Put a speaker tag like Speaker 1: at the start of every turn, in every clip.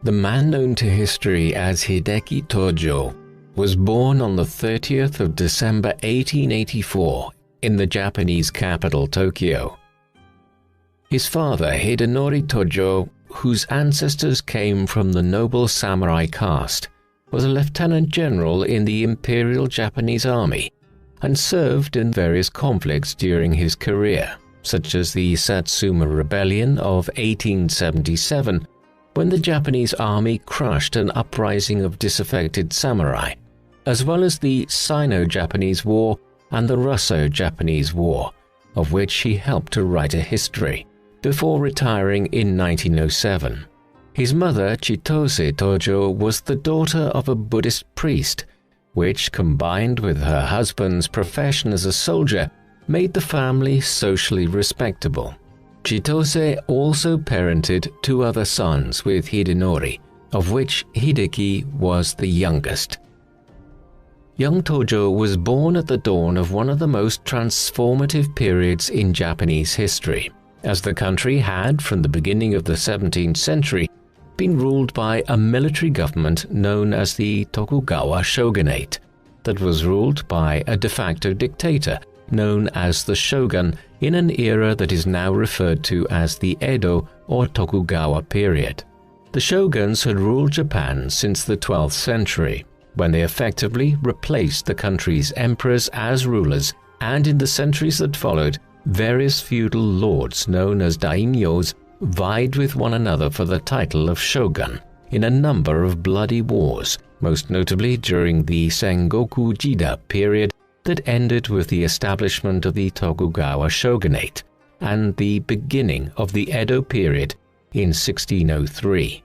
Speaker 1: The man known to history as Hideki Tojo was born on the 30th of December 1884 in the Japanese capital Tokyo. His father, Hidenori Tojo, whose ancestors came from the noble samurai caste, was a lieutenant general in the Imperial Japanese Army and served in various conflicts during his career, such as the Satsuma Rebellion of 1877, when the Japanese army crushed an uprising of disaffected samurai, as well as the Sino-Japanese War and the Russo-Japanese War, of which he helped to write a history, before retiring in 1907. His mother, Chitose Tojo, was the daughter of a Buddhist priest, which, combined with her husband's profession as a soldier, made the family socially respectable. Chitose also parented 2 other sons with Hidenori, of which Hideki was the youngest. Young Tojo was born at the dawn of one of the most transformative periods in Japanese history, as the country had, from the beginning of the 17th century, been ruled by a military government known as the Tokugawa shogunate, that was ruled by a de facto dictator known as the shogun in an era that is now referred to as the Edo or Tokugawa period. The shoguns had ruled Japan since the 12th century, when they effectively replaced the country's emperors as rulers, and in the centuries that followed, various feudal lords known as daimyos vied with one another for the title of shogun in a number of bloody wars, most notably during the Sengoku Jida period that ended with the establishment of the Tokugawa shogunate and the beginning of the Edo period in 1603.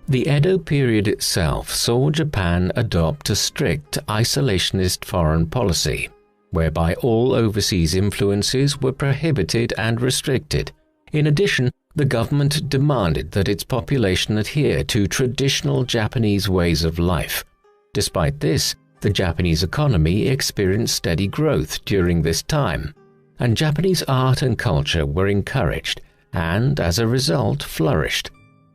Speaker 1: The Edo period itself saw Japan adopt a strict isolationist foreign policy, whereby all overseas influences were prohibited and restricted. In addition, the government demanded that its population adhere to traditional Japanese ways of life. Despite this, the Japanese economy experienced steady growth during this time, and Japanese art and culture were encouraged and, as a result, flourished.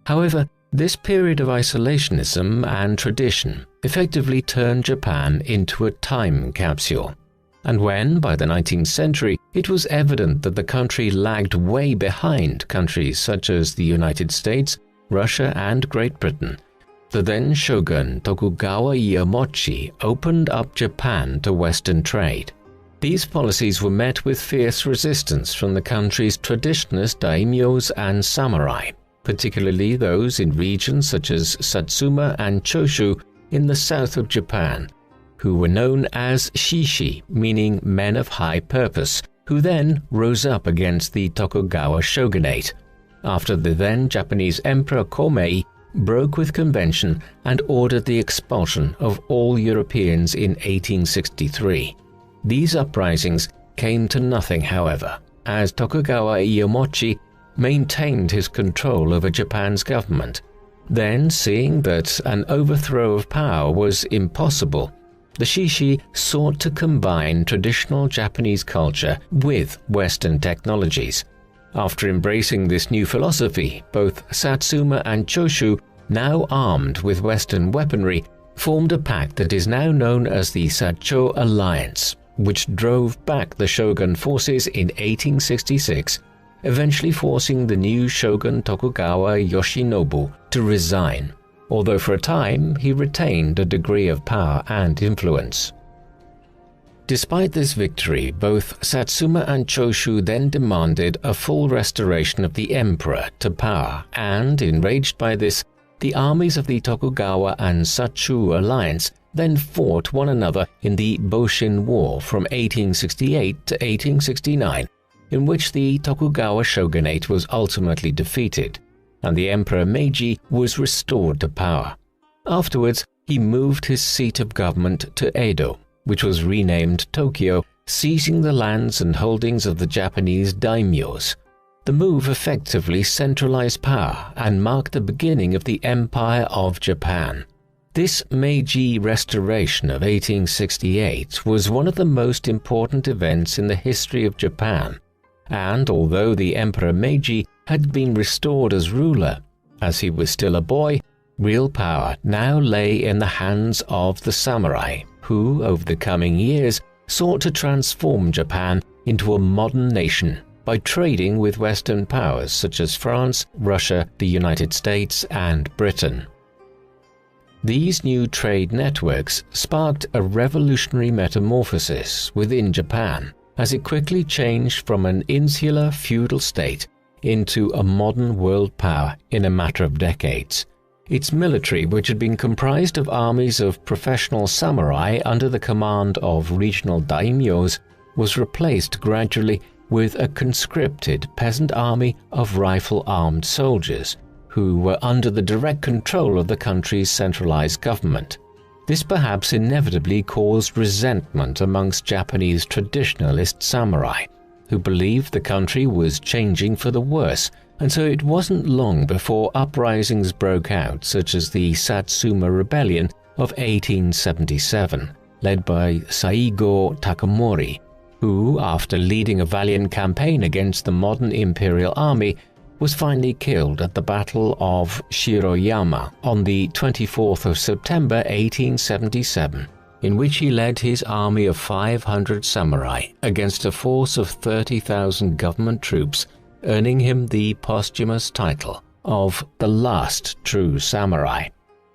Speaker 1: However, this period of isolationism and tradition effectively turned Japan into a time capsule. And when, by the 19th century, it was evident that the country lagged way behind countries such as the United States, Russia, and Great Britain, the then shogun Tokugawa Ieyamochi opened up Japan to Western trade. These policies were met with fierce resistance from the country's traditionalist daimyos and samurai, particularly those in regions such as Satsuma and Choshu in the south of Japan, who were known as shishi, meaning men of high purpose, who then rose up against the Tokugawa shogunate, after the then Japanese Emperor Komei broke with convention and ordered the expulsion of all Europeans in 1863. These uprisings came to nothing, however, as Tokugawa Ieyamochi maintained his control over Japan's government. Then, seeing that an overthrow of power was impossible, the shishi sought to combine traditional Japanese culture with Western technologies. After embracing this new philosophy, both Satsuma and Choshu, now armed with Western weaponry, formed a pact that is now known as the Sacho Alliance, which drove back the shogun forces in 1866, eventually forcing the new shogun Tokugawa Yoshinobu to resign, although for a time he retained a degree of power and influence. Despite this victory, both Satsuma and Choshu then demanded a full restoration of the emperor to power, and, enraged by this, the armies of the Tokugawa and Sacho alliance then fought one another in the Boshin War from 1868 to 1869, in which the Tokugawa shogunate was ultimately defeated, and the Emperor Meiji was restored to power. Afterwards, he moved his seat of government to Edo, which was renamed Tokyo, seizing the lands and holdings of the Japanese daimyos. The move effectively centralized power and marked the beginning of the Empire of Japan. This Meiji Restoration of 1868 was one of the most important events in the history of Japan, and although the Emperor Meiji had been restored as ruler, As he was still a boy, real power now lay in the hands of the samurai, who, over the coming years, sought to transform Japan into a modern nation by trading with Western powers such as France, Russia, the United States, and Britain. These new trade networks sparked a revolutionary metamorphosis within Japan as it quickly changed from an insular feudal state into a modern world power in a matter of decades. Its military, which had been comprised of armies of professional samurai under the command of regional daimyos, was replaced gradually with a conscripted peasant army of rifle-armed soldiers who were under the direct control of the country's centralized government. This perhaps inevitably caused resentment amongst Japanese traditionalist samurai, who believed the country was changing for the worse, and so it wasn't long before uprisings broke out, such as the Satsuma Rebellion of 1877, led by Saigo Takamori, who, after leading a valiant campaign against the modern imperial army, was finally killed at the Battle of Shiroyama on the 24th of September 1877, in which he led his army of 500 samurai against a force of 30,000 government troops, earning him the posthumous title of the last true samurai.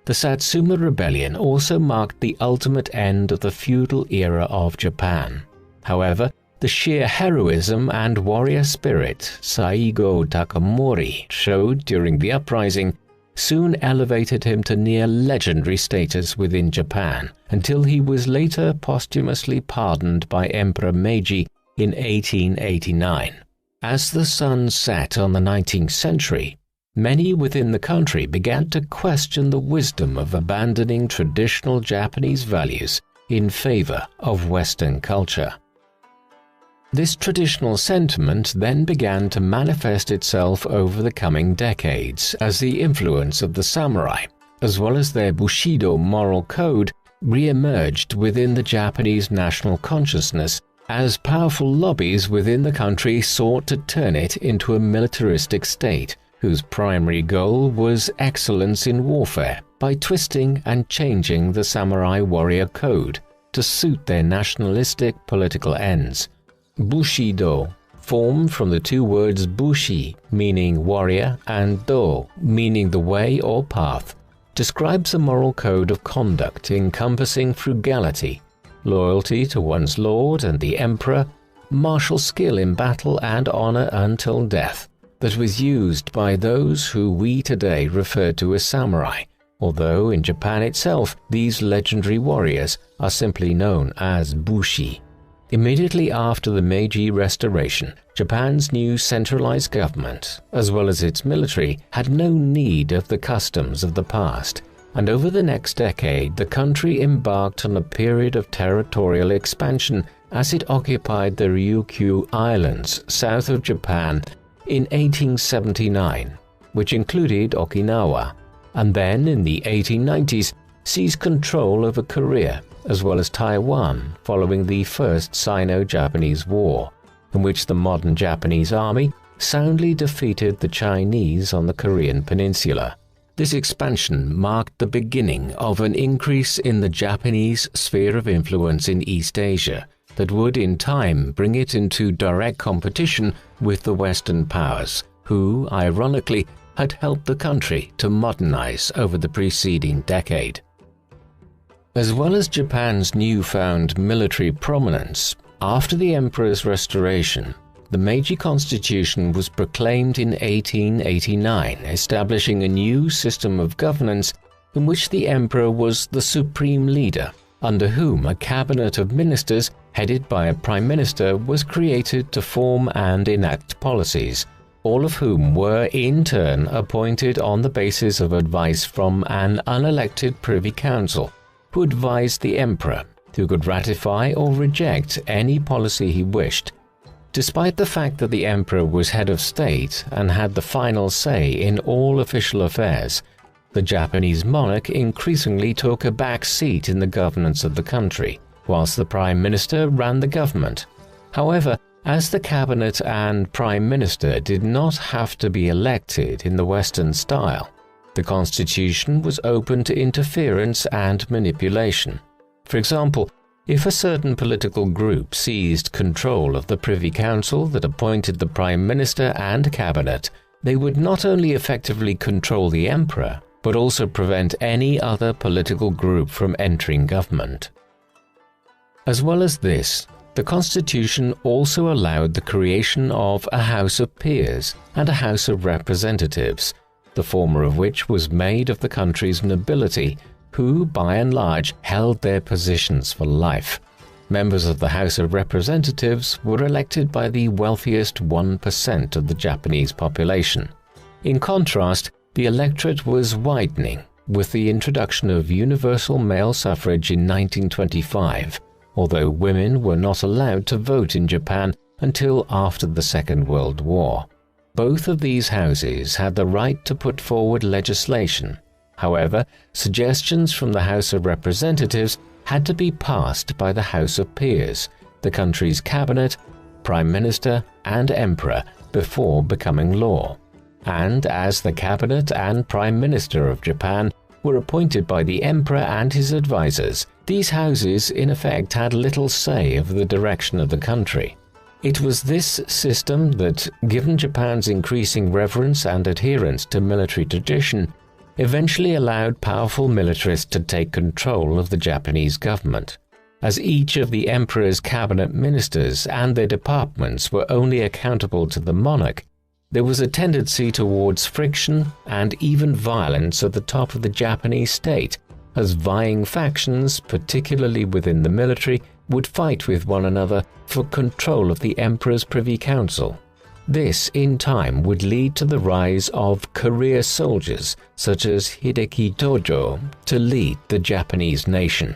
Speaker 1: The Satsuma Rebellion also marked the ultimate end of the feudal era of Japan. However, the sheer heroism and warrior spirit Saigo Takamori showed during the uprising soon elevated him to near legendary status within Japan, until he was later posthumously pardoned by Emperor Meiji in 1889. As the sun set on the 19th century, many within the country began to question the wisdom of abandoning traditional Japanese values in favor of Western culture. This traditional sentiment then began to manifest itself over the coming decades as the influence of the samurai, as well as their Bushido moral code, re-emerged within the Japanese national consciousness as powerful lobbies within the country sought to turn it into a militaristic state whose primary goal was excellence in warfare by twisting and changing the samurai warrior code to suit their nationalistic political ends. Bushido, formed from the two words bushi, meaning warrior, and do, meaning the way or path, describes a moral code of conduct encompassing frugality, loyalty to one's lord and the emperor, martial skill in battle, and honor until death, that was used by those who we today refer to as samurai, although in Japan itself these legendary warriors are simply known as bushi. Immediately after the Meiji Restoration, Japan's new centralized government, as well as its military, had no need of the customs of the past, and over the next decade the country embarked on a period of territorial expansion as it occupied the Ryukyu Islands south of Japan in 1879, which included Okinawa, and then in the 1890s seized control over Korea as well as Taiwan following the First Sino-Japanese War, in which the modern Japanese army soundly defeated the Chinese on the Korean peninsula. This expansion marked the beginning of an increase in the Japanese sphere of influence in East Asia that would in time bring it into direct competition with the Western powers, who, ironically, had helped the country to modernize over the preceding decade. As well as Japan's newfound military prominence, after the emperor's restoration, the Meiji Constitution was proclaimed in 1889, establishing a new system of governance in which the emperor was the supreme leader, under whom a cabinet of ministers headed by a prime minister was created to form and enact policies, all of whom were in turn appointed on the basis of advice from an unelected privy council, who advised the emperor, who could ratify or reject any policy he wished. Despite the fact that the emperor was head of state and had the final say in all official affairs, the Japanese monarch increasingly took a back seat in the governance of the country, whilst the prime minister ran the government. However, as the cabinet and prime minister did not have to be elected in the Western style, The constitution was open to interference and manipulation. For example, if a certain political group seized control of the Privy Council that appointed the Prime Minister and Cabinet, they would not only effectively control the emperor, but also prevent any other political group from entering government. As well as this, the constitution also allowed the creation of a House of Peers and a House of Representatives, the former of which was made of the country's nobility, who, by and large, held their positions for life. Members of the House of Representatives were elected by the wealthiest 1% of the Japanese population. In contrast, the electorate was widening with the introduction of universal male suffrage in 1925, although women were not allowed to vote in Japan until after the Second World War. Both of these houses had the right to put forward legislation. However, suggestions from the House of Representatives had to be passed by the House of Peers, the country's cabinet, prime minister, and emperor before becoming law. And as the cabinet and prime minister of Japan were appointed by the emperor and his advisors, these houses in effect had little say over the direction of the country. It was this system that, given Japan's increasing reverence and adherence to military tradition, eventually allowed powerful militarists to take control of the Japanese government. As each of the emperor's cabinet ministers and their departments were only accountable to the monarch, there was a tendency towards friction and even violence at the top of the Japanese state, as vying factions, particularly within the military, would fight with one another for control of the emperor's privy council. This, in time, would lead to the rise of career soldiers such as Hideki Tojo to lead the Japanese nation.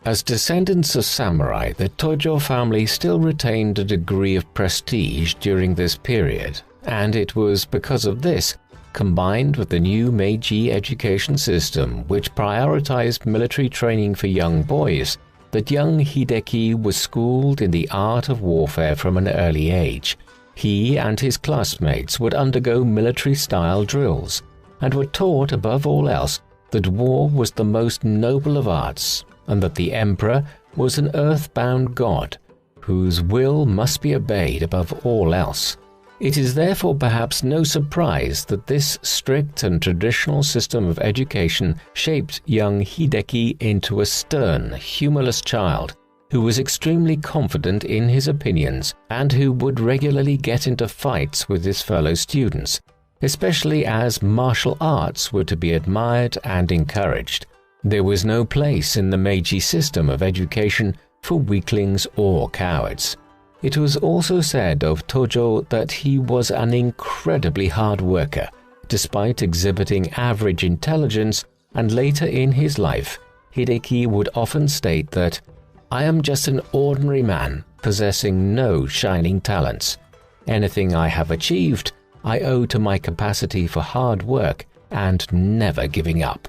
Speaker 1: As descendants of samurai, the Tojo family still retained a degree of prestige during this period, and it was because of this, combined with the new Meiji education system which prioritized military training for young boys, that young Hideki was schooled in the art of warfare from an early age. He and his classmates would undergo military-style drills, and were taught above all else that war was the most noble of arts, and that the emperor was an earth-bound god, whose will must be obeyed above all else. It is therefore perhaps no surprise that this strict and traditional system of education shaped young Hideki into a stern, humorless child who was extremely confident in his opinions and who would regularly get into fights with his fellow students, especially as martial arts were to be admired and encouraged. There was no place in the Meiji system of education for weaklings or cowards. It was also said of Tojo that he was an incredibly hard worker, despite exhibiting average intelligence, and later in his life, Hideki would often state that, "I am just an ordinary man, possessing no shining talents. Anything I have achieved, I owe to my capacity for hard work and never giving up."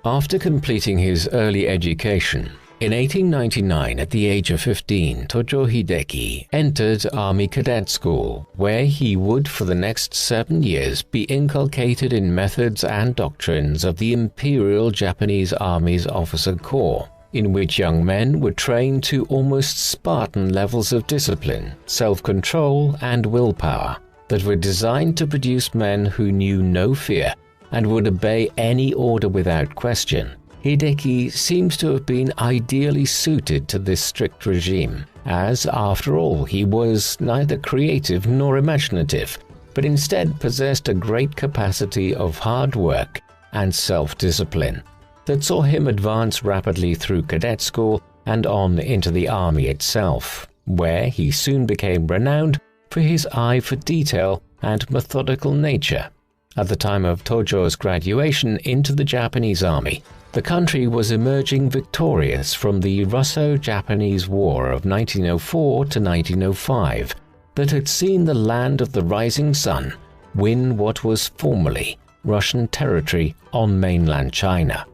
Speaker 1: After completing his early education, in 1899, at the age of 15, Tojo Hideki entered Army Cadet School, where he would for the next 7 years be inculcated in methods and doctrines of the Imperial Japanese Army's officer corps, in which young men were trained to almost Spartan levels of discipline, self-control, and willpower that were designed to produce men who knew no fear and would obey any order without question. Hideki seems to have been ideally suited to this strict regime, as, after all, he was neither creative nor imaginative, but instead possessed a great capacity of hard work and self-discipline that saw him advance rapidly through cadet school and on into the army itself, where he soon became renowned for his eye for detail and methodical nature. At the time of Tojo's graduation into the Japanese army, the country was emerging victorious from the Russo-Japanese War of 1904 to 1905 that had seen the land of the rising sun win what was formerly Russian territory on mainland China.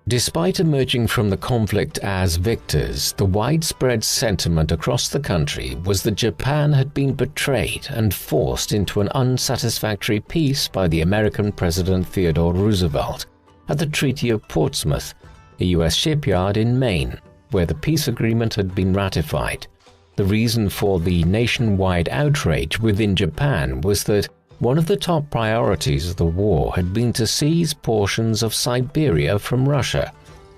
Speaker 1: Despite emerging from the conflict as victors, the widespread sentiment across the country was that Japan had been betrayed and forced into an unsatisfactory peace by the American President Theodore Roosevelt at the Treaty of Portsmouth, a U.S. shipyard in Maine, where the peace agreement had been ratified. The reason for the nationwide outrage within Japan was that one of the top priorities of the war had been to seize portions of Siberia from Russia,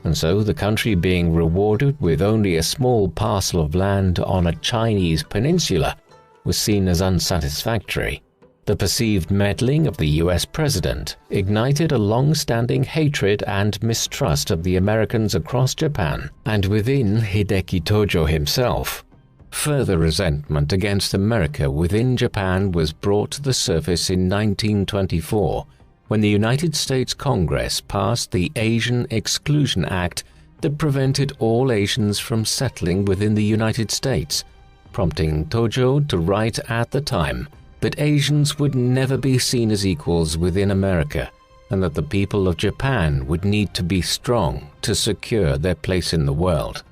Speaker 1: and so the country being rewarded with only a small parcel of land on a Chinese peninsula was seen as unsatisfactory. The perceived meddling of the US president ignited a long-standing hatred and mistrust of the Americans across Japan and within Hideki Tojo himself. Further resentment against America within Japan was brought to the surface in 1924 when the United States Congress passed the Asian Exclusion Act that prevented all Asians from settling within the United States, prompting Tojo to write at the time that Asians would never be seen as equals within America and that the people of Japan would need to be strong to secure their place in the world.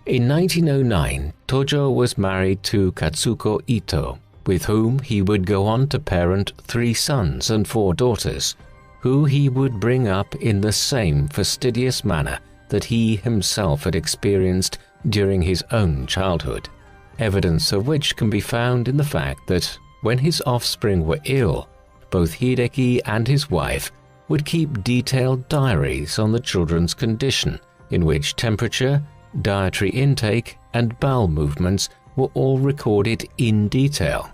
Speaker 1: In 1909, Tojo was married to Katsuko Ito, with whom he would go on to parent 3 sons and 4 daughters, who he would bring up in the same fastidious manner that he himself had experienced during his own childhood, evidence of which can be found in the fact that when his offspring were ill, both Hideki and his wife would keep detailed diaries on the children's condition, in which temperature, dietary intake, and bowel movements were all recorded in detail.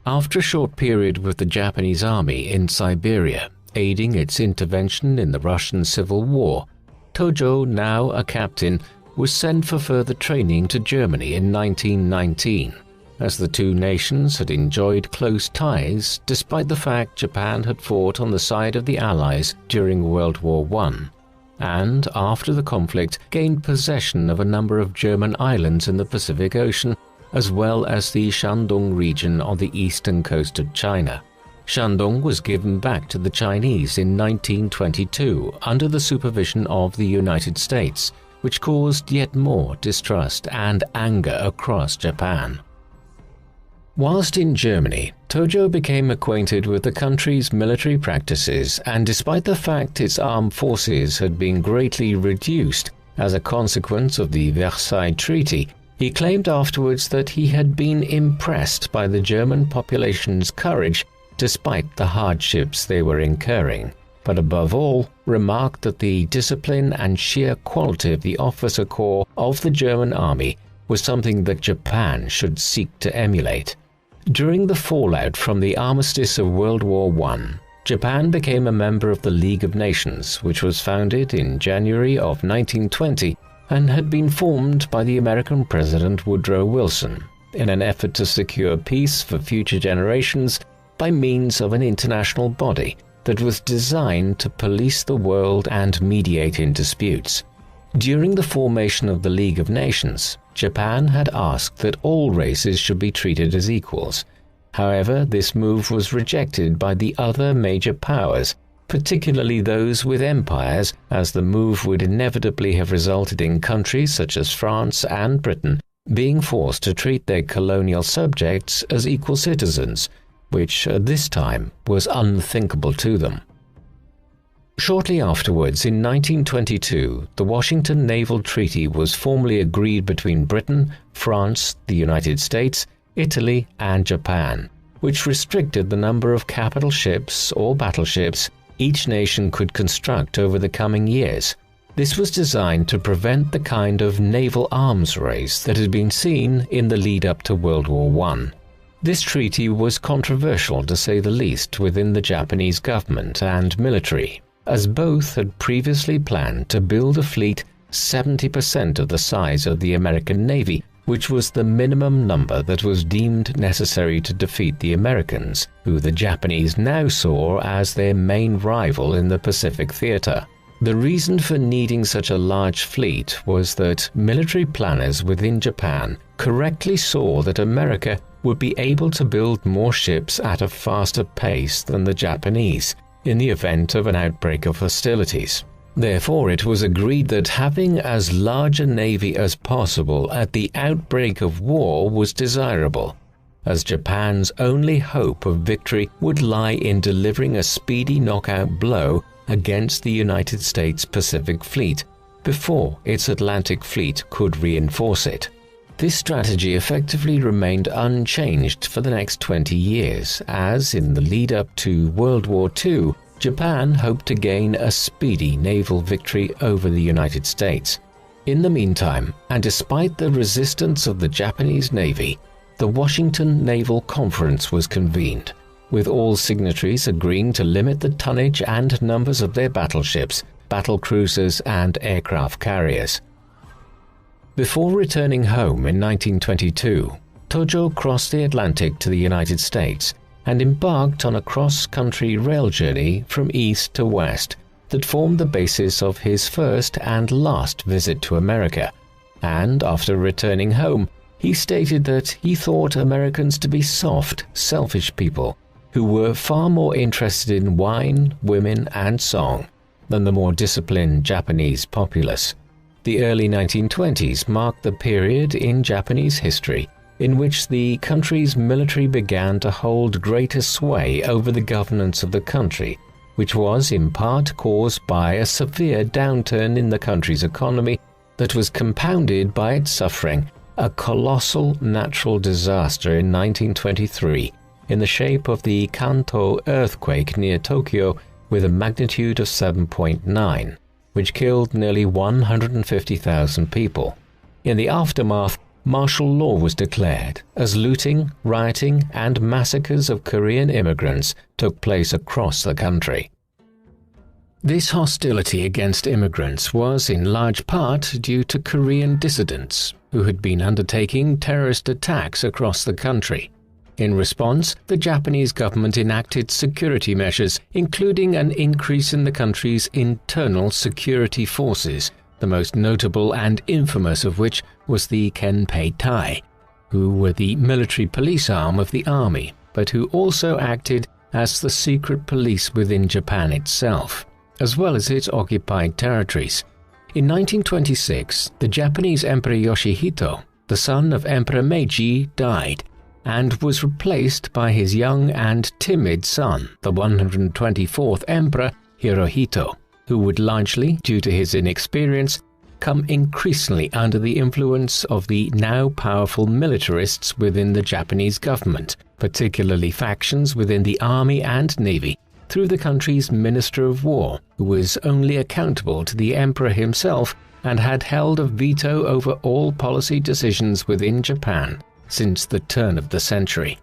Speaker 1: After a short period with the Japanese army in Siberia, aiding its intervention in the Russian Civil War, Tojo, now a captain, was sent for further training to Germany in 1919, as the two nations had enjoyed close ties despite the fact Japan had fought on the side of the Allies during World War I, and after the conflict gained possession of a number of German islands in the Pacific Ocean, as well as the Shandong region on the eastern coast of China. Shandong was given back to the Chinese in 1922 under the supervision of the United States, which caused yet more distrust and anger across Japan. Whilst in Germany, Tojo became acquainted with the country's military practices, and despite the fact its armed forces had been greatly reduced as a consequence of the Versailles Treaty, he claimed afterwards that he had been impressed by the German population's courage despite the hardships they were incurring, but above all remarked that the discipline and sheer quality of the officer corps of the German army was something that Japan should seek to emulate. During the fallout from the armistice of World War I, Japan became a member of the League of Nations, which was founded in January of 1920 and had been formed by the American President Woodrow Wilson in an effort to secure peace for future generations by means of an international body that was designed to police the world and mediate in disputes. During the formation of the League of Nations, Japan had asked that all races should be treated as equals. However, this move was rejected by the other major powers, particularly those with empires, as the move would inevitably have resulted in countries such as France and Britain being forced to treat their colonial subjects as equal citizens, which at this time was unthinkable to them. Shortly afterwards, in 1922, the Washington Naval Treaty was formally agreed between Britain, France, the United States, Italy, and Japan, which restricted the number of capital ships or battleships each nation could construct over the coming years. This was designed to prevent the kind of naval arms race that had been seen in the lead-up to World War I. This treaty was controversial, to say the least, within the Japanese government and military, as both had previously planned to build a fleet 70% of the size of the American Navy, which was the minimum number that was deemed necessary to defeat the Americans, who the Japanese now saw as their main rival in the Pacific theater. The reason for needing such a large fleet was that military planners within Japan correctly saw that America would be able to build more ships at a faster pace than the Japanese in the event of an outbreak of hostilities. Therefore, it was agreed that having as large a navy as possible at the outbreak of war was desirable, as Japan's only hope of victory would lie in delivering a speedy knockout blow against the United States Pacific Fleet before its Atlantic Fleet could reinforce it. This strategy effectively remained unchanged for the next 20 years, as in the lead-up to World War II, Japan hoped to gain a speedy naval victory over the United States. In the meantime, and despite the resistance of the Japanese Navy, the Washington Naval Conference was convened, with all signatories agreeing to limit the tonnage and numbers of their battleships, battle cruisers, and aircraft carriers. Before returning home in 1922, Tojo crossed the Atlantic to the United States and embarked on a cross-country rail journey from east to west that formed the basis of his first and last visit to America. And after returning home, he stated that he thought Americans to be soft, selfish people who were far more interested in wine, women, and song than the more disciplined Japanese populace. The early 1920s marked the period in Japanese history in which the country's military began to hold greater sway over the governance of the country, which was in part caused by a severe downturn in the country's economy that was compounded by its suffering a colossal natural disaster in 1923 in the shape of the Kanto earthquake near Tokyo with a magnitude of 7.9, which killed nearly 150,000 people. In the aftermath, martial law was declared as looting, rioting, and massacres of Korean immigrants took place across the country. This hostility against immigrants was in large part due to Korean dissidents who had been undertaking terrorist attacks across the country. In response, the Japanese government enacted security measures, including an increase in the country's internal security forces, the most notable and infamous of which was the Kenpei-tai, who were the military police arm of the army, but who also acted as the secret police within Japan itself, as well as its occupied territories. In 1926, the Japanese Emperor Yoshihito, the son of Emperor Meiji, died, and was replaced by his young and timid son, the 124th Emperor Hirohito, who would largely, due to his inexperience, come increasingly under the influence of the now powerful militarists within the Japanese government, particularly factions within the army and navy, through the country's Minister of War, who was only accountable to the emperor himself and had held a veto over all policy decisions within Japan since the turn of the century.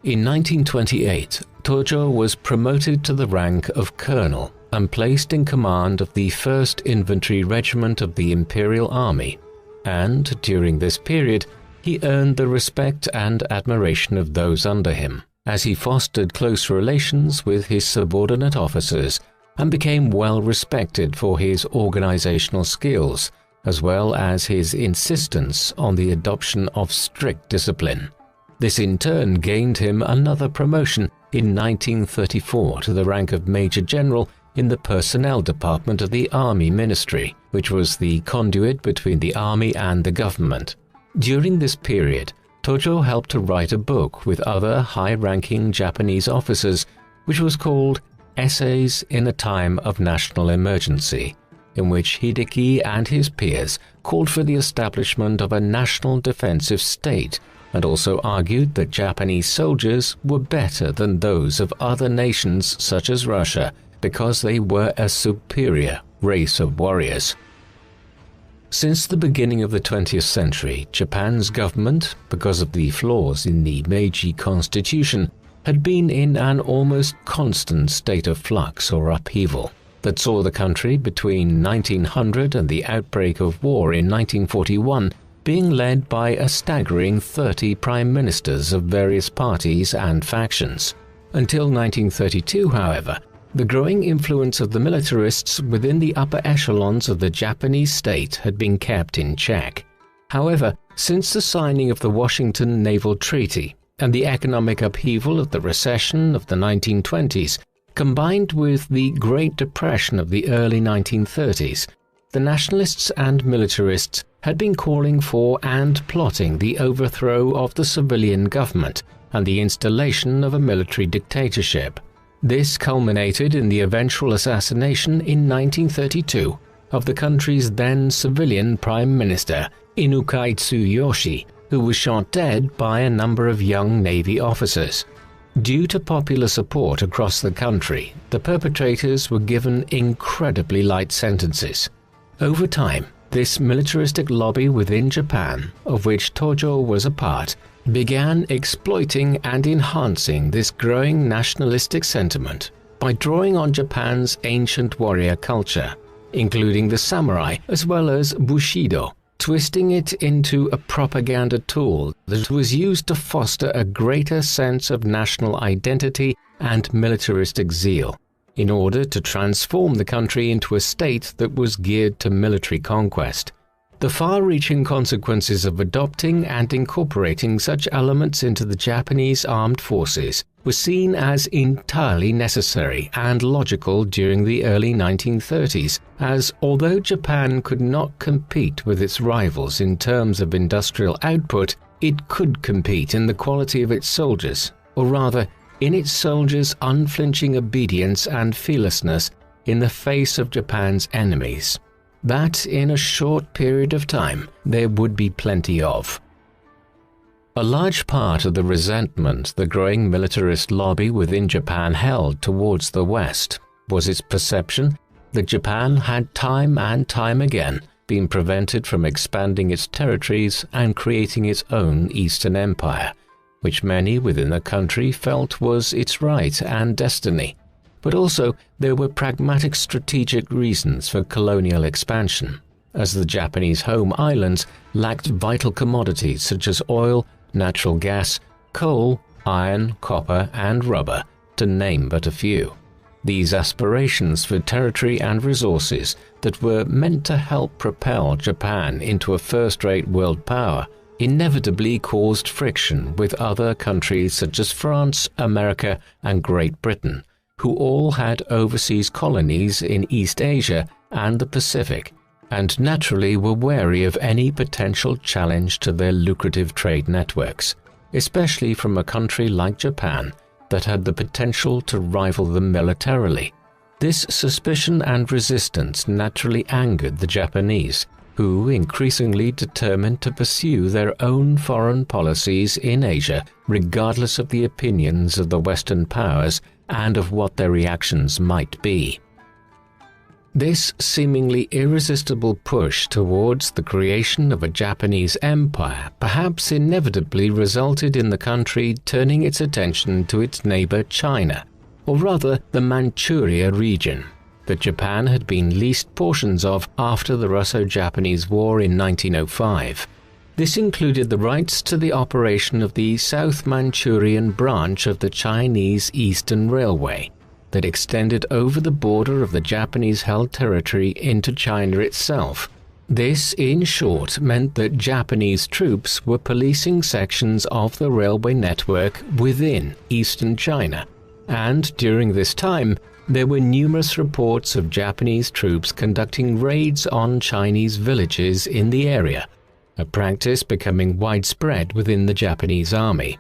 Speaker 1: In 1928, Tojo was promoted to the rank of colonel and placed in command of the 1st Infantry Regiment of the Imperial Army, and during this period he earned the respect and admiration of those under him, as he fostered close relations with his subordinate officers and became well respected for his organizational skills, as well as his insistence on the adoption of strict discipline. This in turn gained him another promotion in 1934 to the rank of Major General in the Personnel Department of the Army Ministry, which was the conduit between the army and the government. During this period, Tojo helped to write a book with other high-ranking Japanese officers, which was called Essays in a Time of National Emergency, in which Hideki and his peers called for the establishment of a national defensive state and also argued that Japanese soldiers were better than those of other nations such as Russia because they were a superior race of warriors. Since the beginning of the 20th century, Japan's government, because of the flaws in the Meiji Constitution, had been in an almost constant state of flux or upheaval that saw the country between 1900 and the outbreak of war in 1941 being led by a staggering 30 prime ministers of various parties and factions. Until 1932, however, the growing influence of the militarists within the upper echelons of the Japanese state had been kept in check. However, since the signing of the Washington Naval Treaty and the economic upheaval of the recession of the 1920s, Combined with the Great Depression of the early 1930s, the nationalists and militarists had been calling for and plotting the overthrow of the civilian government and the installation of a military dictatorship. This culminated in the eventual assassination in 1932 of the country's then civilian Prime Minister, Inukai Tsuyoshi, who was shot dead by a number of young Navy officers. Due to popular support across the country, the perpetrators were given incredibly light sentences. Over time, this militaristic lobby within Japan, of which Tojo was a part, began exploiting and enhancing this growing nationalistic sentiment by drawing on Japan's ancient warrior culture, including the samurai as well as Bushido, twisting it into a propaganda tool that was used to foster a greater sense of national identity and militaristic zeal, in order to transform the country into a state that was geared to military conquest. The far-reaching consequences of adopting and incorporating such elements into the Japanese armed forces were seen as entirely necessary and logical during the early 1930s, as although Japan could not compete with its rivals in terms of industrial output, it could compete in the quality of its soldiers, or rather, in its soldiers' unflinching obedience and fearlessness in the face of Japan's enemies. That in a short period of time there would be plenty of. A large part of the resentment the growing militarist lobby within Japan held towards the West was its perception that Japan had time and time again been prevented from expanding its territories and creating its own Eastern Empire, which many within the country felt was its right and destiny. But also there were pragmatic strategic reasons for colonial expansion, as the Japanese home islands lacked vital commodities such as oil, natural gas, coal, iron, copper, and rubber, to name but a few. These aspirations for territory and resources that were meant to help propel Japan into a first-rate world power inevitably caused friction with other countries such as France, America, and Great Britain, who all had overseas colonies in East Asia and the Pacific, and naturally were wary of any potential challenge to their lucrative trade networks, especially from a country like Japan that had the potential to rival them militarily. This suspicion and resistance naturally angered the Japanese, who increasingly determined to pursue their own foreign policies in Asia regardless of the opinions of the Western powers and of what their reactions might be. This seemingly irresistible push towards the creation of a Japanese empire perhaps inevitably resulted in the country turning its attention to its neighbor China, or rather the Manchuria region, that Japan had been leased portions of after the Russo-Japanese War in 1905. This included the rights to the operation of the South Manchurian branch of the Chinese Eastern Railway that extended over the border of the Japanese-held territory into China itself. This, in short, meant that Japanese troops were policing sections of the railway network within eastern China, and during this time, there were numerous reports of Japanese troops conducting raids on Chinese villages in the area, a practice becoming widespread within the Japanese army.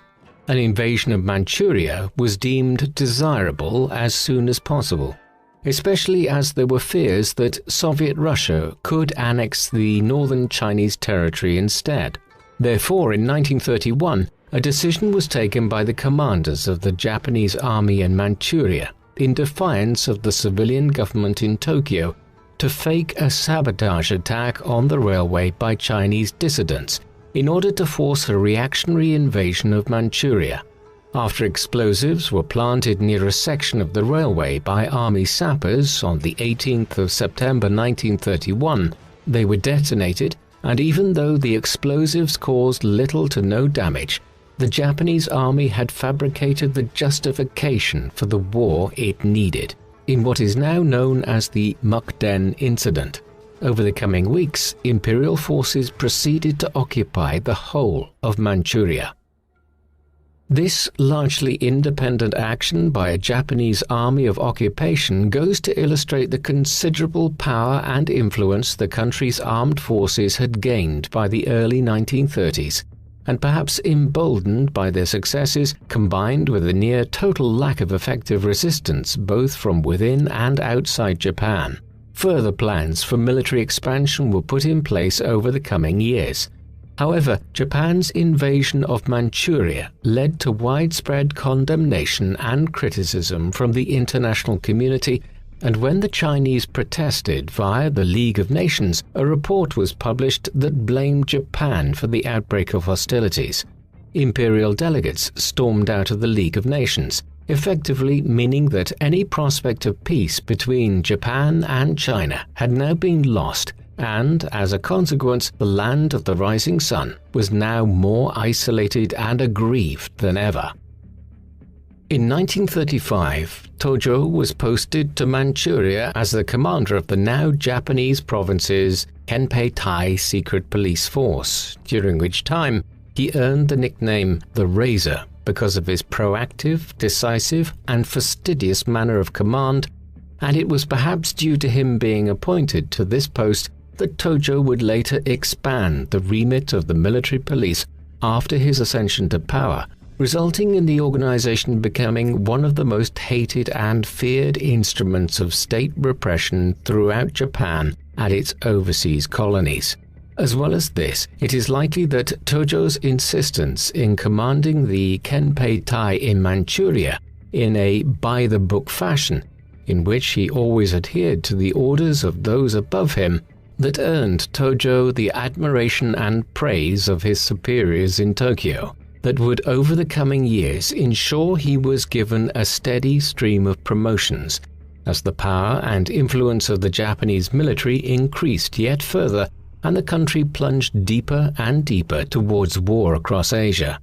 Speaker 1: An invasion of Manchuria was deemed desirable as soon as possible, especially as there were fears that Soviet Russia could annex the northern Chinese territory instead. Therefore, in 1931, a decision was taken by the commanders of the Japanese army in Manchuria, in defiance of the civilian government in Tokyo, to fake a sabotage attack on the railway by Chinese dissidents in order to force a reactionary invasion of Manchuria. After explosives were planted near a section of the railway by army sappers on the 18th of September 1931, they were detonated, and even though the explosives caused little to no damage, the Japanese army had fabricated the justification for the war it needed, in what is now known as the Mukden Incident. Over the coming weeks, imperial forces proceeded to occupy the whole of Manchuria. This largely independent action by a Japanese army of occupation goes to illustrate the considerable power and influence the country's armed forces had gained by the early 1930s, and perhaps emboldened by their successes combined with a near total lack of effective resistance both from within and outside Japan. Further plans for military expansion were put in place over the coming years. However, Japan's invasion of Manchuria led to widespread condemnation and criticism from the international community, and when the Chinese protested via the League of Nations, a report was published that blamed Japan for the outbreak of hostilities. Imperial delegates stormed out of the League of Nations, effectively meaning that any prospect of peace between Japan and China had now been lost, and, as a consequence, the land of the rising sun was now more isolated and aggrieved than ever. In 1935, Tojo was posted to Manchuria as the commander of the now Japanese province's Kenpei-tai Secret Police Force, during which time he earned the nickname the Razor because of his proactive, decisive, and fastidious manner of command, and it was perhaps due to him being appointed to this post that Tojo would later expand the remit of the military police after his ascension to power, resulting in the organization becoming one of the most hated and feared instruments of state repression throughout Japan and its overseas colonies. As well as this, it is likely that Tojo's insistence in commanding the Kenpei-tai in Manchuria in a by-the-book fashion, in which he always adhered to the orders of those above him, that earned Tojo the admiration and praise of his superiors in Tokyo, that would over the coming years ensure he was given a steady stream of promotions, as the power and influence of the Japanese military increased yet further and the country plunged deeper and deeper towards war across Asia.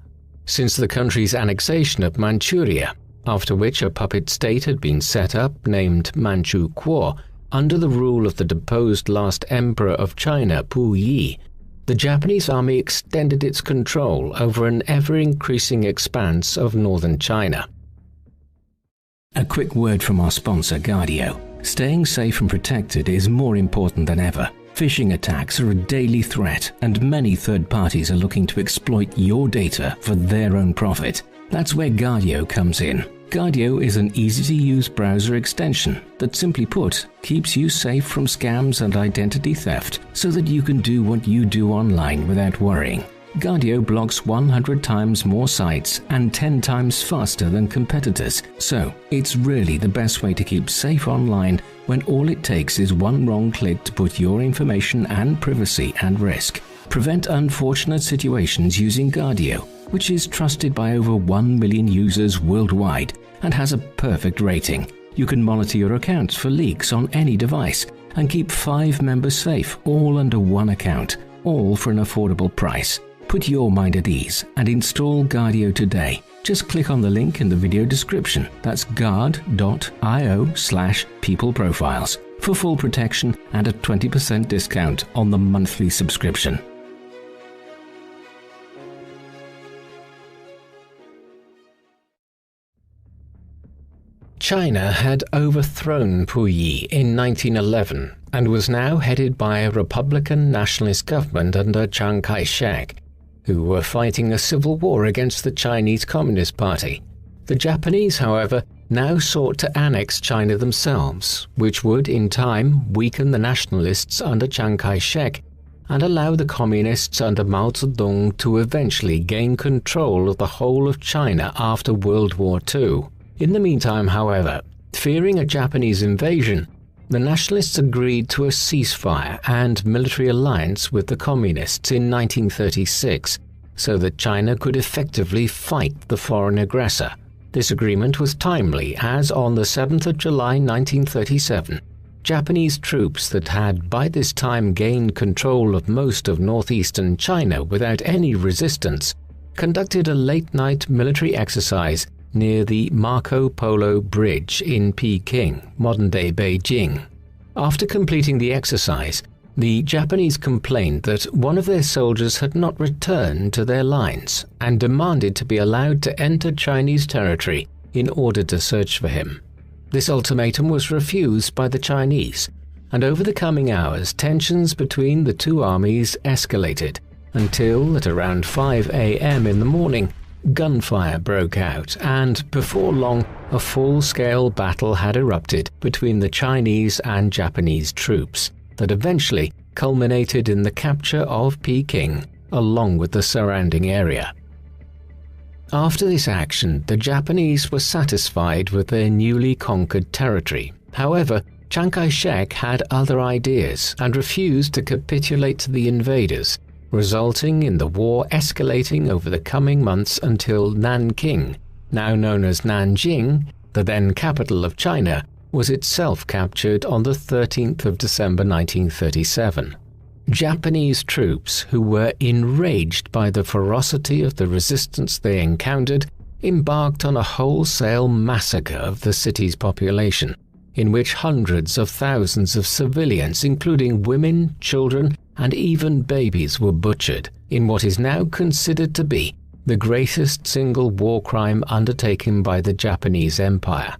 Speaker 1: Since the country's annexation of Manchuria, after which a puppet state had been set up named Manchu Kuo, under the rule of the deposed last emperor of China, Puyi, the Japanese army extended its control over an ever-increasing expanse of northern China.
Speaker 2: A quick word from our sponsor, Guardio. Staying safe and protected is more important than ever. Phishing attacks are a daily threat, and many third parties are looking to exploit your data for their own profit. That's where Guardio comes in. Guardio is an easy-to-use browser extension that, simply put, keeps you safe from scams and identity theft so that you can do what you do online without worrying. Guardio blocks 100 times more sites and 10 times faster than competitors, so it's really the best way to keep safe online when all it takes is one wrong click to put your information and privacy at risk. Prevent unfortunate situations using Guardio, which is trusted by over 1 million users worldwide and has a perfect rating. You can monitor your accounts for leaks on any device and keep 5 members safe all under one account, all for an affordable price. Put your mind at ease and install Guardio today. Just click on the link in the video description. That's guard.io/peopleprofiles for full protection and a 20% discount on the monthly subscription.
Speaker 1: China had overthrown Puyi in 1911 and was now headed by a Republican nationalist government under Chiang Kai-shek, who were fighting a civil war against the Chinese Communist Party. The Japanese, however, now sought to annex China themselves, which would in time weaken the nationalists under Chiang Kai-shek and allow the communists under Mao Zedong to eventually gain control of the whole of China after World War II. In the meantime, however, fearing a Japanese invasion, the nationalists agreed to a ceasefire and military alliance with the communists in 1936, so that China could effectively fight the foreign aggressor. This agreement was timely, as on the 7th of July 1937, Japanese troops that had by this time gained control of most of northeastern China without any resistance conducted a late-night military exercise near the Marco Polo Bridge in Peking, modern-day Beijing. After completing the exercise, The Japanese complained that one of their soldiers had not returned to their lines and demanded to be allowed to enter Chinese territory in order to search for him. This ultimatum was refused by the Chinese, and over the coming hours tensions between the two armies escalated until at around 5 a.m. in the morning, gunfire broke out, and before long a full-scale battle had erupted between the Chinese and Japanese troops that eventually culminated in the capture of Peking along with the surrounding area. After this action, the Japanese were satisfied with their newly conquered territory. However, Chiang Kai-shek had other ideas and refused to capitulate to the invaders, resulting in the war escalating over the coming months until Nanking, now known as Nanjing, the then capital of China, was itself captured on the 13th of December 1937. Japanese troops, who were enraged by the ferocity of the resistance they encountered, embarked on a wholesale massacre of the city's population, in which hundreds of thousands of civilians, including women, children, and even babies, were butchered in what is now considered to be the greatest single war crime undertaken by the Japanese Empire.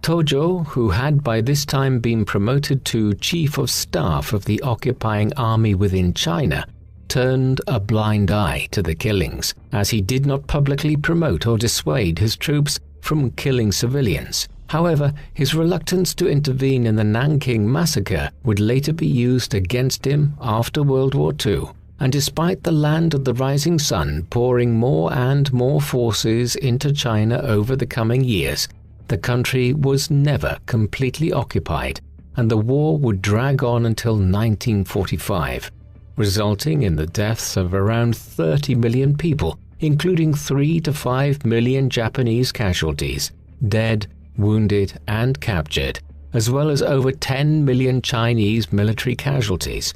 Speaker 1: Tojo, who had by this time been promoted to Chief of Staff of the occupying army within China, turned a blind eye to the killings, as he did not publicly promote or dissuade his troops from killing civilians. However, his reluctance to intervene in the Nanking massacre would later be used against him after World War II, and despite the Land of the Rising Sun pouring more and more forces into China over the coming years, the country was never completely occupied, and the war would drag on until 1945, resulting in the deaths of around 30 million people, including 3 to 5 million Japanese casualties, dead, wounded, and captured, as well as over 10 million Chinese military casualties.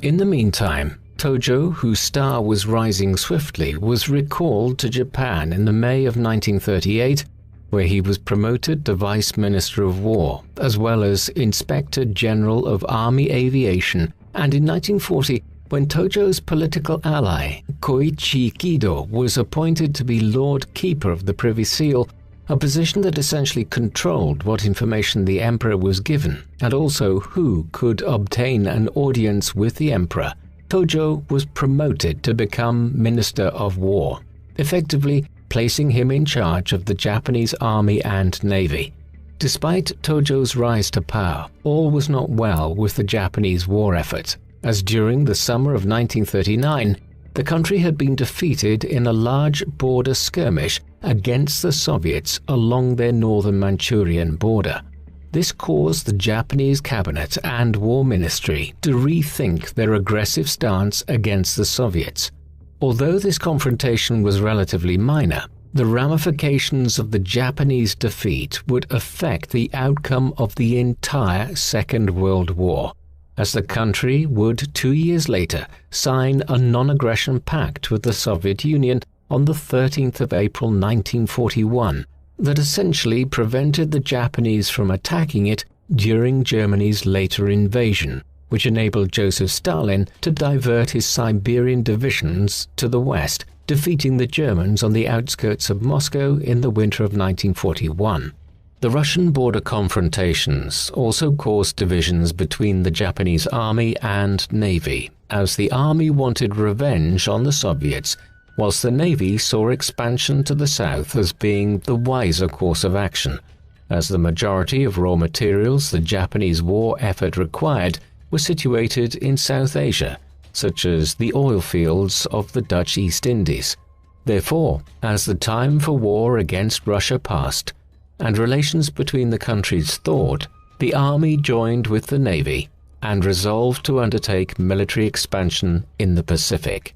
Speaker 1: In the meantime, Tojo, whose star was rising swiftly, was recalled to Japan in the May of 1938, where he was promoted to Vice Minister of War, as well as Inspector General of Army Aviation, and in 1940, when Tojo's political ally, Koichi Kido, was appointed to be Lord Keeper of the Privy Seal, a position that essentially controlled what information the Emperor was given, and also who could obtain an audience with the Emperor, Tojo was promoted to become Minister of War, effectively placing him in charge of the Japanese Army and Navy. Despite Tojo's rise to power, all was not well with the Japanese war effort, as during the summer of 1939, the country had been defeated in a large border skirmish against the Soviets along their northern Manchurian border. This caused the Japanese cabinet and war ministry to rethink their aggressive stance against the Soviets. Although this confrontation was relatively minor, the ramifications of the Japanese defeat would affect the outcome of the entire Second World War, as the country would 2 years later sign a non-aggression pact with the Soviet Union on the 13th of April 1941 that essentially prevented the Japanese from attacking it during Germany's later invasion, which enabled Joseph Stalin to divert his Siberian divisions to the west, defeating the Germans on the outskirts of Moscow in the winter of 1941. The Russian border confrontations also caused divisions between the Japanese army and navy, as the army wanted revenge on the Soviets, whilst the navy saw expansion to the south as being the wiser course of action, as the majority of raw materials the Japanese war effort required were situated in South Asia, such as the oil fields of the Dutch East Indies. Therefore, as the time for war against Russia passed, and relations between the countries thawed, the army joined with the navy and resolved to undertake military expansion in the Pacific.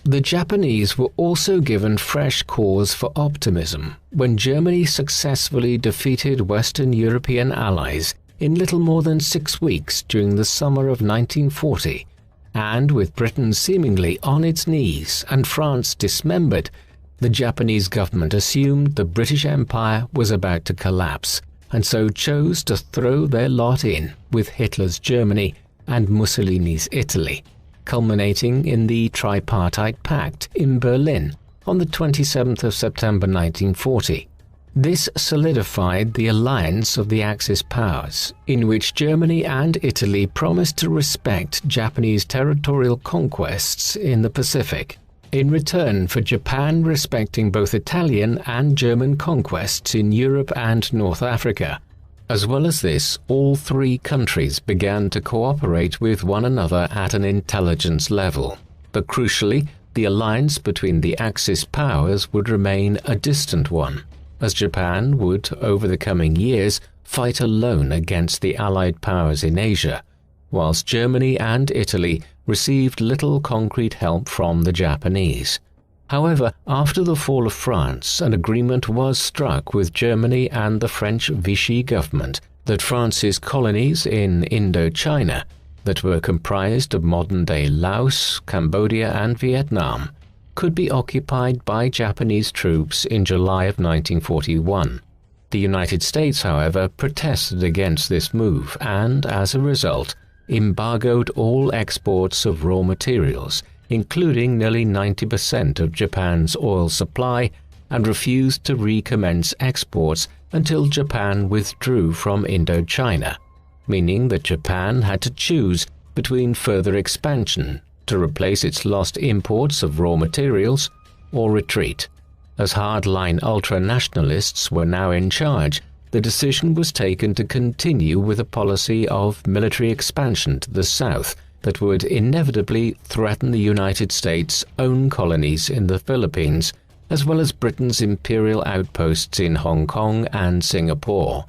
Speaker 1: The Japanese were also given fresh cause for optimism when Germany successfully defeated Western European allies in little more than 6 weeks during the summer of 1940, and with Britain seemingly on its knees and France dismembered, the Japanese government assumed the British Empire was about to collapse,
Speaker 2: and so chose to throw their lot in with Hitler's Germany and Mussolini's Italy, culminating in the Tripartite Pact in Berlin on the 27th of September 1940. This solidified the alliance of the Axis powers, in which Germany and Italy promised to respect Japanese territorial conquests in the Pacific, in return for Japan respecting both Italian and German conquests in Europe and North Africa. As well as this, all three countries began to cooperate with one another at an intelligence level. But crucially, the alliance between the Axis powers would remain a distant one, as Japan would, over the coming years, fight alone against the Allied powers in Asia, whilst Germany and Italy received little concrete help from the Japanese. However, after the fall of France, an agreement was struck with Germany and the French Vichy government that France's colonies in Indochina, that were comprised of modern-day Laos, Cambodia and Vietnam, could be occupied by Japanese troops in July of 1941. The United States, however, protested against this move and, as a result, embargoed all exports of raw materials, including nearly 90% of Japan's oil supply, and refused to recommence exports until Japan withdrew from Indochina, meaning that Japan had to choose between further expansion to replace its lost imports of raw materials or retreat. As hardline ultra-nationalists were now in charge, the decision was taken to continue with a policy of military expansion to the south that would inevitably threaten the United States' own colonies in the Philippines, as well as Britain's imperial outposts in Hong Kong and Singapore.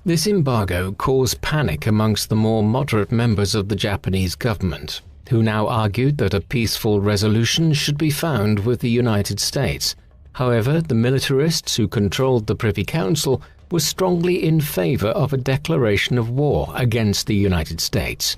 Speaker 2: This embargo caused panic amongst the more moderate members of the Japanese government, who now argued that a peaceful resolution should be found with the United States. However, the militarists who controlled the Privy Council were strongly in favor of a declaration of war against the United States.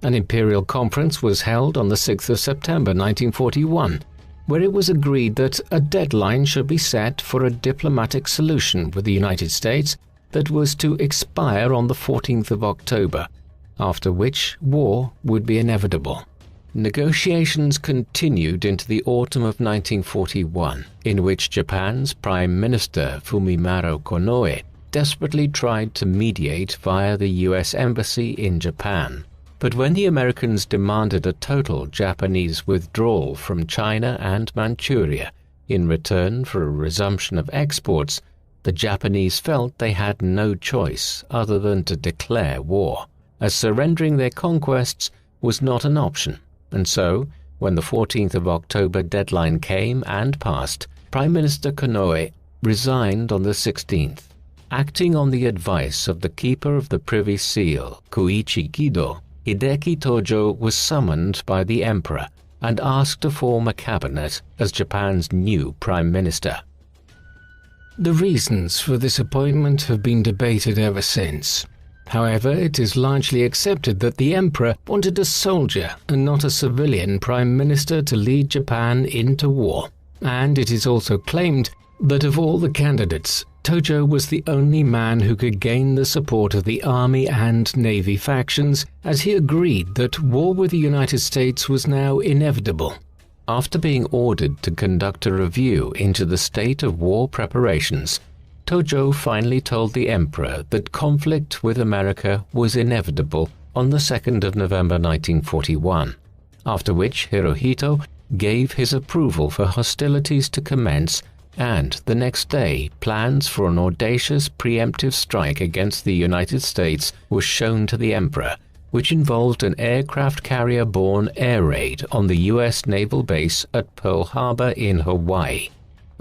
Speaker 2: An imperial conference was held on the 6th of September 1941, where it was agreed that a deadline should be set for a diplomatic solution with the United States that was to expire on the 14th of October, after which war would be inevitable. Negotiations continued into the autumn of 1941, in which Japan's Prime Minister Fumimaro Konoe desperately tried to mediate via the US Embassy in Japan. But when the Americans demanded a total Japanese withdrawal from China and Manchuria in return for a resumption of exports, the Japanese felt they had no choice other than to declare war, as surrendering their conquests was not an option. And so, when the 14th of October deadline came and passed, Prime Minister Konoe resigned on the 16th. Acting on the advice of the Keeper of the Privy Seal, Koichi Kido, Hideki Tojo was summoned by the Emperor and asked to form a cabinet as Japan's new Prime Minister. The reasons for this appointment have been debated ever since. However, it is largely accepted that the Emperor wanted a soldier and not a civilian Prime Minister to lead Japan into war, and it is also claimed that of all the candidates, Tojo was the only man who could gain the support of the Army and Navy factions, as he agreed that war with the United States was now inevitable. After being ordered to conduct a review into the state of war preparations, Tojo finally told the Emperor that conflict with America was inevitable on the 2nd of November 1941, after which Hirohito gave his approval for hostilities to commence, and the next day plans for an audacious preemptive strike against the United States were shown to the Emperor, which involved an aircraft carrier-borne air raid on the U.S. naval base at Pearl Harbor in Hawaii.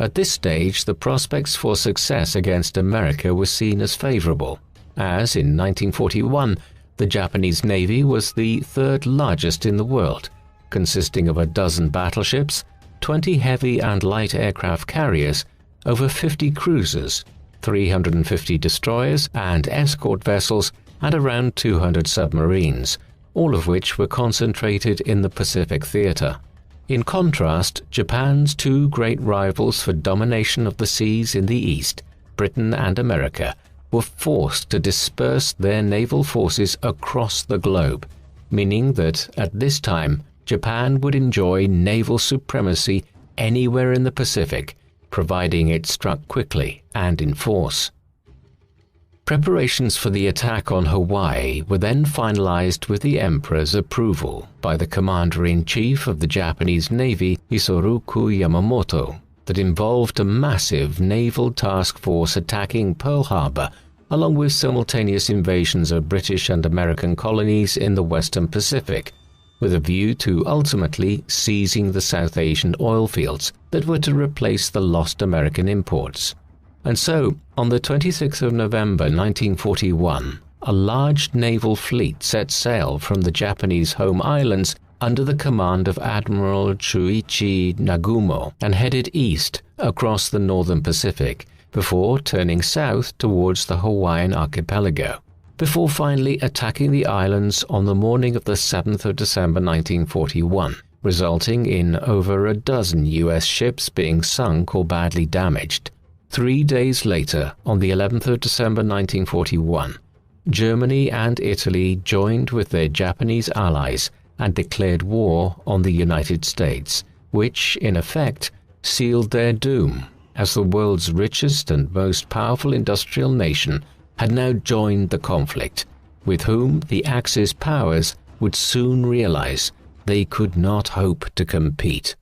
Speaker 2: At this stage, the prospects for success against America were seen as favorable, as in 1941, the Japanese Navy was the third largest in the world, consisting of a dozen battleships, 20 heavy and light aircraft carriers, over 50 cruisers, 350 destroyers and escort vessels, and around 200 submarines, all of which were concentrated in the Pacific Theater. In contrast, Japan's two great rivals for domination of the seas in the East, Britain and America,
Speaker 1: were forced to disperse their naval forces across the globe, meaning that at this time Japan would enjoy naval supremacy anywhere in the Pacific, providing it struck quickly and in force. Preparations for the attack on Hawaii were then finalized with the Emperor's approval by the Commander-in-Chief of the Japanese Navy, Isoroku Yamamoto, that involved a massive naval task force attacking Pearl Harbor, along with simultaneous invasions of British and American colonies in the Western Pacific, with a view to ultimately seizing the South Asian oil fields that were to replace the lost American imports. And so, on the 26th of November 1941, a large naval fleet set sail from the Japanese home islands under the command of Admiral Chuichi Nagumo and headed east across the northern Pacific before turning south towards the Hawaiian archipelago, before finally attacking the islands on the morning of the 7th of December 1941, resulting in over a dozen US ships being sunk or badly damaged. 3 days later, on the 11th of December 1941, Germany and Italy joined with their Japanese allies and declared war on the United States, which, in effect, sealed their doom, as the world's richest and most powerful industrial nation had now joined the conflict, with whom the Axis powers would soon realize they could not hope to compete.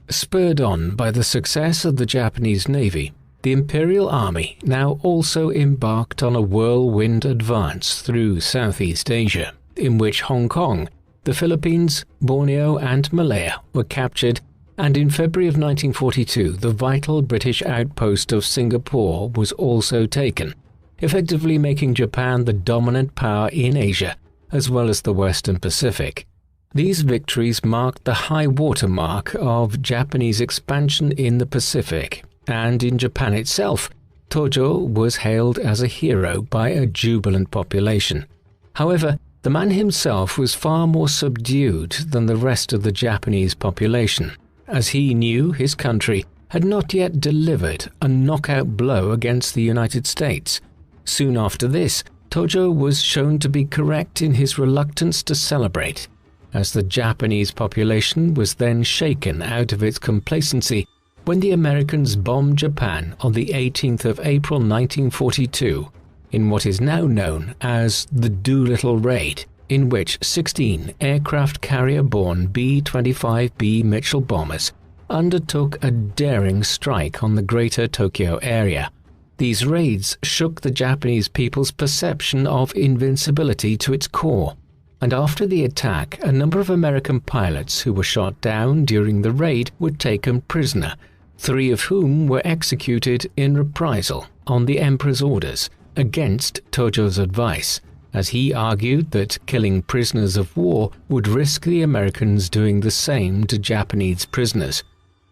Speaker 1: Spurred on by the success of the Japanese Navy, the Imperial Army now also embarked on a whirlwind advance through Southeast Asia, in which Hong Kong, the Philippines, Borneo and Malaya were captured, and in February of 1942 the vital British outpost of Singapore was also taken, effectively making Japan the dominant power in Asia as well as the Western Pacific. These victories marked the high watermark of Japanese expansion in the Pacific, and in Japan itself, Tojo was hailed as a hero by a jubilant population. However, the man himself was far more subdued than the rest of the Japanese population, as he knew his country had not yet delivered a knockout blow against the United States. Soon after this, Tojo was shown to be correct in his reluctance to celebrate, as the Japanese population was then shaken out of its complacency when the Americans bombed Japan on the 18th of April 1942 in what is now known as the Doolittle Raid, in which 16 aircraft carrier-borne B-25B Mitchell bombers undertook a daring strike on the greater Tokyo area. These raids shook the Japanese people's perception of invincibility to its core, and after the attack, a number of American pilots who were shot down during the raid were taken prisoner, 3 of whom were executed in reprisal on the Emperor's orders against Tojo's advice, as he argued that killing prisoners of war would risk the Americans doing the same to Japanese prisoners.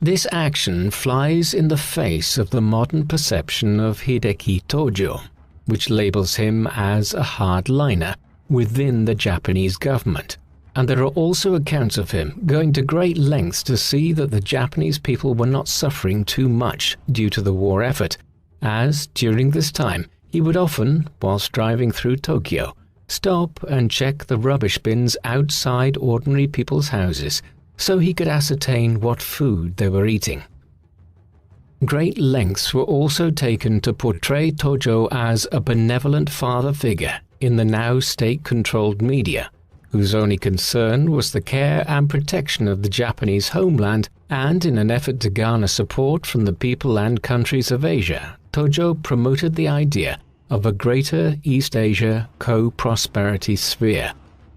Speaker 1: This action flies in the face of the modern perception of Hideki Tojo, which labels him as a hardliner within the Japanese government, and there are also accounts of him going to great lengths to see that the Japanese people were not suffering too much due to the war effort, as during this time he would often, whilst driving through Tokyo, stop and check the rubbish bins outside ordinary people's houses so he could ascertain what food they were eating. Great lengths were also taken to portray Tojo as a benevolent father figure in the now state-controlled media, whose only concern was the care and protection of the Japanese homeland, and in an effort to garner support from the people and countries of Asia, Tojo promoted the idea of a greater East Asia co-prosperity sphere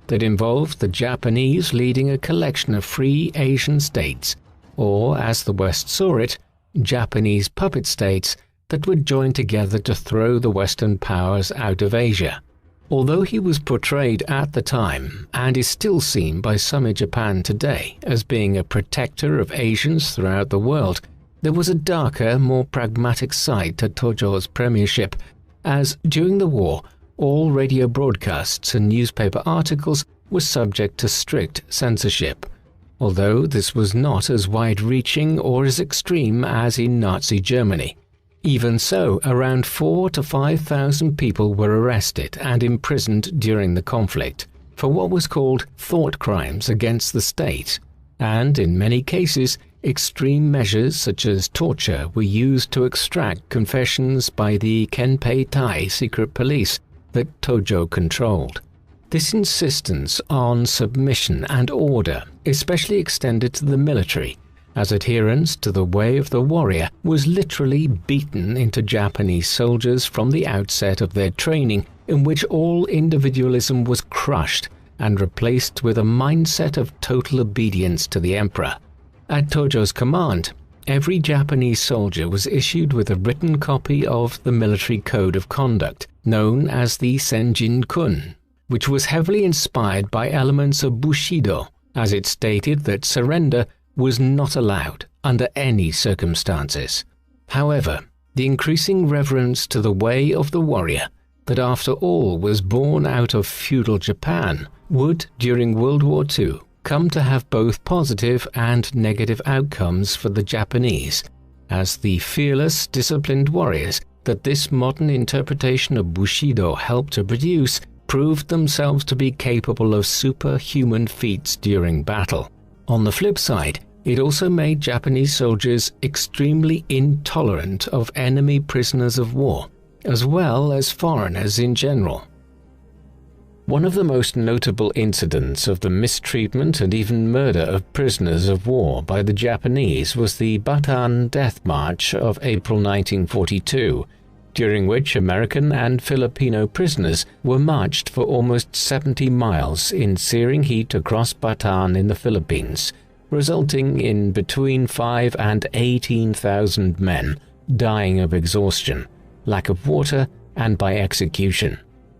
Speaker 1: that involved the Japanese leading a collection of free Asian states, or, as the West saw it, Japanese puppet states that would join together to throw the Western powers out of Asia. Although he was portrayed at the time, and is still seen by some in Japan today, as being a protector of Asians throughout the world, there was a darker, more pragmatic side to Tojo's premiership, as during the war, all radio broadcasts and newspaper articles were subject to strict censorship, although this was not as wide-reaching or as extreme as in Nazi Germany. Even so, around 4,000 to 5,000 people were arrested and imprisoned during the conflict for what was called thought crimes against the state, and in many cases, extreme measures such as torture were used to extract confessions by the Kenpei Tai secret police that Tojo controlled. This insistence on submission and order especially extended to the military, as adherence to the way of the warrior was literally beaten into Japanese soldiers from the outset of their training, in which all individualism was crushed and replaced with a mindset of total obedience to the emperor. At Tojo's command, every Japanese soldier was issued with a written copy of the military code of conduct, known as the Senjin-kun, which was heavily inspired by elements of Bushido, as it stated that surrender was not allowed under any circumstances. However, the increasing reverence to the way of the warrior, that after all was born out of feudal Japan, would, during World War II, come to have both positive and negative outcomes for the Japanese, as the fearless, disciplined warriors that this modern interpretation of Bushido helped to produce proved themselves to be capable of superhuman feats during battle. On the flip side, it also made Japanese soldiers extremely intolerant of enemy prisoners of war, as well as foreigners in general. One of the most notable incidents of the mistreatment and even murder of prisoners of war by the Japanese was the Bataan Death March of April 1942, during which American and Filipino prisoners were marched for almost 70 miles in searing heat across Bataan in the Philippines, resulting in between 5,000 and 18,000 men dying of exhaustion, lack of water, and by execution.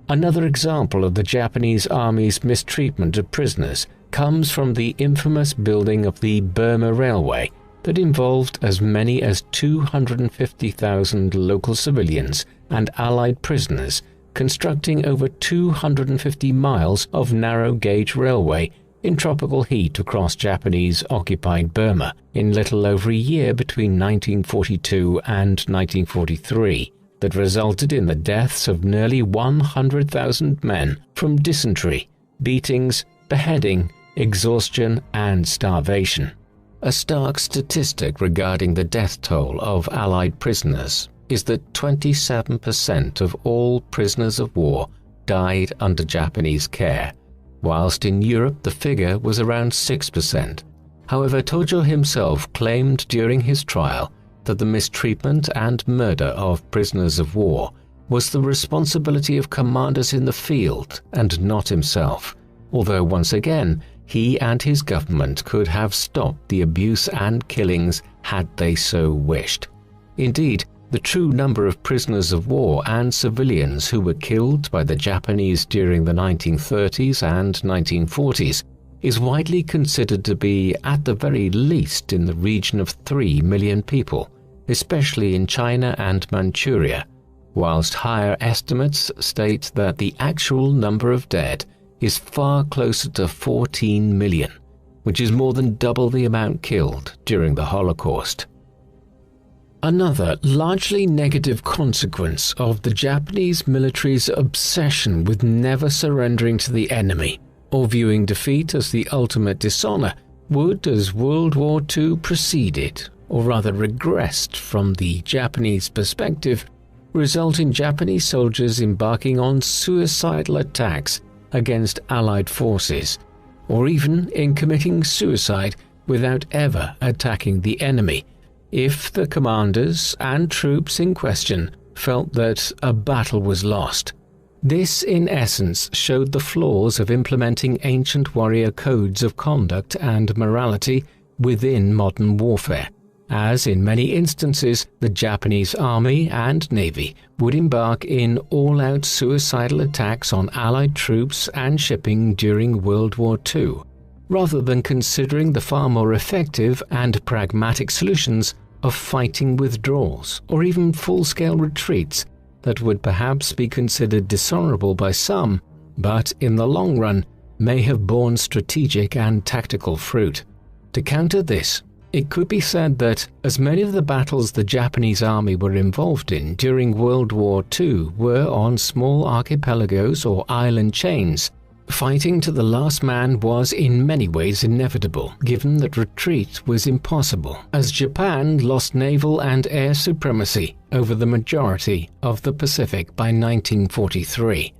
Speaker 1: Another example of the Japanese army's mistreatment of prisoners comes from the infamous building of the Burma Railway that involved as many as 250,000 local civilians and Allied prisoners constructing over 250 miles of narrow-gauge railway in tropical heat across Japanese-occupied Burma in little over a year between 1942 and 1943, that resulted in the deaths of nearly 100,000 men from dysentery, beatings, beheading, exhaustion, and starvation. A stark statistic regarding the death toll of Allied prisoners is that 27% of all prisoners of war died under Japanese care, whilst in Europe the figure was around 6%. However, Tojo himself claimed during his trial that the mistreatment and murder of prisoners of war was the responsibility of commanders in the field and not himself, although once again he and his government could have stopped the abuse and killings had they so wished. Indeed, the true number of prisoners of war and civilians who were killed by the Japanese during the 1930s and 1940s is widely considered to be at the very least in the region of 3 million people, especially in China and Manchuria, whilst higher estimates state that the actual number of dead is far closer to 14 million, which is more than double the amount killed during the Holocaust. Another largely negative consequence of the Japanese military's obsession with never surrendering to the enemy or viewing defeat as the ultimate dishonor would, as World War II proceeded, or rather regressed from the Japanese perspective, result in Japanese soldiers embarking on suicidal attacks against Allied forces, or even in committing suicide without ever attacking the enemy, if the commanders and troops in question felt that a battle was lost. This, in essence, showed the flaws of implementing ancient warrior codes of conduct and morality within modern warfare, as in many instances the Japanese army and navy would embark in all-out suicidal attacks on Allied troops and shipping during World War II, rather than considering the far more effective and pragmatic solutions of fighting withdrawals or even full-scale retreats that would perhaps be considered dishonorable by some, but in the long run may have borne strategic and tactical fruit. To counter this,
Speaker 2: It could be said that as many of the battles the Japanese army were involved in during World War II were on small archipelagos or island chains, fighting to the last man was in many ways inevitable, given that retreat was impossible, as Japan lost naval and air supremacy over the majority of the Pacific by 1943.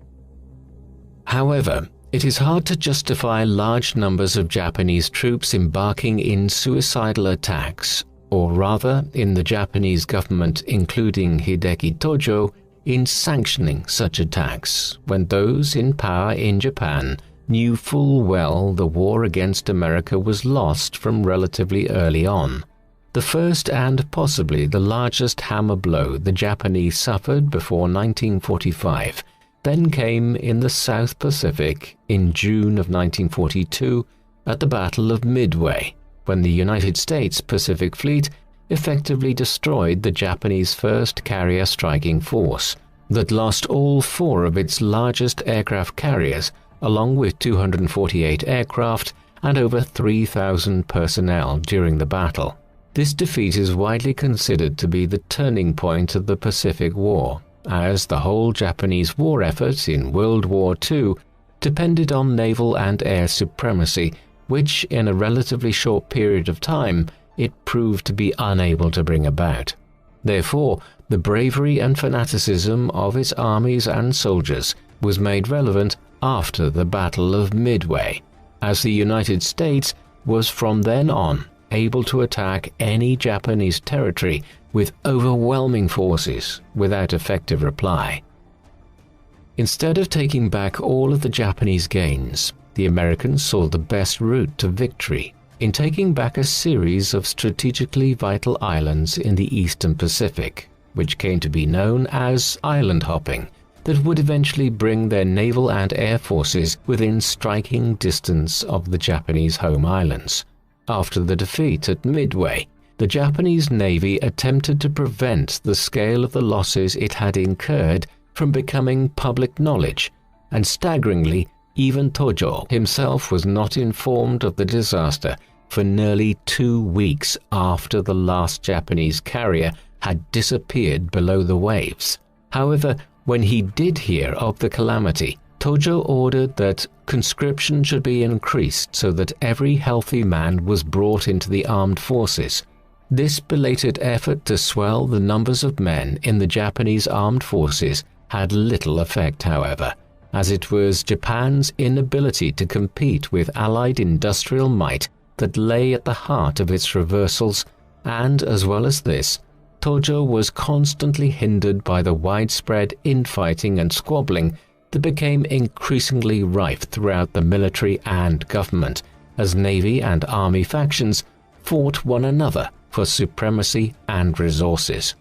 Speaker 2: However, it is hard to justify large numbers of Japanese troops embarking in suicidal attacks, or rather in the Japanese government, including Hideki Tojo, in sanctioning such attacks when those in power in Japan knew full well the war against America was lost from relatively early on. The first and possibly the largest hammer blow the Japanese suffered before 1945 then came in the South Pacific in June of 1942 at the Battle of Midway, when the United States Pacific Fleet effectively destroyed the Japanese 1st Carrier Striking Force that lost all 4 of its largest aircraft carriers, along with 248 aircraft and over 3,000 personnel during the battle. This defeat is widely considered to be the turning point of the Pacific War, as the whole Japanese war effort in World War II depended on naval and air supremacy, which in a relatively short period of time it proved to be unable to bring about. Therefore, the bravery and fanaticism of its armies and soldiers was made relevant after the Battle of Midway, as the United States was from then on able to attack any Japanese territory with overwhelming forces without effective reply. Instead of taking back all of the Japanese gains, the Americans saw the best route to victory in taking back a series of strategically vital islands in the Eastern Pacific, which came to be known as island hopping, that would eventually bring their naval and air forces within striking distance of the Japanese home islands. After the defeat at Midway, the Japanese Navy attempted to prevent the scale of the losses it had incurred from becoming public knowledge, and staggeringly, even Tojo himself was not informed of the disaster for nearly 2 weeks after the last Japanese carrier had disappeared below the waves. However, when he did hear of the calamity, Tojo ordered that conscription should be increased so that every healthy man was brought into the armed forces. This belated effort to swell the numbers of men in the Japanese armed forces had little effect, however, as it was Japan's inability to compete with Allied industrial might that lay at the heart of its reversals, and as well as this, Tojo was constantly hindered by the widespread infighting and squabbling that became increasingly rife throughout the military and government, as navy and army factions fought one another for supremacy and resources.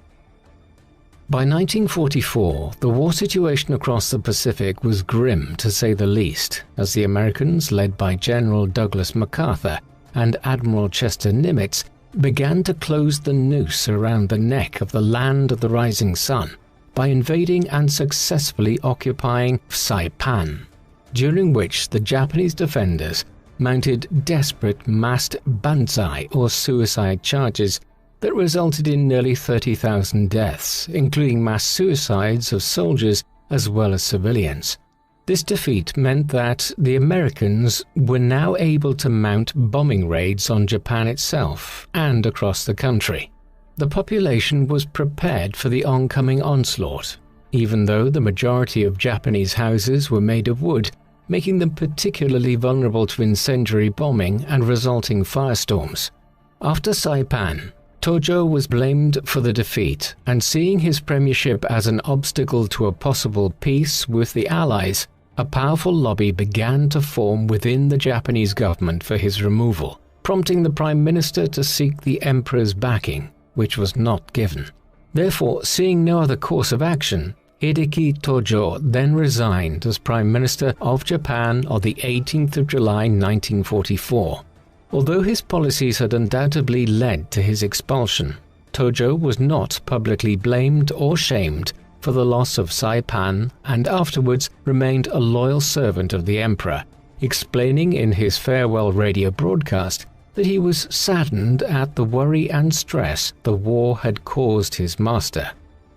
Speaker 2: By 1944, the war situation across the Pacific was grim to say the least, as the Americans, led by General Douglas MacArthur and Admiral Chester Nimitz, began to close the noose around the neck of the land of the rising sun by invading and successfully occupying Saipan, during which the Japanese defenders mounted desperate massed banzai or suicide charges that resulted in nearly 30,000 deaths, including mass suicides of soldiers as well as civilians. This defeat meant that the Americans were now able to mount bombing raids on Japan itself and across the country. The population was prepared for the oncoming onslaught, even though the majority of Japanese houses were made of wood, making them particularly vulnerable to incendiary bombing and resulting firestorms. After Saipan, Tojo was blamed for the defeat, and seeing his premiership as an obstacle to a possible peace with the Allies, a powerful lobby began to form within the Japanese government for his removal, prompting the Prime Minister to seek the Emperor's backing, which was not given. Therefore, seeing no other course of action, Hideki Tojo then resigned as Prime Minister of Japan on the 18th of July 1944. Although his policies had undoubtedly led to his expulsion, Tojo was not publicly blamed or shamed for the loss of Saipan, and afterwards remained a loyal servant of the Emperor, explaining in his farewell radio broadcast
Speaker 1: that he was saddened at the worry and stress the war had caused his master.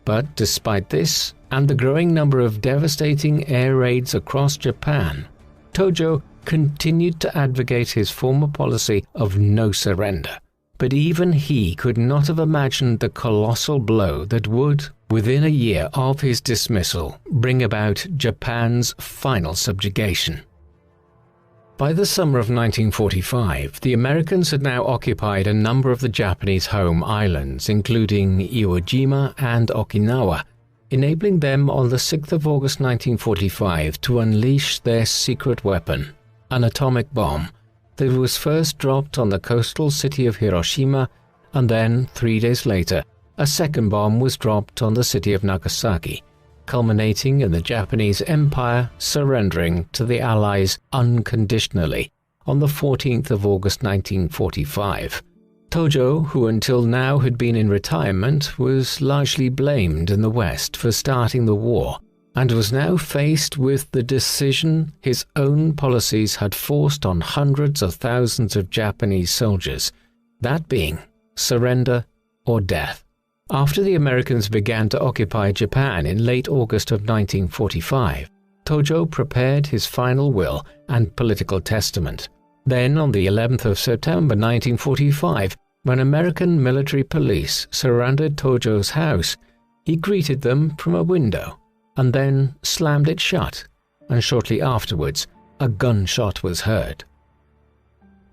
Speaker 1: But despite this, and the growing number of devastating air raids across Japan, Tojo continued to advocate his former policy of no surrender. But even he could not have imagined the colossal blow that would, within a year of his dismissal, bring about Japan's final subjugation. By the summer of 1945, the Americans had now occupied a number of the Japanese home islands, including Iwo Jima and Okinawa, enabling them on the 6th of August 1945 to unleash their secret weapon, an atomic bomb, that was first dropped on the coastal city of Hiroshima, and then, 3 days later, a second bomb was dropped on the city of Nagasaki, culminating in the Japanese Empire surrendering to the Allies unconditionally on the 14th of August 1945. Tojo, who until now had been in retirement, was largely blamed in the West for starting the war, and was now faced with the decision his own policies had forced on hundreds of thousands of Japanese soldiers, that being surrender or death. After the Americans began to occupy Japan in late August of 1945, Tojo prepared his final will and political testament. Then, on the 11th of September 1945, when American military police surrounded Tojo's house, he greeted them from a window and then slammed it shut, and shortly afterwards, a gunshot was heard.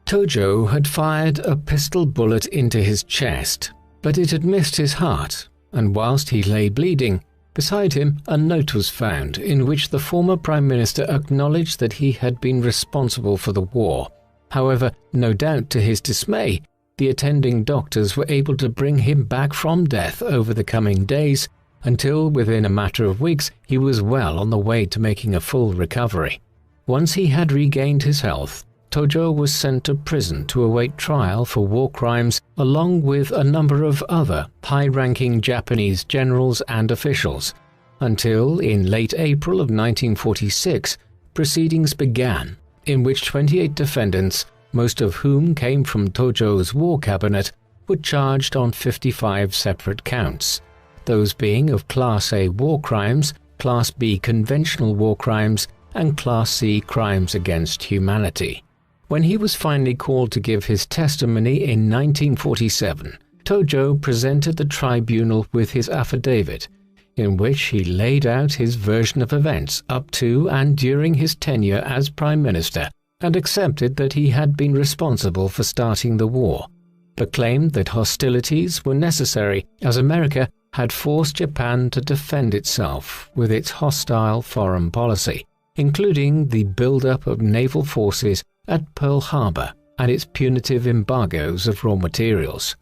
Speaker 1: Tojo had fired a pistol bullet into his chest, but it had missed his heart, and whilst he lay bleeding, beside him a note was found in which the former Prime Minister acknowledged that he had been responsible for the war. However, no doubt to his dismay, the attending doctors were able to bring him back from death over the coming days, until within a matter of weeks he was well on the way to making a full recovery. Once he had regained his health, Tojo was sent to prison to await trial for war crimes along with a number of other high-ranking Japanese generals and officials, until in late April of 1946, proceedings began in which 28 defendants, most of whom came from Tojo's war cabinet, were charged on 55 separate counts, those being of Class A war crimes, Class B conventional war crimes, and Class C crimes against humanity. When he was finally called to give his testimony in 1947, Tojo presented the tribunal with his affidavit, in which he laid out his version of events up to and during his tenure as Prime Minister, and accepted that he had been responsible for starting the war, but claimed that hostilities were necessary as America had forced Japan to defend itself with its hostile foreign policy, including the build-up of naval forces at Pearl Harbor and its punitive embargoes of raw materials.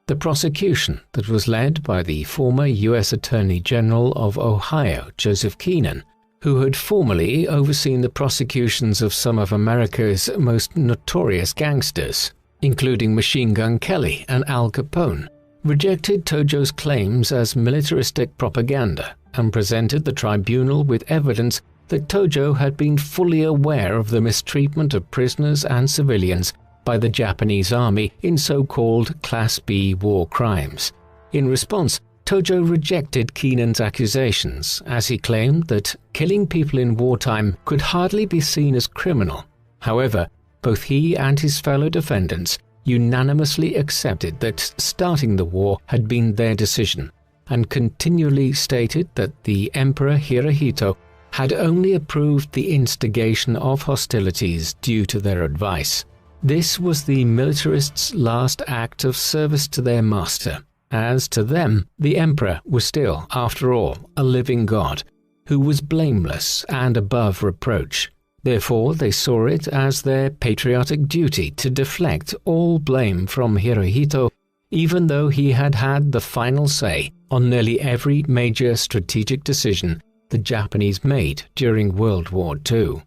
Speaker 1: The prosecution that was led by the former U.S. Attorney General of Ohio, Joseph Keenan, who had formerly overseen the prosecutions of some of America's most notorious gangsters, including Machine Gun Kelly and Al Capone, rejected Tojo's claims as militaristic propaganda and presented the tribunal with evidence that Tojo had been fully aware of the mistreatment of prisoners and civilians by the Japanese army in so-called Class B war crimes. In response, Tojo rejected Keenan's accusations, as he claimed that killing people in wartime could hardly be seen as criminal. However, both he and his fellow defendants unanimously accepted that starting the war had been their decision, and continually stated that the Emperor Hirohito had only approved the instigation of hostilities due to their advice. This was the militarists' last act of service to their master, as to them the Emperor was still, after all, a living god, who was blameless and above reproach. Therefore, they saw it as their patriotic duty to deflect all blame from Hirohito, even though he had had the final say on nearly every major strategic decision the Japanese made during World War II.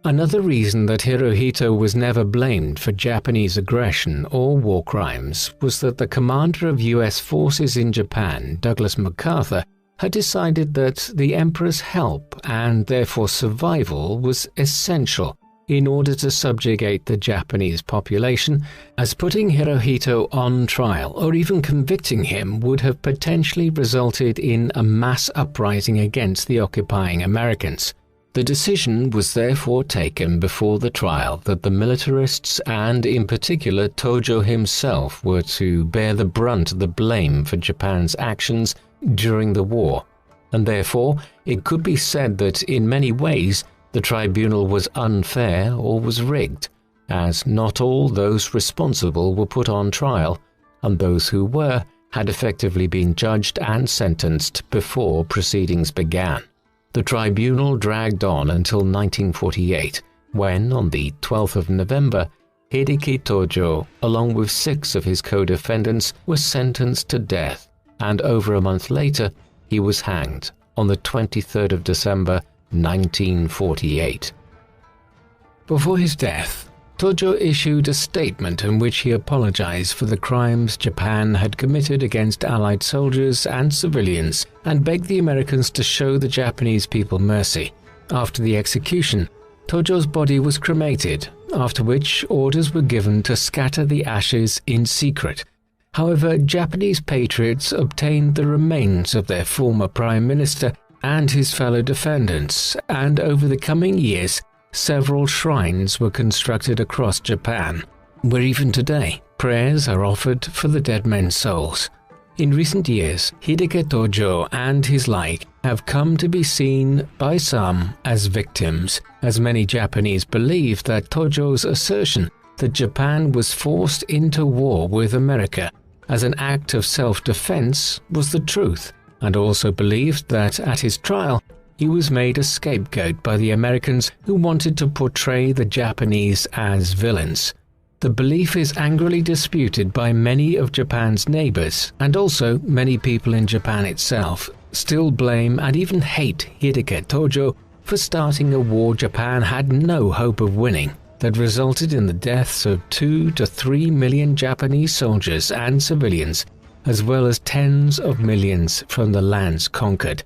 Speaker 1: Another reason that Hirohito was never blamed for Japanese aggression or war crimes was that the commander of US forces in Japan, Douglas MacArthur, had decided that the Emperor's help and therefore survival was essential in order to subjugate the Japanese population, as putting Hirohito on trial or even convicting him would have potentially resulted in a mass uprising against the occupying Americans. The decision was therefore taken before the trial that the militarists and in particular Tojo himself were to bear the brunt of the blame for Japan's actions during the war, and therefore it could be said that in many ways the tribunal was unfair or was rigged, as not all those responsible were put on trial, and those who were had effectively been judged and sentenced before proceedings began. The tribunal dragged on until 1948, when, on the 12th of November, Hideki Tojo, along with 6 of his co-defendants, was sentenced to death, and over a month later, he was hanged on the 23rd of December 1948. Before his death, Tojo issued a statement in which he apologized for the crimes Japan had committed against Allied soldiers and civilians and begged the Americans to show the Japanese people mercy. After the execution, Tojo's body was cremated, after which orders were given to scatter the ashes in secret. However, Japanese patriots obtained the remains of their former prime minister and his fellow defendants, and over the coming years, several shrines were constructed across Japan, where even today prayers are offered for the dead men's souls. In recent years, Hideki Tojo and his like have come to be seen by some as victims, as many Japanese believe that Tojo's assertion that Japan was forced into war with America as an act of self-defense was the truth, and also believed that at his trial he was made a scapegoat by the Americans who wanted to portray the Japanese as villains. The belief is angrily disputed by many of Japan's neighbors, and also many people in Japan itself still blame and even hate Hideki Tojo for starting a war Japan had no hope of winning, that resulted in the deaths of 2 to 3 million Japanese soldiers and civilians, as well as tens of millions from the lands conquered.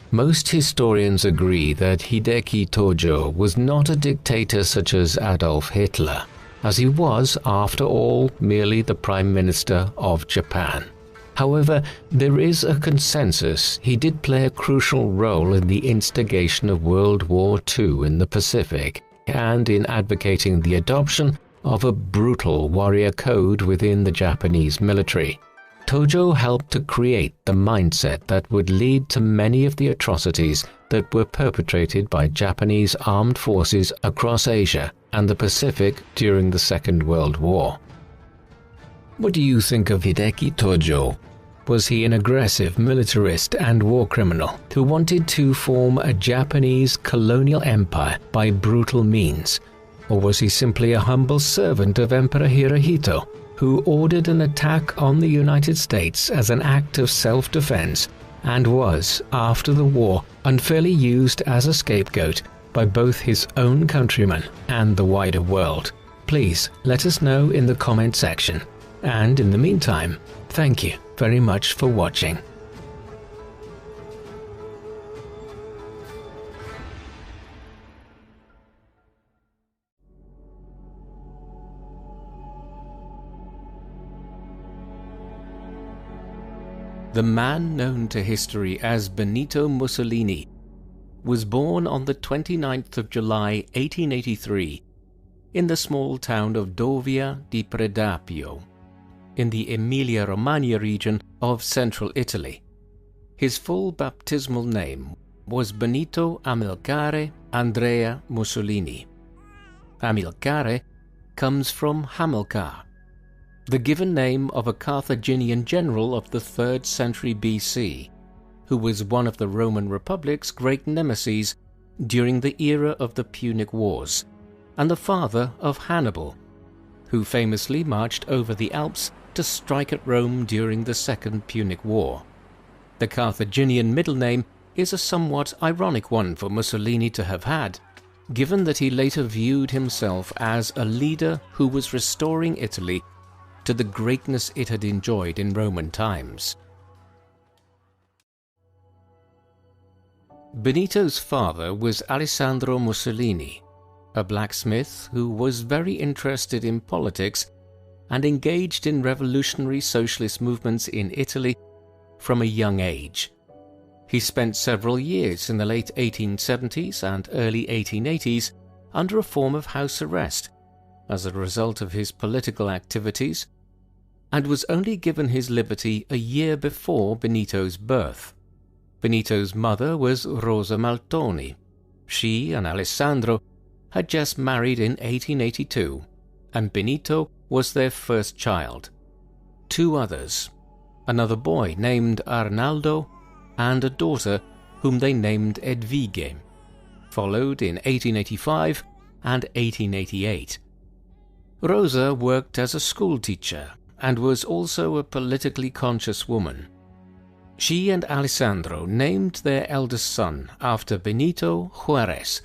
Speaker 1: Most historians agree that Hideki Tojo was not a dictator such as Adolf Hitler, as he was, after all, merely the Prime Minister of Japan. However, there is a consensus he did play a crucial role in the instigation of World War II in the Pacific, and in advocating the adoption of a brutal warrior code within the Japanese military. Tojo helped to create the mindset that would lead to many of the atrocities that were perpetrated by Japanese armed forces across Asia and the Pacific during the Second World War. What do you think of Hideki Tojo? Was he an aggressive militarist and war criminal who wanted to form a Japanese colonial empire by brutal means? Or was he simply a humble servant of Emperor Hirohito, who ordered an attack on the United States as an act of self-defense and was, after the war, unfairly used as a scapegoat by both his own countrymen and the wider world? Please let us know in the comment section. And in the meantime, thank you very much for watching. The man known to history as Benito Mussolini was born on the 29th of July 1883 in the small town of Dovia di Predapio in the Emilia-Romagna region of central Italy. His full baptismal name was Benito Amilcare Andrea Mussolini. Amilcare comes from Hamilcar, the given name of a Carthaginian general of the 3rd century BC, who was one of the Roman Republic's great nemeses during the era of the Punic Wars, and the father of Hannibal, who famously marched over the Alps to strike at Rome during the Second Punic War. The Carthaginian middle name is a somewhat ironic one for Mussolini to have had, given that he later viewed himself as a leader who was restoring Italy to the greatness it had enjoyed in Roman times. Benito's father was Alessandro Mussolini, a blacksmith who was very interested in politics and engaged in revolutionary socialist movements in Italy from a young age. He spent several years in the late 1870s and early 1880s under a form of house arrest as a result of his political activities, and was only given his liberty a year before Benito's birth. Benito's mother was Rosa Maltoni. She and Alessandro had just married in 1882, and Benito was their first child. Two others, another boy named Arnaldo and a daughter whom they named Edvige, followed in 1885 and 1888. Rosa worked as a schoolteacher and was also a politically conscious woman. She and Alessandro named their eldest son after Benito Juárez,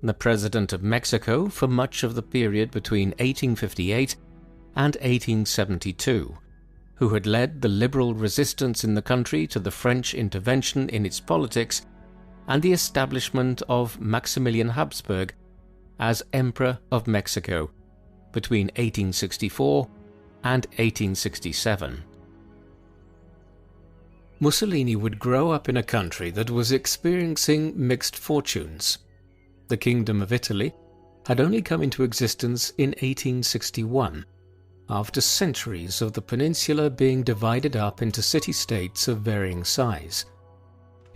Speaker 1: the president of Mexico for much of the period between 1858 and 1872, who had led the liberal resistance in the country to the French intervention in its politics and the establishment of Maximilian Habsburg as Emperor of Mexico between 1864 and 1867. Mussolini would grow up in a country that was experiencing mixed fortunes. The Kingdom of Italy had only come into existence in 1861, after centuries of the peninsula being divided up into city-states of varying size.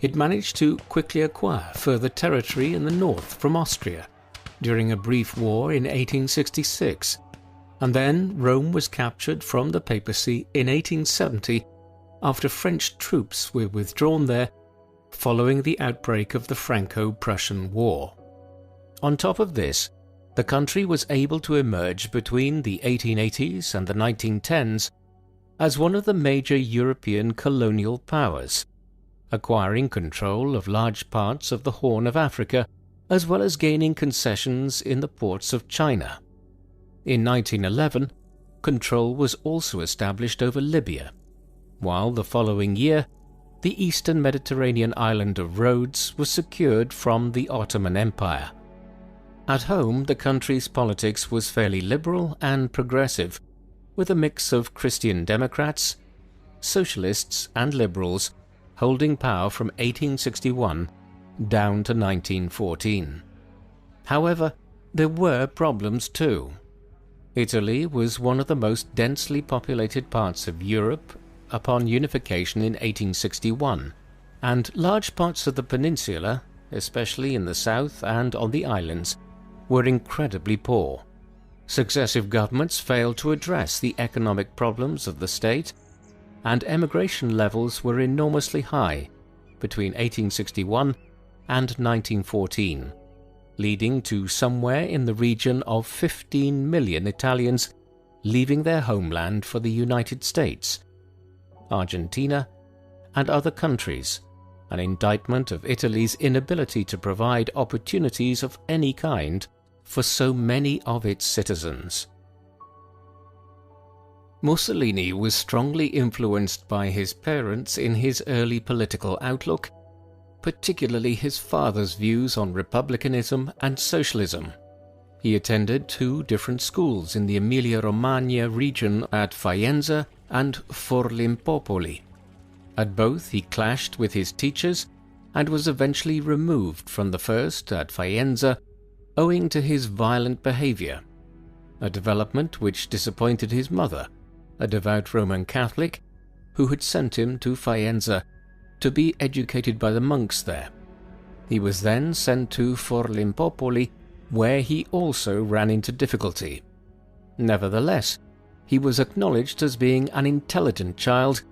Speaker 1: It managed to quickly acquire further territory in the north from Austria during a brief war in 1866, and then Rome was captured from the papacy in 1870 after French troops were withdrawn there following the outbreak of the Franco-Prussian War. On top of this, the country was able to emerge between the 1880s and the 1910s as one of the major European colonial powers, acquiring control of large parts of the Horn of Africa, as well as gaining concessions in the ports of China. In 1911, control was also established over Libya, while the following year, the eastern Mediterranean island of Rhodes was secured from the Ottoman Empire. At home, the country's politics was fairly liberal and progressive, with a mix of Christian Democrats, socialists and liberals holding power from 1861 down to 1914. However, there were problems too. Italy was one of the most densely populated parts of Europe upon unification in 1861, and large parts of the peninsula, especially in the south and on the islands, were incredibly poor. Successive governments failed to address the economic problems of the state, and emigration levels were enormously high between 1861 and 1914, leading to somewhere in the region of 15 million Italians leaving their homeland for the United States, Argentina, and other countries, an indictment of Italy's inability to provide opportunities of any kind for so many of its citizens. Mussolini was strongly influenced by his parents in his early political outlook, particularly his father's views on republicanism and socialism. He attended two different schools in the Emilia-Romagna region at Faenza and Forlimpopoli. At both he clashed with his teachers and was eventually removed from the first at Faenza owing to his violent behavior, a development which disappointed his mother, a devout Roman Catholic, who had sent him to Faenza to be educated by the monks there. He was then sent to Forlimpopoli, where he also ran into difficulty. Nevertheless, he was acknowledged as being an intelligent child,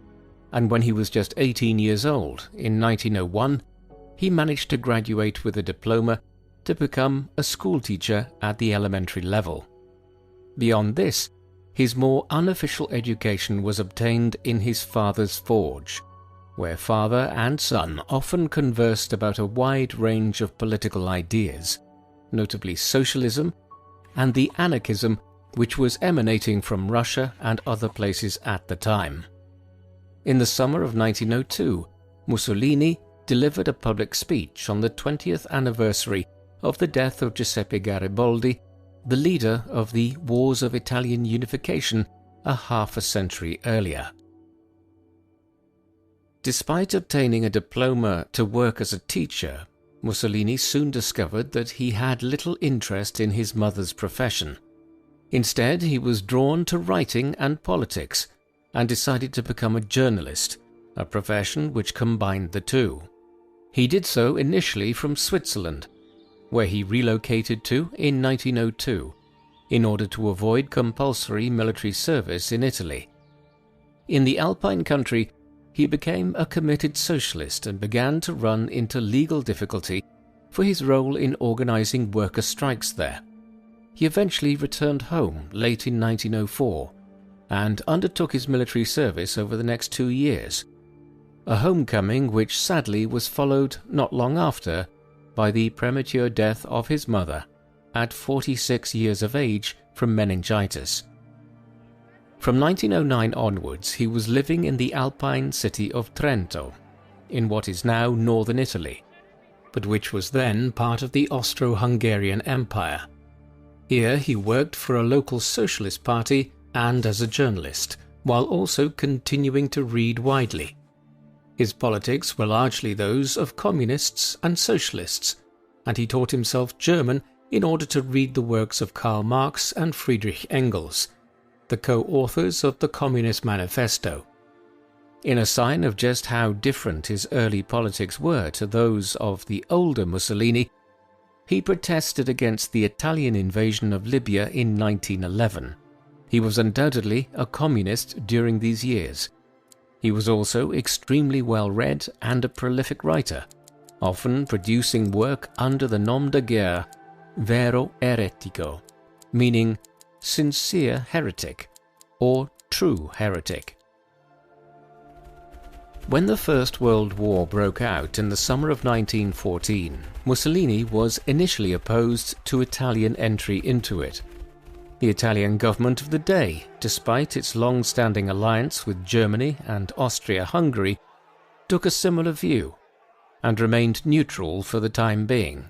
Speaker 1: and when he was just 18 years old, in 1901, he managed to graduate with a diploma to become a schoolteacher at the elementary level. Beyond this, his more unofficial education was obtained in his father's forge, where father and son often conversed about a wide range of political ideas, notably socialism and the anarchism which was emanating from Russia and other places at the time. In the summer of 1902, Mussolini delivered a public speech on the 20th anniversary of the death of Giuseppe Garibaldi, the leader of the Wars of Italian Unification a half a century earlier. Despite obtaining a diploma to work as a teacher, Mussolini soon discovered that he had little interest in his mother's profession. Instead, he was drawn to writing and politics and decided to become a journalist, a profession which combined the two. He did so initially from Switzerland, where he relocated to in 1902 in order to avoid compulsory military service in Italy. In the Alpine country, he became a committed socialist and began to run into legal difficulty for his role in organizing worker strikes there. He eventually returned home late in 1904 and undertook his military service over the next 2 years, a homecoming which sadly was followed not long after by the premature death of his mother at 46 years of age from meningitis. From 1909 onwards, he was living in the Alpine city of Trento, in what is now northern Italy, but which was then part of the Austro-Hungarian Empire. Here he worked for a local socialist party and as a journalist, while also continuing to read widely. His politics were largely those of communists and socialists, and he taught himself German in order to read the works of Karl Marx and Friedrich Engels, the co-authors of the Communist Manifesto. In a sign of just how different his early politics were to those of the older Mussolini, he protested against the Italian invasion of Libya in 1911. He was undoubtedly a communist during these years. He was also extremely well-read and a prolific writer, often producing work under the nom de guerre vero eretico, meaning sincere heretic or true heretic. When the First World War broke out in the summer of 1914, Mussolini was initially opposed to Italian entry into it. The Italian government of the day, despite its long-standing alliance with Germany and Austria-Hungary, took a similar view and remained neutral for the time being.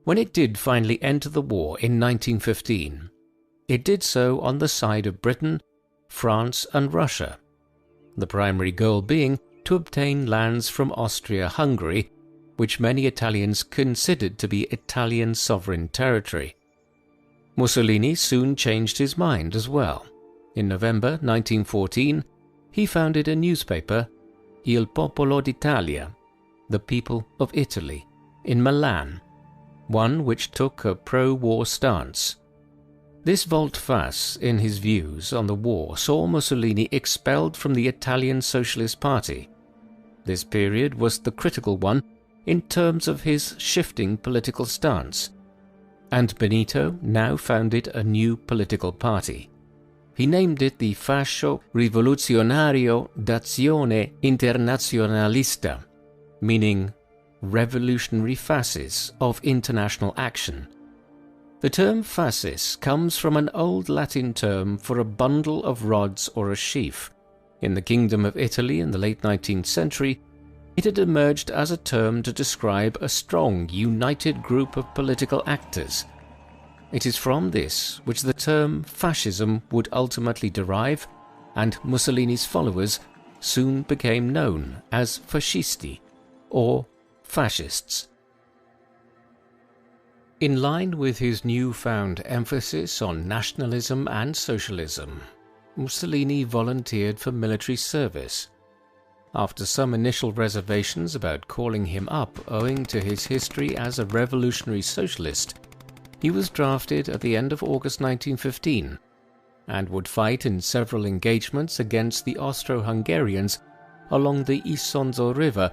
Speaker 1: When it did finally enter the war in 1915, it did so on the side of Britain, France and Russia, the primary goal being to obtain lands from Austria-Hungary, which many Italians considered to be Italian sovereign territory. Mussolini soon changed his mind as well. In November 1914, he founded a newspaper, Il Popolo d'Italia, the People of Italy, in Milan, one which took a pro-war stance. This volte-face in his views on the war saw Mussolini expelled from the Italian Socialist Party. This period was the critical one in terms of his shifting political stance, and Benito now founded a new political party. He named it the Fascio Rivoluzionario d'Azione Internazionalista, meaning revolutionary fasces of international action. The term fascis comes from an old Latin term for a bundle of rods or a sheaf. In the Kingdom of Italy in the late 19th century, it had emerged as a term to describe a strong, united group of political actors. It is from this which the term fascism would ultimately derive, and Mussolini's followers soon became known as fascisti, or fascists. In line with his newfound emphasis on nationalism and socialism, Mussolini volunteered for military service. After some initial reservations about calling him up owing to his history as a revolutionary socialist, he was drafted at the end of August 1915 and would fight in several engagements against the Austro-Hungarians along the Isonzo River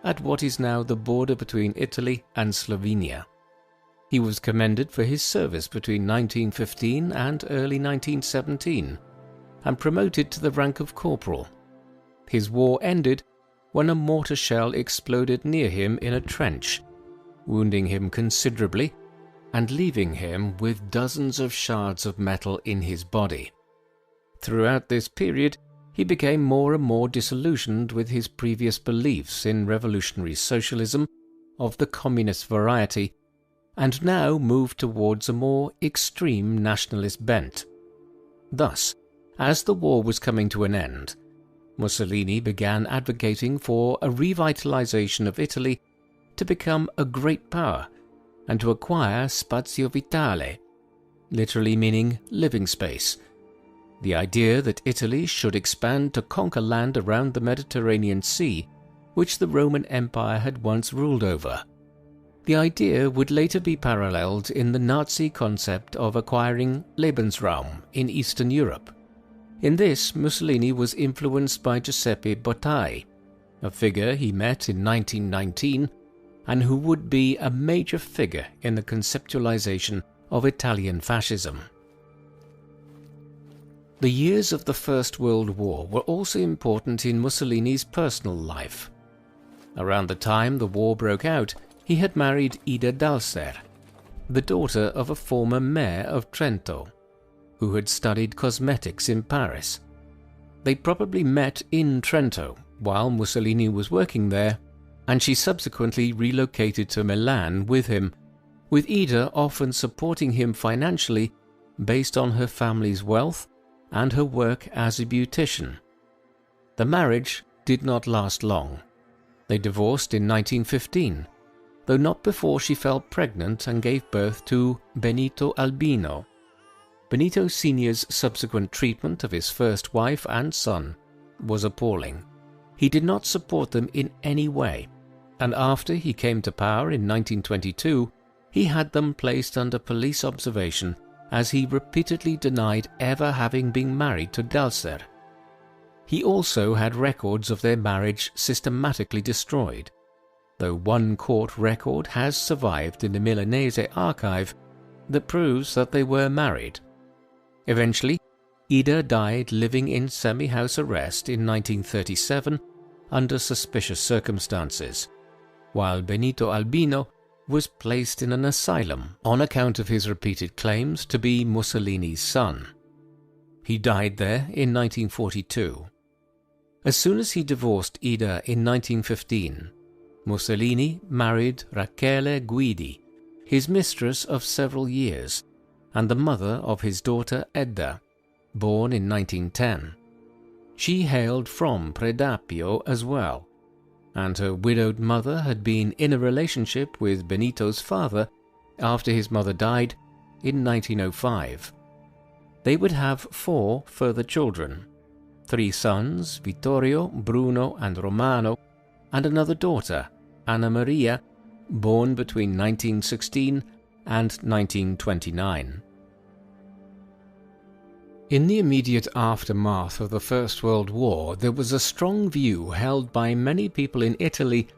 Speaker 1: at what is now the border between Italy and Slovenia. He was commended for his service between 1915 and early 1917 and promoted to the rank of corporal. His war ended when a mortar shell exploded near him in a trench, wounding him considerably and leaving him with dozens of shards of metal in his body. Throughout this period, he became more and more disillusioned with his previous beliefs in revolutionary socialism of the communist variety and now moved towards a more extreme nationalist bent. Thus, as the war was coming to an end, Mussolini began advocating for a revitalization of Italy to become a great power and to acquire spazio vitale, literally meaning living space. The idea that Italy should expand to conquer land around the Mediterranean Sea, which the Roman Empire had once ruled over. The idea would later be paralleled in the Nazi concept of acquiring Lebensraum in Eastern Europe. In this, Mussolini was influenced by Giuseppe Bottai, a figure he met in 1919 and who would be a major figure in the conceptualization of Italian fascism. The years of the First World War were also important in Mussolini's personal life. Around the time the war broke out, he had married Ida Dalser, the daughter of a former mayor of Trento, who had studied cosmetics in Paris. They probably met in Trento while Mussolini was working there, and she subsequently relocated to Milan with him, with Ida often supporting him financially based on her family's wealth and her work as a beautician. The marriage did not last long. They divorced in 1915, though not before she fell pregnant and gave birth to Benito Albino. Benito Sr.'s subsequent treatment of his first wife and son was appalling. He did not support them in any way, and after he came to power in 1922, he had them placed under police observation as he repeatedly denied ever having been married to Dalser. He also had records of their marriage systematically destroyed, though one court record has survived in the Milanese archive that proves that they were married. Eventually, Ida died living in semi-house arrest in 1937 under suspicious circumstances, while Benito Albino was placed in an asylum on account of his repeated claims to be Mussolini's son. He died there in 1942. As soon as he divorced Ida in 1915, Mussolini married Rachele Guidi, his mistress of several years, and the mother of his daughter Edda, born in 1910. She hailed from Predappio as well, and her widowed mother had been in a relationship with Benito's father after his mother died in 1905. They would have 4 further children, 3 sons, Vittorio, Bruno and Romano, and another daughter, Anna Maria, born between 1916 and 1929. In the immediate aftermath of the First World War, there was a strong view held by many people in Italy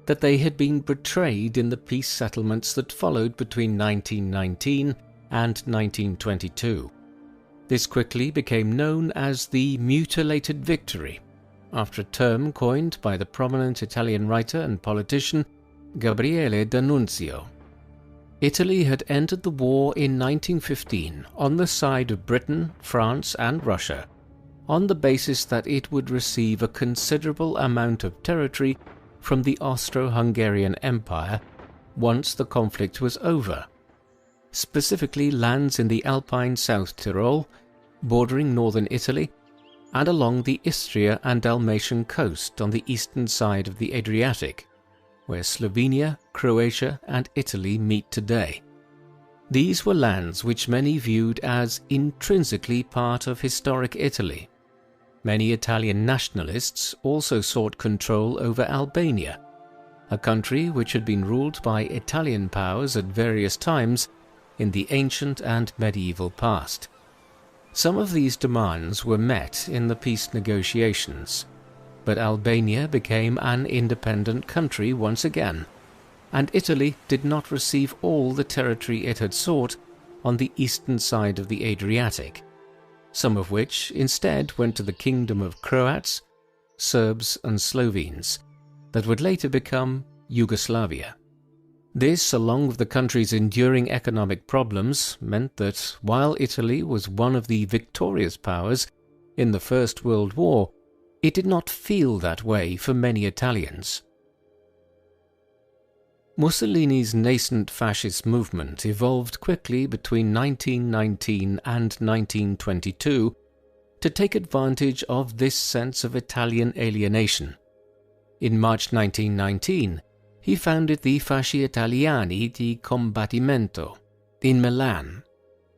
Speaker 1: that they had been betrayed in the peace settlements that followed between 1919 and 1922. This quickly became known as the mutilated victory, after a term coined by the prominent Italian writer and politician Gabriele D'Annunzio. Italy had entered the war in 1915 on the side of Britain, France and Russia, on the basis that it would receive a considerable amount of territory from the Austro-Hungarian Empire once the conflict was over, specifically lands in the Alpine South Tyrol, bordering northern Italy, and along the Istria and Dalmatian coast on the eastern side of the Adriatic, where Slovenia, Croatia and Italy meet today. These were lands which many viewed as intrinsically part of historic Italy. Many Italian nationalists also sought control over Albania, a country which had been ruled by Italian powers at various times in the ancient and medieval past. Some of these demands were met in the peace negotiations, but Albania became an independent country once again, and Italy did not receive all the territory it had sought on the eastern side of the Adriatic, some of which instead went to the kingdom of Croats, Serbs and Slovenes, that would later become Yugoslavia. This, along with the country's enduring economic problems, meant that while Italy was one of the victorious powers in the First World War, it did not feel that way for many Italians. Mussolini's nascent fascist movement evolved quickly between 1919 and 1922 to take advantage of this sense of Italian alienation. In March 1919, he founded the Fasci Italiani di Combattimento in Milan,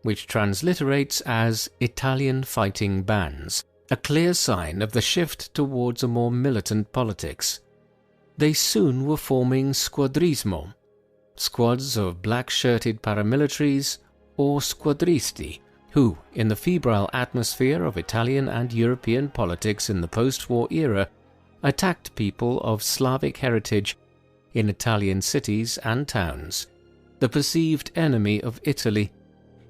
Speaker 1: which transliterates as Italian Fighting Bands, a clear sign of the shift towards a more militant politics. They soon were forming squadrismo, squads of black-shirted paramilitaries or squadristi, who, in the febrile atmosphere of Italian and European politics in the post-war era, attacked people of Slavic heritage in Italian cities and towns, the perceived enemy of Italy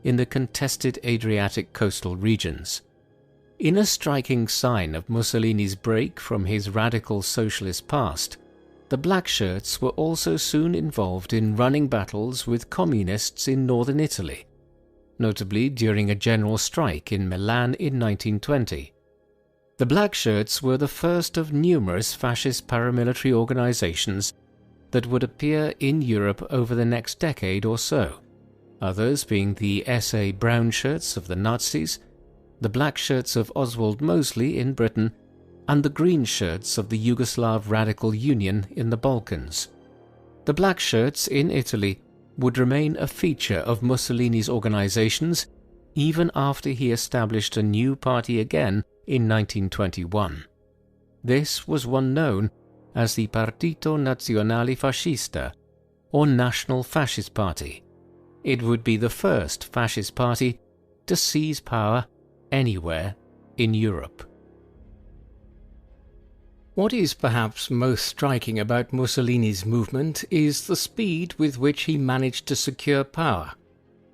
Speaker 1: in the contested Adriatic coastal regions. In a striking sign of Mussolini's break from his radical socialist past, the black shirts were also soon involved in running battles with communists in northern Italy, notably during a general strike in Milan in 1920. The black shirts were the first of numerous fascist paramilitary organizations that would appear in Europe over the next decade or so, others being the SA brown shirts of the Nazis, the black shirts of Oswald Mosley in Britain, and the green shirts of the Yugoslav Radical Union in the Balkans. The black shirts in Italy would remain a feature of Mussolini's organizations even after he established a new party again in 1921. This was one known as the Partito Nazionale Fascista, or National Fascist Party. It would be the first fascist party to seize power anywhere in Europe. What is perhaps most striking about Mussolini's movement is the speed with which he managed to secure power.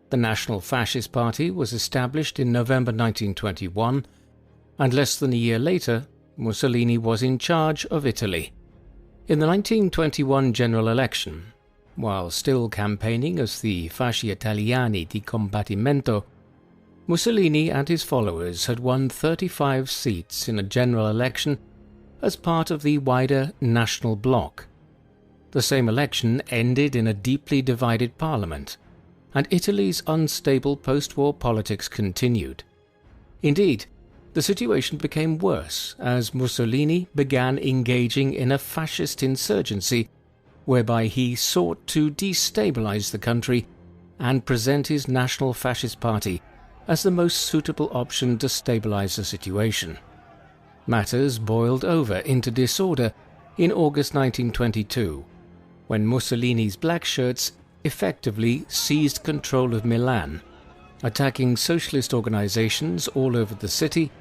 Speaker 1: The National Fascist Party was established in November 1921, and less than a year later, Mussolini was in charge of Italy. In the 1921 general election, while still campaigning as the Fasci Italiani di Combattimento, Mussolini and his followers had won 35 seats in a general election as part of the wider National Bloc. The same election ended in a deeply divided parliament, and Italy's unstable post-war politics continued. Indeed, the situation became worse as Mussolini began engaging in a fascist insurgency whereby he sought to destabilize the country and present his National Fascist Party as the most suitable option to stabilize the situation. Matters boiled over into disorder in August 1922, when Mussolini's black shirts effectively seized control of Milan, attacking socialist organizations all over the city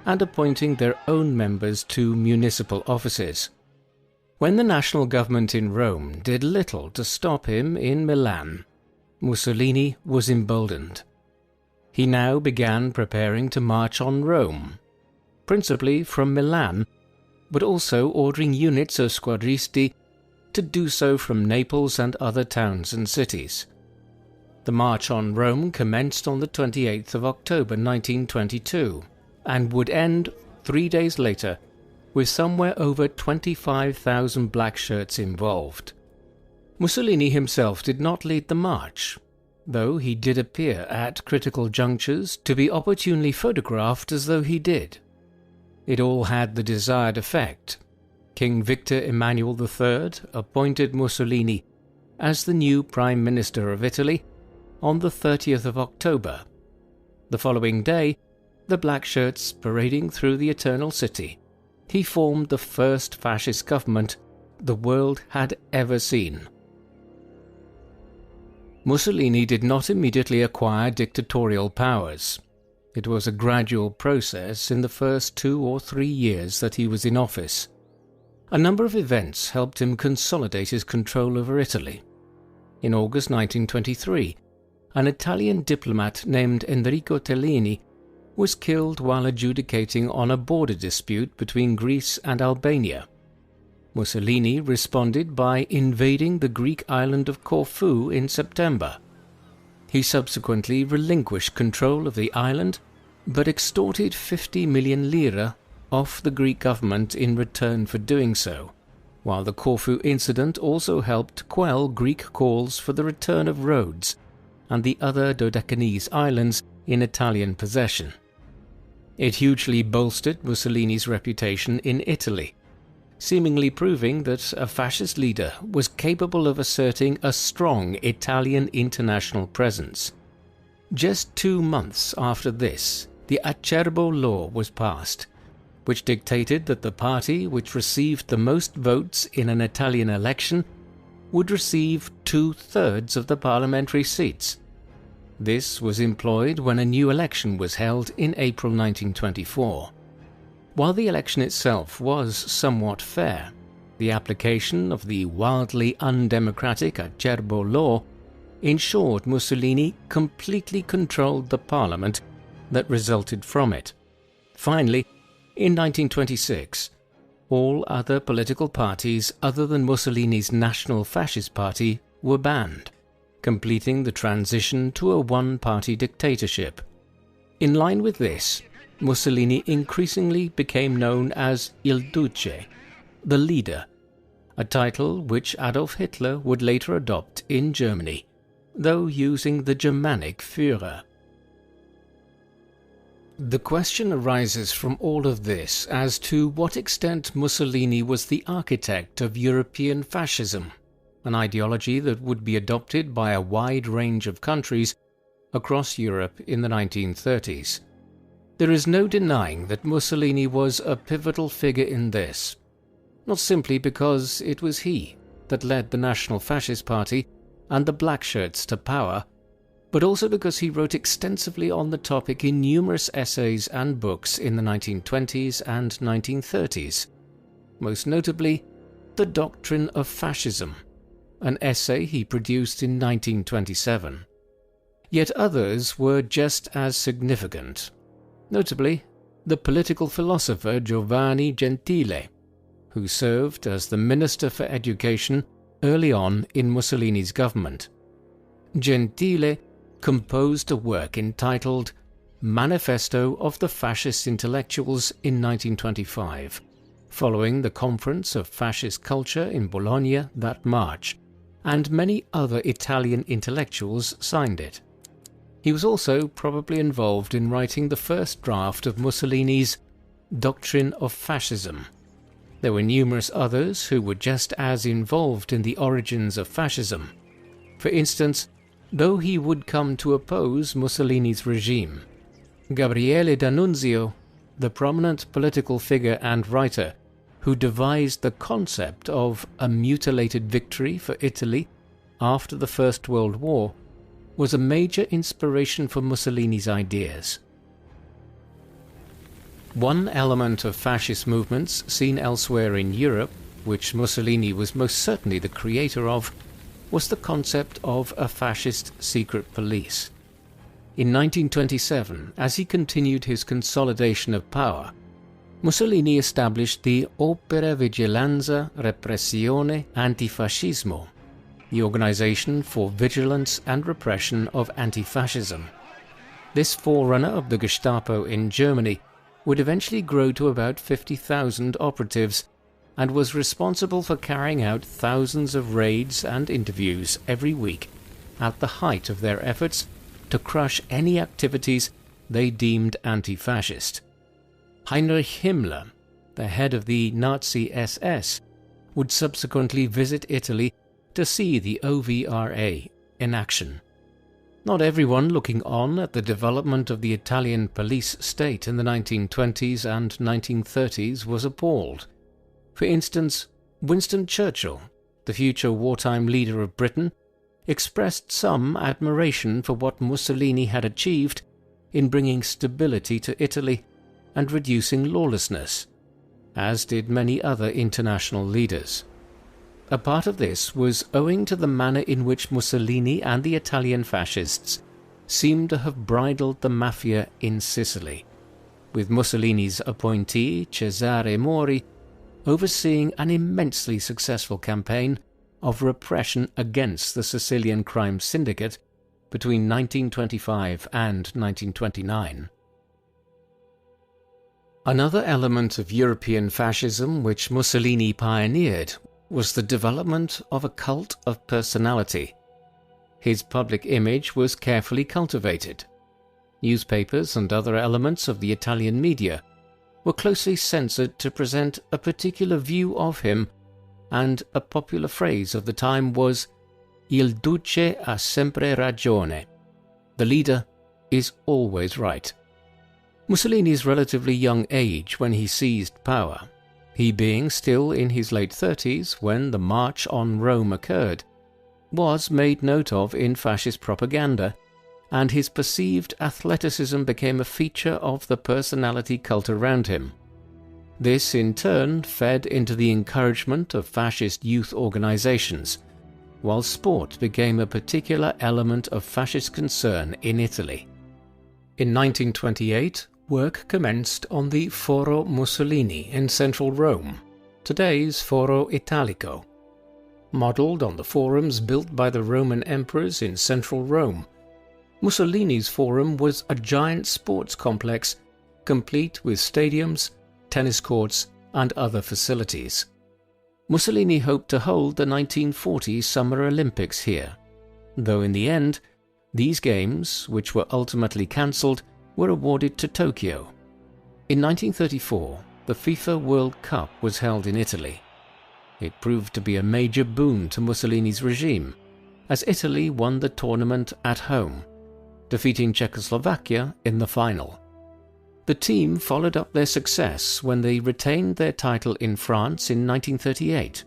Speaker 1: and appointing their own members to municipal offices. When the national government in Rome did little to stop him in Milan, Mussolini was emboldened. He now began preparing to march on Rome, principally from Milan, but also ordering units of squadristi to do so from Naples and other towns and cities. The march on Rome commenced on the 28th of October 1922 and would end 3 days later with somewhere over 25,000 black shirts involved. Mussolini himself did not lead the march, though he did appear at critical junctures to be opportunely photographed as though he did. It all had the desired effect. King Victor Emmanuel III appointed Mussolini as the new Prime Minister of Italy on the 30th of October. The following day, the black shirts parading through the Eternal City, he formed the first fascist government the world had ever seen. Mussolini did not immediately acquire dictatorial powers. It was a gradual process in the first 2 or 3 years that he was in office. A number of events helped him consolidate his control over Italy. In August 1923, an Italian diplomat named Enrico Tellini was killed while adjudicating on a border dispute between Greece and Albania. Mussolini responded by invading the Greek island of Corfu in September. He subsequently relinquished control of the island, but extorted 50 million lira off the Greek government in return for doing so.
Speaker 2: while the Corfu incident also helped quell Greek calls for the return of Rhodes and the other Dodecanese islands in Italian possession. It hugely bolstered Mussolini's reputation in Italy, seemingly proving that a fascist leader was capable of asserting a strong Italian international presence. Just 2 months after this, the Acerbo Law was passed, which dictated that the party which received the most votes in an Italian election would receive 2/3 of the parliamentary seats. This was employed when a new election was held in April 1924. While the election itself was somewhat fair, the application of the wildly undemocratic Acerbo Law ensured Mussolini completely controlled the parliament that resulted from it. Finally, in 1926, all other political parties other than Mussolini's National Fascist Party were banned, completing the transition to a one-party dictatorship. In line with this, Mussolini increasingly became known as Il Duce, the leader, a title which Adolf Hitler would later adopt in Germany, though using the Germanic Führer. The question arises from all of this as to what extent Mussolini was the architect of European fascism, an ideology that would be adopted by a wide range of countries across Europe in the 1930s. There is no denying that Mussolini was a pivotal figure in this, not simply because it was he that led the National Fascist Party and the Black Shirts to power, but also because he wrote extensively on the topic in numerous essays and books in the 1920s and 1930s, most notably The Doctrine of Fascism, an essay he produced in 1927. Yet others were just as significant, notably the political philosopher Giovanni Gentile, who served as the Minister for Education early on in Mussolini's government. Gentile composed a work entitled Manifesto of the Fascist Intellectuals in 1925, following the Conference of Fascist Culture in Bologna that March, and many other Italian intellectuals signed it. He was also probably involved in writing the first draft of Mussolini's Doctrine of Fascism. There were numerous others who were just as involved in the origins of fascism. For instance, though he would come to oppose Mussolini's regime, Gabriele D'Annunzio, the prominent political figure and writer who devised the concept of a mutilated victory for Italy after the First World War, was a major inspiration for Mussolini's ideas. One element of fascist movements seen elsewhere in Europe, which Mussolini was most certainly the creator of, was the concept of a fascist secret police. In 1927, as he continued his consolidation of power, Mussolini established the Opera Vigilanza Repressione Antifascismo, the Organization for Vigilance and Repression of Anti-Fascism. This forerunner of the Gestapo in Germany would eventually grow to about 50,000 operatives and was responsible for carrying out thousands of raids and interviews every week at the height of their efforts to crush any activities they deemed anti-fascist. Heinrich Himmler, the head of the Nazi SS, would subsequently visit Italy to see the OVRA in action. Not everyone looking on at the development of the Italian police state in the 1920s and 1930s was appalled. For instance, Winston Churchill, the future wartime leader of Britain, expressed some admiration for what Mussolini had achieved in bringing stability to Italy and reducing lawlessness, as did many other international leaders. A part of this was owing to the manner in which Mussolini and the Italian fascists seemed to have bridled the mafia in Sicily, with Mussolini's appointee Cesare Mori overseeing an immensely successful campaign of repression against the Sicilian crime syndicate between 1925 and 1929. Another element of European fascism which Mussolini pioneered
Speaker 1: was the development of a cult of personality. His public image was carefully cultivated. Newspapers and other elements of the Italian media were closely censored to present a particular view of him, and a popular phrase of the time was "Il duce ha sempre ragione." The leader is always right. Mussolini's relatively young age when he seized power, he being still in his late 30s when the March on Rome occurred, was made note of in fascist propaganda, and his perceived athleticism became a feature of the personality cult around him. This in turn fed into the encouragement of fascist youth organizations, while sport became a particular element of fascist concern in Italy. In 1928, work commenced on the Foro Mussolini in central Rome, today's Foro Italico. Modelled on the forums built by the Roman emperors in central Rome, Mussolini's forum was a giant sports complex, complete with stadiums, tennis courts, and other facilities. Mussolini hoped to hold the 1940 Summer Olympics here, though in the end, these games, which were ultimately cancelled, were awarded to Tokyo. In 1934, the FIFA World Cup was held in Italy. It proved to be a major boon to Mussolini's regime, as Italy won the tournament at home, defeating Czechoslovakia in the final. The team followed up their success when they retained their title in France in 1938.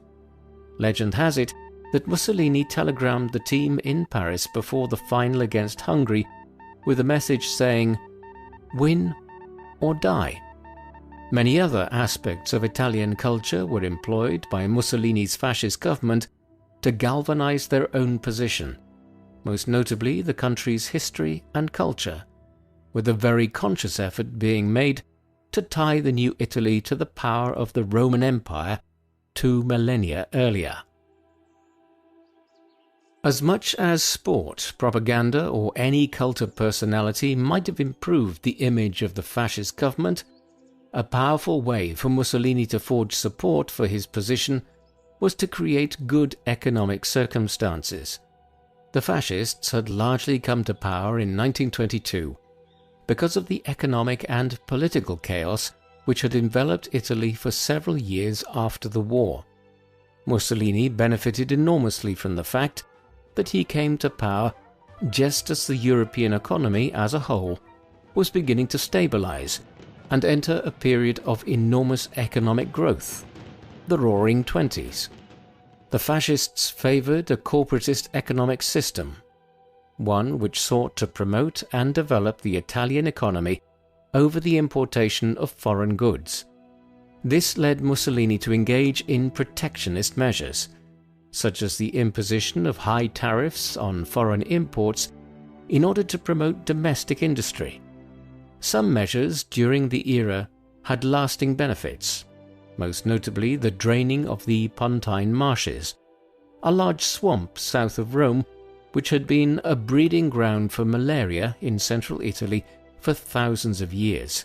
Speaker 1: Legend has it that Mussolini telegrammed the team in Paris before the final against Hungary with a message saying, "Win or die." Many other aspects of Italian culture were employed by Mussolini's fascist government to galvanize their own position, most notably the country's history and culture, with a very conscious effort being made to tie the new Italy to the power of the Roman Empire 2 millennia earlier. As much as sport, propaganda, or any cult of personality might have improved the image of the fascist government, a powerful way for Mussolini to forge support for his position was to create good economic circumstances. The fascists had largely come to power in 1922 because of the economic and political chaos which had enveloped Italy for several years after the war. Mussolini benefited enormously from the fact that he came to power just as the European economy as a whole was beginning to stabilize and enter a period of enormous economic growth, the Roaring Twenties. The fascists favored a corporatist economic system, one which sought to promote and develop the Italian economy over the importation of foreign goods. This led Mussolini to engage in protectionist measures, such as the imposition of high tariffs on foreign imports in order to promote domestic industry. Some measures during the era had lasting benefits, most notably the draining of the Pontine Marshes, a large swamp south of Rome which had been a breeding ground for malaria in central Italy for thousands of years.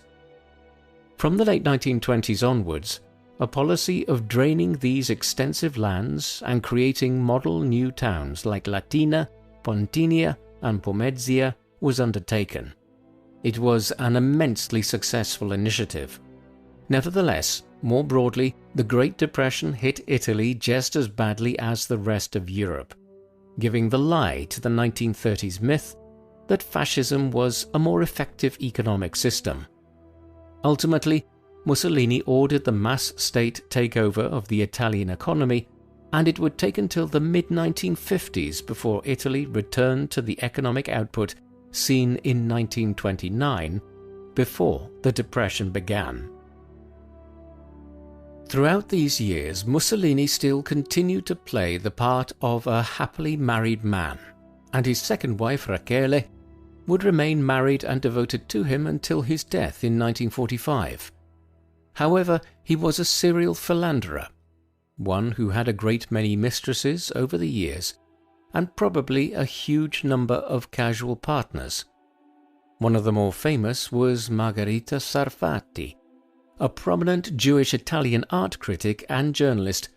Speaker 1: From the late 1920s onwards, a policy of draining these extensive lands and creating model new towns like Latina, Pontinia, and Pomezia was undertaken. It was an immensely successful initiative. Nevertheless, more broadly, the Great Depression hit Italy just as badly as the rest of Europe, giving the lie to the 1930s myth that fascism was a more effective economic system. Ultimately, Mussolini ordered the mass state takeover of the Italian economy, and it would take until the mid-1950s before Italy returned to the economic output seen in 1929, before the Depression began. Throughout these years, Mussolini still continued to play the part of a happily married man, and his second wife, Rachele, would remain married and devoted to him until his death in 1945. However, he was a serial philanderer, one who had a great many mistresses over the years, and probably a huge number of casual partners. One of the more famous was Margherita Sarfatti, a prominent Jewish Italian art critic and journalist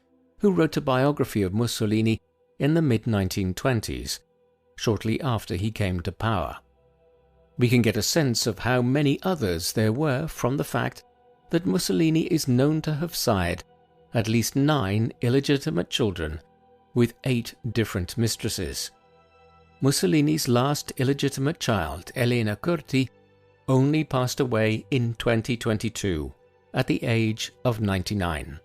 Speaker 1: who wrote a biography of Mussolini in the mid-1920s, shortly after he came to power. We can get a sense of how many others there were from the fact that Mussolini is known to have sired at least 9 illegitimate children with 8 different mistresses. Mussolini's last illegitimate child, Elena Curti, only passed away in 2022 at the age of 99.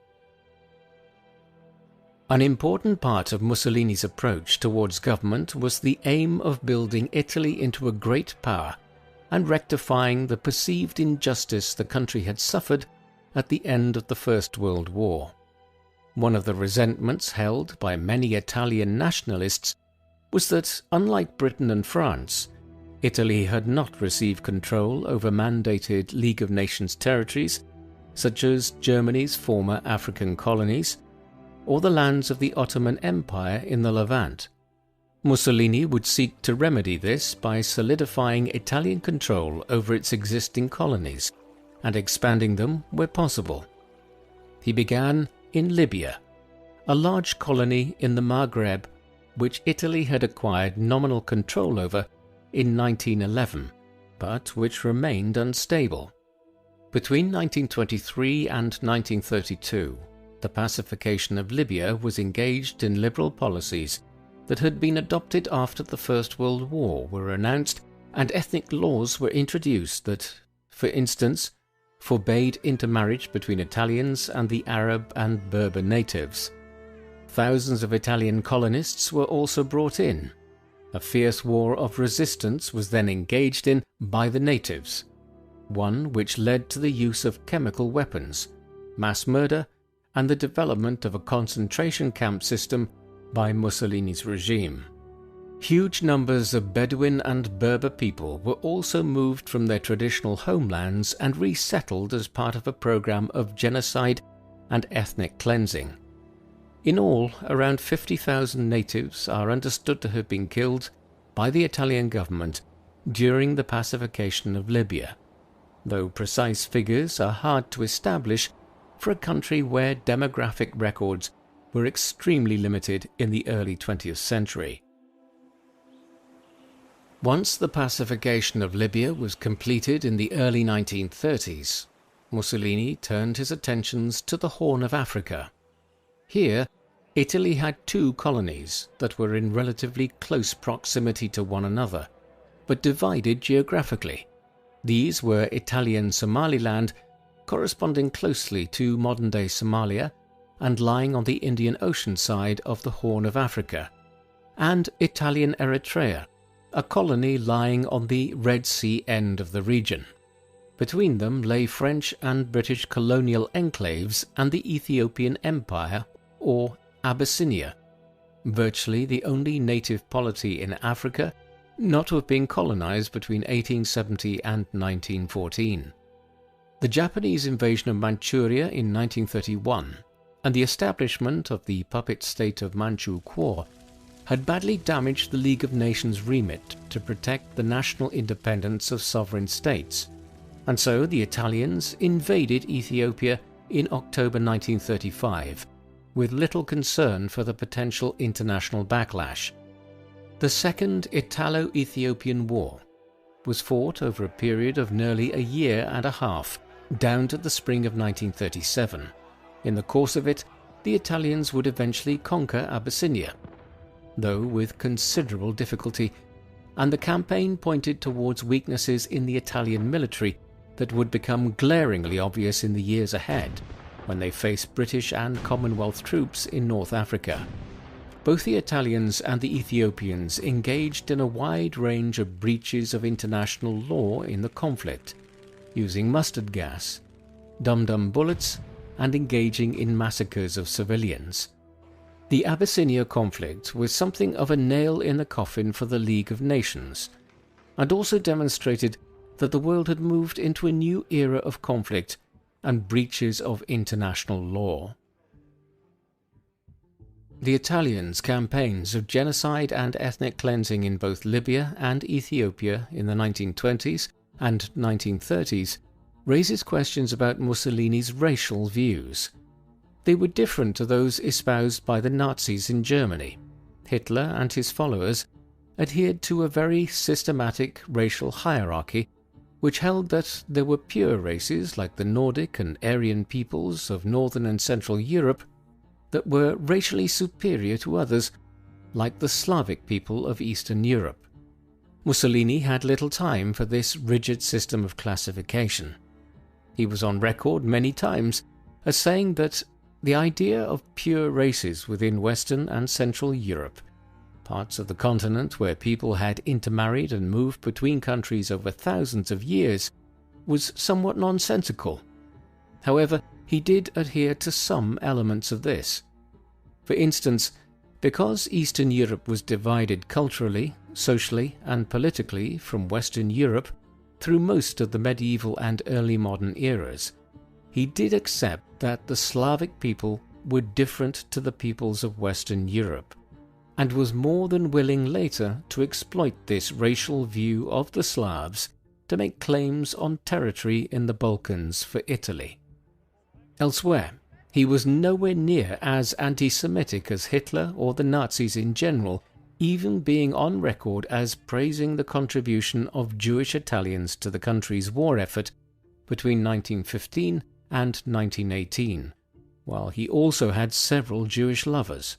Speaker 1: An important part of Mussolini's approach towards government was the aim of building Italy into a great power and rectifying the perceived injustice the country had suffered at the end of the First World War. One of the resentments held by many Italian nationalists was that, unlike Britain and France, Italy had not received control over mandated League of Nations territories, such as Germany's former African colonies, or the lands of the Ottoman Empire in the Levant. Mussolini would seek to remedy this by solidifying Italian control over its existing colonies and expanding them where possible. He began in Libya, a large colony in the Maghreb which Italy had acquired nominal control over in 1911, but which remained unstable. Between 1923 and 1932, the pacification of Libya was engaged in liberal policies that had been adopted after the First World War were announced, and ethnic laws were introduced that, for instance, forbade intermarriage between Italians and the Arab and Berber natives. Thousands of Italian colonists were also brought in. A fierce war of resistance was then engaged in by the natives, one which led to the use of chemical weapons, mass murder, and the development of a concentration camp system by Mussolini's regime. Huge numbers of Bedouin and Berber people were also moved from their traditional homelands and resettled as part of a program of genocide and ethnic cleansing. In all, around 50,000 natives are understood to have been killed by the Italian government during the pacification of Libya, though precise figures are hard to establish for a country where demographic records were extremely limited in the early 20th century. Once the pacification of Libya was completed in the early 1930s, Mussolini turned his attentions to the Horn of Africa. Here, Italy had 2 colonies that were in relatively close proximity to one another, but divided geographically. These were Italian Somaliland, corresponding closely to modern-day Somalia and lying on the Indian Ocean side of the Horn of Africa, and Italian Eritrea, a colony lying on the Red Sea end of the region. Between them lay French and British colonial enclaves and the Ethiopian Empire, or Abyssinia, virtually the only native polity in Africa not to have been colonized between 1870 and 1914. The Japanese invasion of Manchuria in 1931 and the establishment of the puppet state of Manchu Kuo had badly damaged the League of Nations' remit to protect the national independence of sovereign states, and so the Italians invaded Ethiopia in October 1935, with little concern for the potential international backlash. The Second Italo-Ethiopian War was fought over a period of nearly a year and a half, down to the spring of 1937. In the course of it, the Italians would eventually conquer Abyssinia, though with considerable difficulty, and the campaign pointed towards weaknesses in the Italian military that would become glaringly obvious in the years ahead when they faced British and Commonwealth troops in North Africa. Both the Italians and the Ethiopians engaged in a wide range of breaches of international law in the conflict, using mustard gas, dum-dum bullets, and engaging in massacres of civilians. The Abyssinia conflict was something of a nail in the coffin for the League of Nations, and also demonstrated that the world had moved into a new era of conflict and breaches of international law. The Italians' campaigns of genocide and ethnic cleansing in both Libya and Ethiopia in the 1920s and 1930s raises questions about Mussolini's racial views. They were different to those espoused by the Nazis in Germany. Hitler and his followers adhered to a very systematic racial hierarchy, which held that there were pure races like the Nordic and Aryan peoples of Northern and Central Europe that were racially superior to others, like the Slavic people of Eastern Europe. Mussolini had little time for this rigid system of classification. He was on record many times as saying that the idea of pure races within Western and Central Europe, parts of the continent where people had intermarried and moved between countries over thousands of years, was somewhat nonsensical. However, he did adhere to some elements of this. For instance, because Eastern Europe was divided culturally, socially, and politically from Western Europe through most of the medieval and early modern eras, he did accept that the Slavic people were different to the peoples of Western Europe, and was more than willing later to exploit this racial view of the Slavs to make claims on territory in the Balkans for Italy. Elsewhere, he was nowhere near as anti-Semitic as Hitler or the Nazis in general, even being on record as praising the contribution of Jewish Italians to the country's war effort between 1915 and 1918, while he also had several Jewish lovers.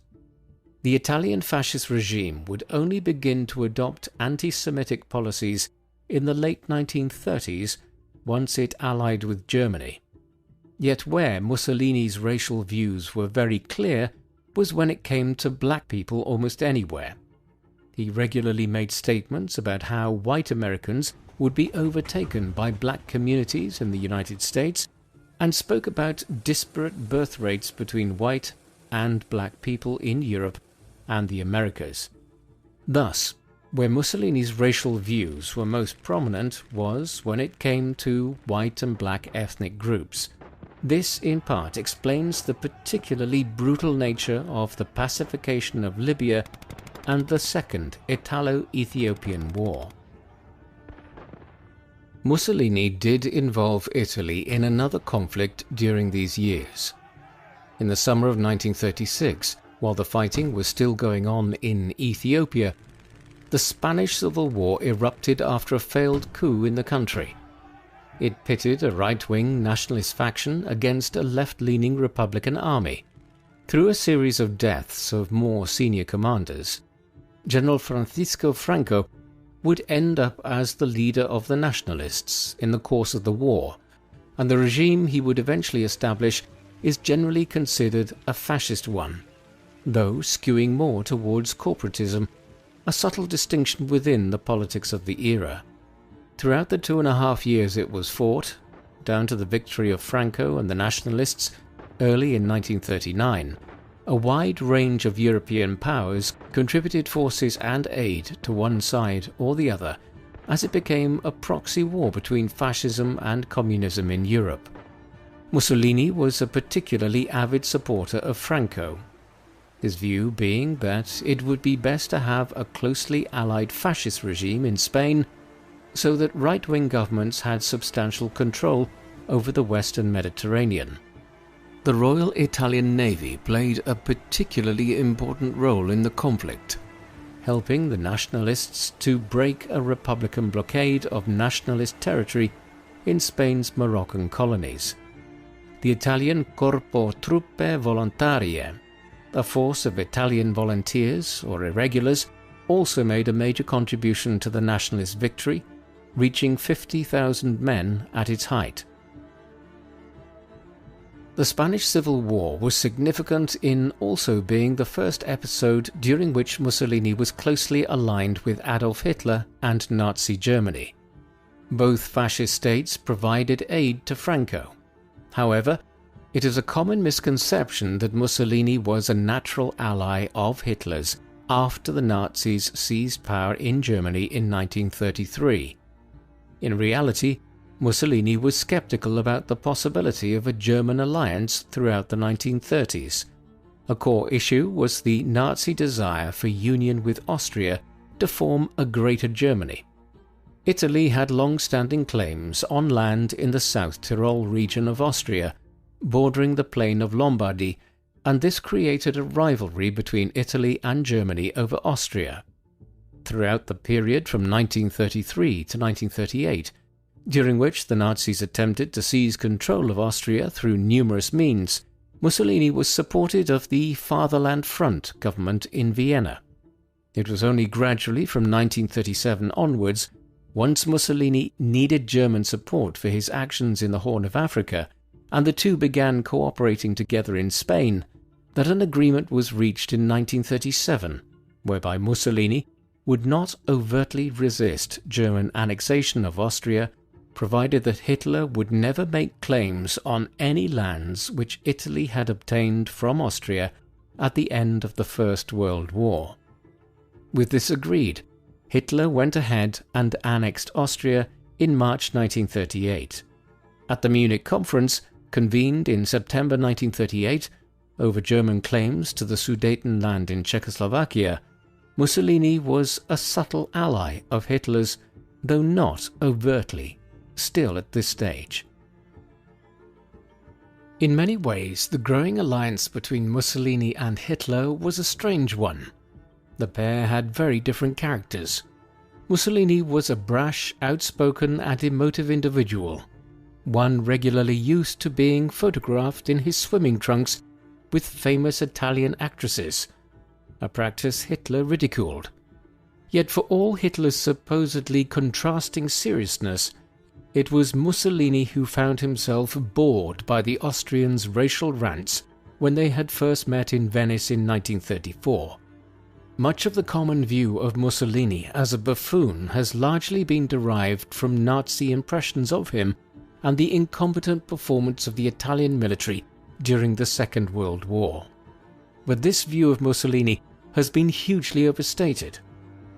Speaker 1: The Italian fascist regime would only begin to adopt anti-Semitic policies in the late 1930s once it allied with Germany. Yet where Mussolini's racial views were very clear was when it came to black people almost anywhere. He regularly made statements about how white Americans would be overtaken by black communities in the United States, and spoke about disparate birth rates between white and black people in Europe and the Americas. Thus, where Mussolini's racial views were most prominent was when it came to white and black ethnic groups. This in part explains the particularly brutal nature of the pacification of Libya and the Second Italo-Ethiopian War. Mussolini did involve Italy in another conflict during these years. In the summer of 1936, while the fighting was still going on in Ethiopia, the Spanish Civil War erupted after a failed coup in the country. It pitted a right-wing nationalist faction against a left-leaning Republican army. Through a series of deaths of more senior commanders, General Francisco Franco would end up as the leader of the nationalists in the course of the war, and the regime he would eventually establish is generally considered a fascist one, though skewing more towards corporatism, a subtle distinction within the politics of the era. Throughout the 2.5 years it was fought, down to the victory of Franco and the nationalists early in 1939, a wide range of European powers contributed forces and aid to one side or the other, as it became a proxy war between fascism and communism in Europe. Mussolini was a particularly avid supporter of Franco, his view being that it would be best to have a closely allied fascist regime in Spain so that right-wing governments had substantial control over the Western Mediterranean. The Royal Italian Navy played a particularly important role in the conflict, helping the nationalists to break a Republican blockade of nationalist territory in Spain's Moroccan colonies. The Italian Corpo Truppe Volontarie, a force of Italian volunteers or irregulars, also made a major contribution to the nationalist victory, reaching 50,000 men at its height. The Spanish Civil War was significant in also being the first episode during which Mussolini was closely aligned with Adolf Hitler and Nazi Germany. Both fascist states provided aid to Franco. However, it is a common misconception that Mussolini was a natural ally of Hitler's after the Nazis seized power in Germany in 1933. In reality, Mussolini was skeptical about the possibility of a German alliance throughout the 1930s. A core issue was the Nazi desire for union with Austria to form a Greater Germany. Italy had long-standing claims on land in the South Tyrol region of Austria, bordering the plain of Lombardy, and this created a rivalry between Italy and Germany over Austria. Throughout the period from 1933 to 1938, during which the Nazis attempted to seize control of Austria through numerous means, Mussolini was supported of the Fatherland Front government in Vienna. It was only gradually from 1937 onwards, once Mussolini needed German support for his actions in the Horn of Africa, and the two began cooperating together in Spain, that an agreement was reached in 1937, whereby Mussolini would not overtly resist German annexation of Austria, provided that Hitler would never make claims on any lands which Italy had obtained from Austria at the end of the First World War. With this agreed, Hitler went ahead and annexed Austria in March 1938. At the Munich Conference, convened in September 1938, over German claims to the Sudetenland in Czechoslovakia, Mussolini was a subtle ally of Hitler's, though not overtly, still at this stage. In many ways, the growing alliance between Mussolini and Hitler was a strange one. The pair had very different characters. Mussolini was a brash, outspoken and emotive individual, one regularly used to being photographed in his swimming trunks with famous Italian actresses, a practice Hitler ridiculed. Yet for all Hitler's supposedly contrasting seriousness, it was Mussolini who found himself bored by the Austrians' racial rants when they had first met in Venice in 1934. Much of the common view of Mussolini as a buffoon has largely been derived from Nazi impressions of him and the incompetent performance of the Italian military during the Second World War. But this view of Mussolini has been hugely overstated.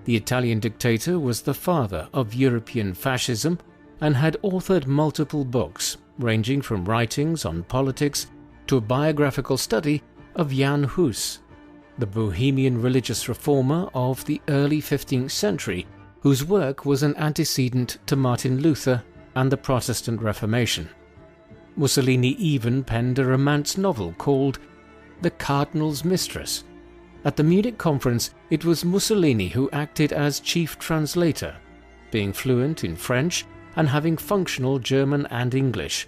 Speaker 1: The Italian dictator was the father of European fascism and had authored multiple books, ranging from writings on politics to a biographical study of Jan Hus, the Bohemian religious reformer of the early 15th century, whose work was an antecedent to Martin Luther and the Protestant Reformation. Mussolini even penned a romance novel called The Cardinal's Mistress. At the Munich conference, it was Mussolini who acted as chief translator, being fluent in French and having functional German and English.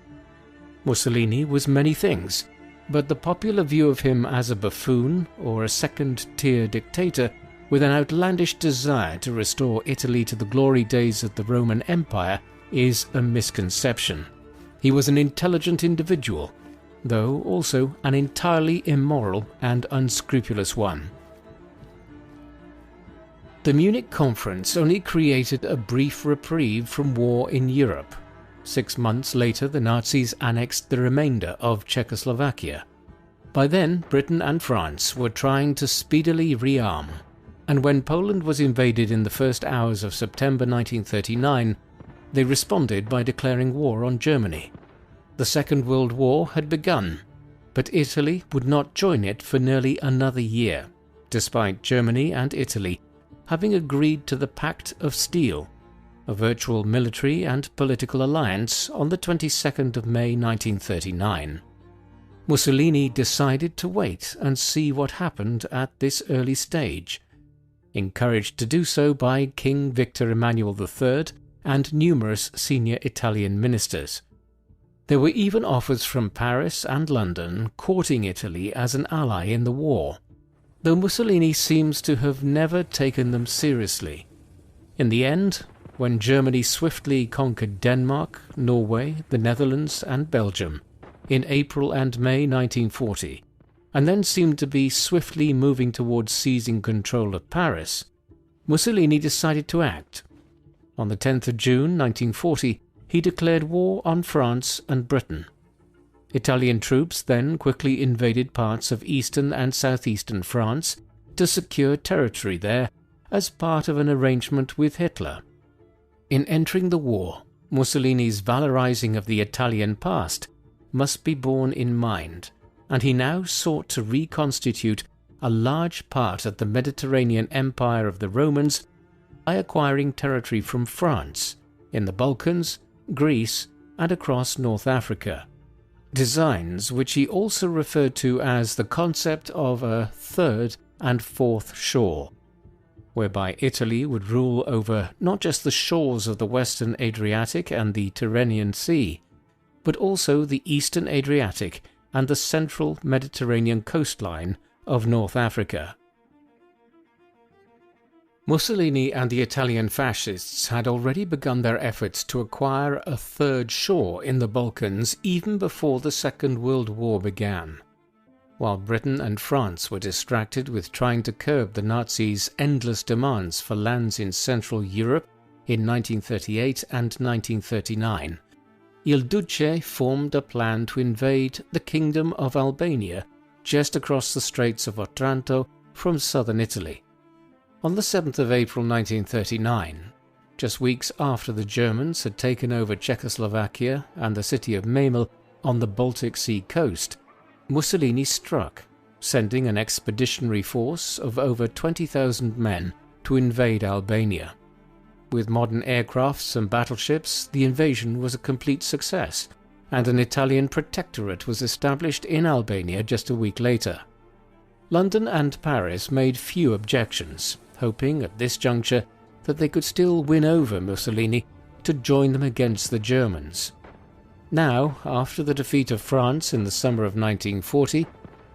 Speaker 1: Mussolini was many things, but the popular view of him as a buffoon or a second-tier dictator with an outlandish desire to restore Italy to the glory days of the Roman Empire is a misconception. He was an intelligent individual, though also an entirely immoral and unscrupulous one. The Munich Conference only created a brief reprieve from war in Europe. 6 months later, the Nazis annexed the remainder of Czechoslovakia. By then, Britain and France were trying to speedily rearm, and when Poland was invaded in the first hours of September 1939, they responded by declaring war on Germany. The Second World War had begun, but Italy would not join it for nearly another year, despite Germany and Italy having agreed to the Pact of Steel, a virtual military and political alliance, on the 22nd of May 1939. Mussolini decided to wait and see what happened at this early stage, encouraged to do so by King Victor Emmanuel III and numerous senior Italian ministers. There were even offers from Paris and London courting Italy as an ally in the war, though Mussolini seems to have never taken them seriously. In the end, when Germany swiftly conquered Denmark, Norway, the Netherlands and Belgium in April and May 1940, and then seemed to be swiftly moving towards seizing control of Paris, Mussolini decided to act. On the 10th of June 1940, he declared war on France and Britain. Italian troops then quickly invaded parts of eastern and southeastern France to secure territory there as part of an arrangement with Hitler. In entering the war, Mussolini's valorizing of the Italian past must be borne in mind, and he now sought to reconstitute a large part of the Mediterranean Empire of the Romans by acquiring territory from France, in the Balkans, Greece, and across North Africa. designs which he also referred to as the concept of a third and fourth shore, whereby Italy would rule over not just the shores of the western Adriatic and the Tyrrhenian Sea, but also the eastern Adriatic and the central Mediterranean coastline of North Africa. Mussolini and the Italian fascists had already begun their efforts to acquire a third shore in the Balkans even before the Second World War began. While Britain and France were distracted with trying to curb the Nazis' endless demands for lands in Central Europe in 1938 and 1939, Il Duce formed a plan to invade the Kingdom of Albania just across the Straits of Otranto from southern Italy. On the 7th of April 1939, just weeks after the Germans had taken over Czechoslovakia and the city of Memel on the Baltic Sea coast, Mussolini struck, sending an expeditionary force of over 20,000 men to invade Albania. With modern aircrafts and battleships, the invasion was a complete success, and an Italian protectorate was established in Albania just a week later. London and Paris made few objections, hoping at this juncture that they could still win over Mussolini to join them against the Germans. Now, after the defeat of France in the summer of 1940,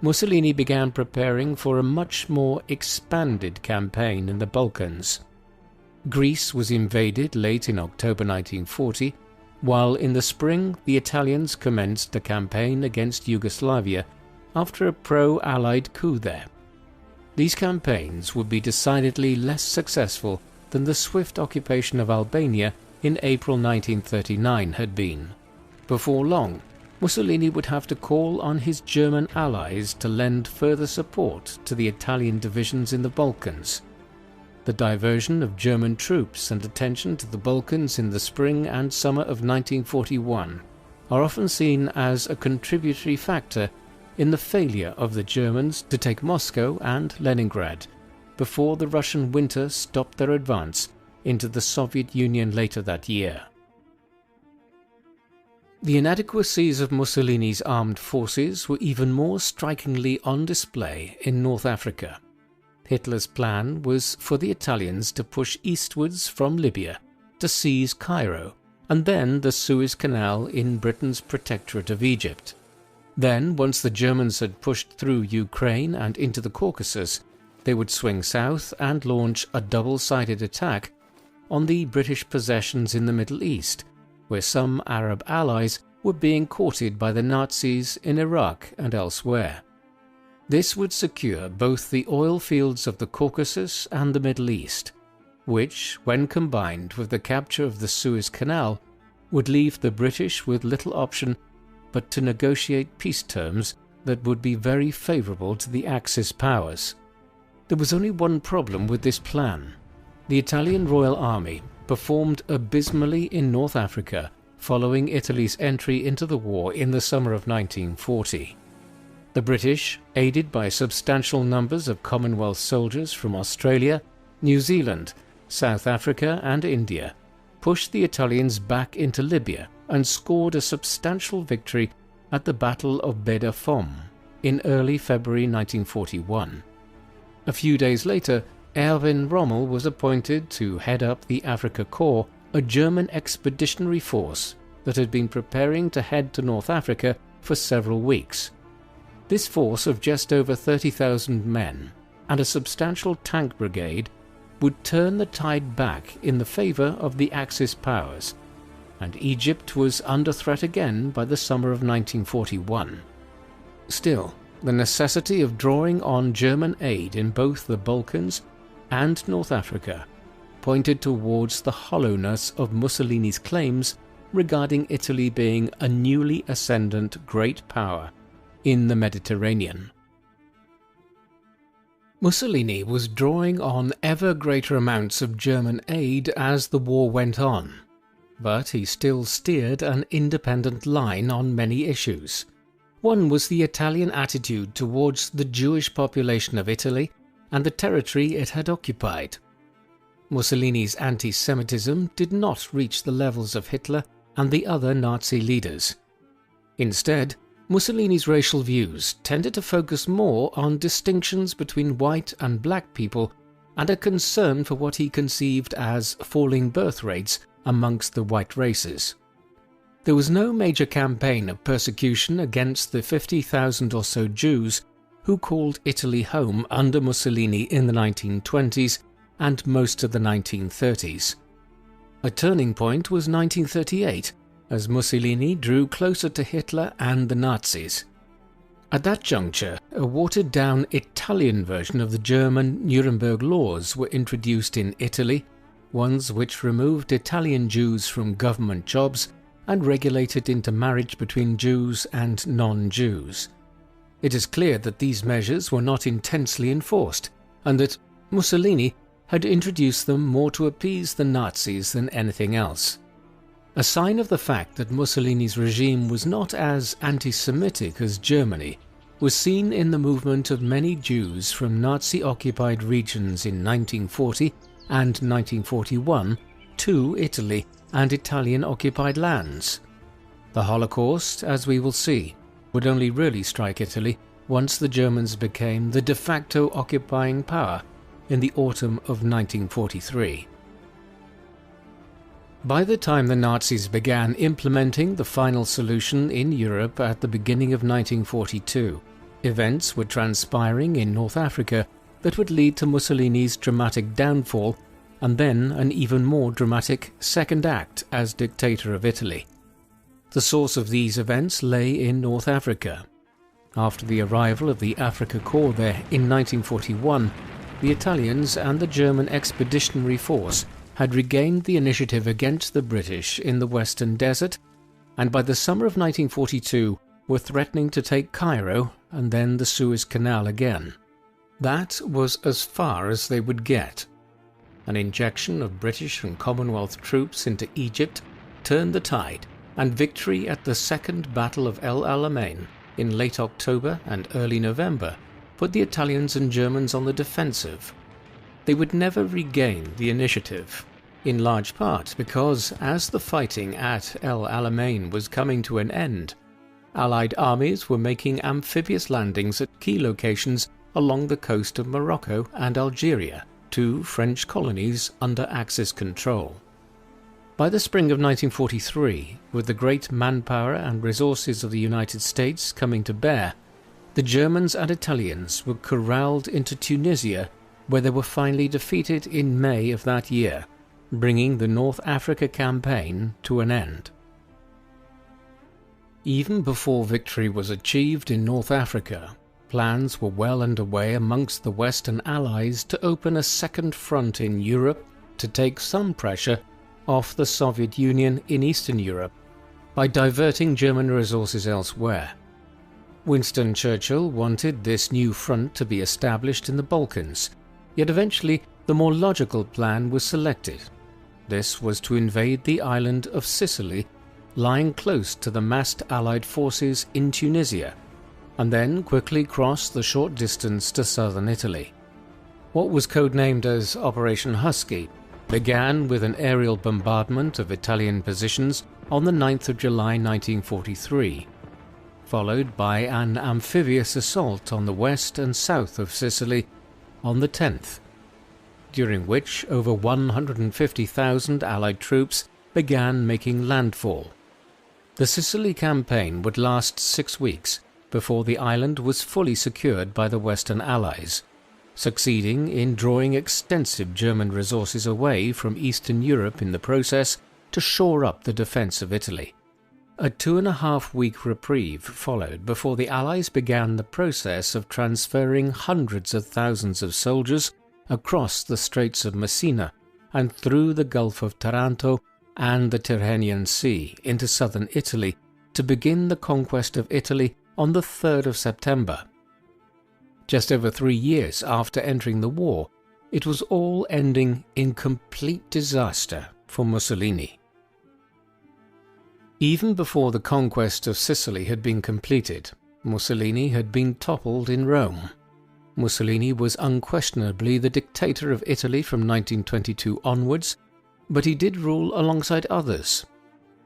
Speaker 1: Mussolini began preparing for a much more expanded campaign in the Balkans. Greece was invaded late in October 1940, while in the spring the Italians commenced a campaign against Yugoslavia after a pro-Allied coup there. These campaigns would be decidedly less successful than the swift occupation of Albania in April 1939 had been. Before long, Mussolini would have to call on his German allies to lend further support to the Italian divisions in the Balkans. The diversion of German troops and attention to the Balkans in the spring and summer of 1941 are often seen as a contributory factor in the failure of the Germans to take Moscow and Leningrad before the Russian winter stopped their advance into the Soviet Union later that year. The inadequacies of Mussolini's armed forces were even more strikingly on display in North Africa. Hitler's plan was for the Italians to push eastwards from Libya to seize Cairo and then the Suez Canal in Britain's protectorate of Egypt. Then, once the Germans had pushed through Ukraine and into the Caucasus, they would swing south and launch a double-sided attack on the British possessions in the Middle East, where some Arab allies were being courted by the Nazis in Iraq and elsewhere. This would secure both the oil fields of the Caucasus and the Middle East, which, when combined with the capture of the Suez Canal, would leave the British with little option but to negotiate peace terms that would be very favourable to the Axis powers. There was only one problem with this plan. The Italian Royal Army performed abysmally in North Africa following Italy's entry into the war in the summer of 1940. The British, aided by substantial numbers of Commonwealth soldiers from Australia, New Zealand, South Africa and India, pushed the Italians back into Libya and scored a substantial victory at the Battle of Beda Fom in early February 1941. A few days later, Erwin Rommel was appointed to head up the Afrika Korps, a German expeditionary force that had been preparing to head to North Africa for several weeks. This force of just over 30,000 men and a substantial tank brigade would turn the tide back in the favour of the Axis powers, and Egypt was under threat again by the summer of 1941. Still, the necessity of drawing on German aid in both the Balkans and North Africa pointed towards the hollowness of Mussolini's claims regarding Italy being a newly ascendant great power in the Mediterranean. Mussolini was drawing on ever greater amounts of German aid as the war went on, but he still steered an independent line on many issues. One was the Italian attitude towards the Jewish population of Italy and the territory it had occupied. Mussolini's anti-Semitism did not reach the levels of Hitler and the other Nazi leaders. Instead,
Speaker 3: Mussolini's racial views tended to focus more on distinctions between white and black people and a concern for what he conceived as falling birth rates amongst the white races. There was no major campaign of persecution against the 50,000 or so Jews who called Italy home under Mussolini in the 1920s and most of the 1930s. A turning point was 1938, as Mussolini drew closer to Hitler and the Nazis. At that juncture, a watered-down Italian version of the German Nuremberg laws were introduced in Italy, ones which removed Italian Jews from government jobs and regulated intermarriage between Jews and non-Jews. It is clear that these measures were not intensely enforced, and that Mussolini had introduced them more to appease the Nazis than anything else. A sign of the fact that Mussolini's regime was not as anti-Semitic as Germany was seen in the movement of many Jews from Nazi-occupied regions in 1940 and 1941 to Italy and Italian-occupied lands. The Holocaust, as we will see, would only really strike Italy once the Germans became the de facto occupying power in the autumn of 1943. By the time the Nazis began implementing the final solution in Europe at the beginning of 1942, events were transpiring in North Africa that would lead to Mussolini's dramatic downfall and then an even more dramatic second act as dictator of Italy. The source of these events lay in North Africa. After the arrival of the Afrika Korps there in 1941, the Italians and the German Expeditionary Force had regained the initiative against the British in the Western Desert, and by the summer of 1942 were threatening to take Cairo and then the Suez Canal again. That was as far as they would get. An injection of British and Commonwealth troops into Egypt turned the tide, and victory at the Second Battle of El Alamein in late October and early November put the Italians and Germans on the defensive. They would never regain the initiative, in large part because, as the fighting at El Alamein was coming to an end, Allied armies were making amphibious landings at key locations along the coast of Morocco and Algeria, two French colonies under Axis control. By the spring of 1943, with the great manpower and resources of the United States coming to bear, the Germans and Italians were corralled into Tunisia, where they were finally defeated in May of that year, bringing the North Africa campaign to an end. Even before victory was achieved in North Africa, plans were well underway amongst the Western Allies to open a second front in Europe to take some pressure off the Soviet Union in Eastern Europe by diverting German resources elsewhere. Winston Churchill wanted this new front to be established in the Balkans, yet eventually the more logical plan was selected. This was to invade the island of Sicily, lying close to the massed Allied forces in Tunisia, and then quickly cross the short distance to southern Italy. What was codenamed as Operation Husky began with an aerial bombardment of Italian positions on the 9th of July 1943, followed by an amphibious assault on the west and south of Sicily on the 10th, during which over 150,000 Allied troops began making landfall. The Sicily campaign would last 6 weeks before the island was fully secured by the Western Allies, succeeding in drawing extensive German resources away from Eastern Europe in the process to shore up the defence of Italy. A 2.5-week reprieve followed before the Allies began the process of transferring hundreds of thousands of soldiers across the Straits of Messina and through the Gulf of Taranto and the Tyrrhenian Sea into southern Italy to begin the conquest of Italy on the 3rd of September. Just over 3 years after entering the war, it was all ending in complete disaster for Mussolini. Even before the conquest of Sicily had been completed, Mussolini had been toppled in Rome. Mussolini was unquestionably the dictator of Italy from 1922 onwards, but he did rule alongside others.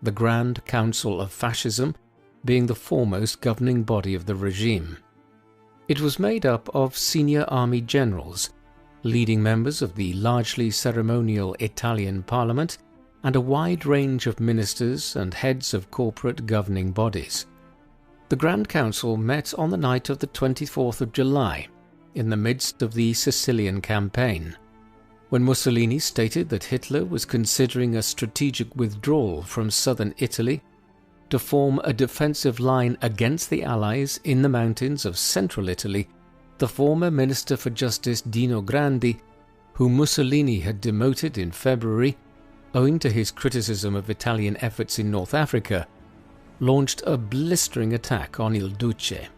Speaker 3: The Grand Council of Fascism, being the foremost governing body of the regime. It was made up of senior army generals, leading members of the largely ceremonial Italian parliament, and a wide range of ministers and heads of corporate governing bodies. The Grand Council met on the night of the 24th of July, in the midst of the Sicilian campaign, when Mussolini stated that Hitler was considering a strategic withdrawal from southern Italy to form a defensive line against the Allies in the mountains of central Italy. The former Minister for Justice Dino Grandi, whom Mussolini had demoted in February owing to his criticism of Italian efforts in North Africa, launched a blistering attack on Il Duce.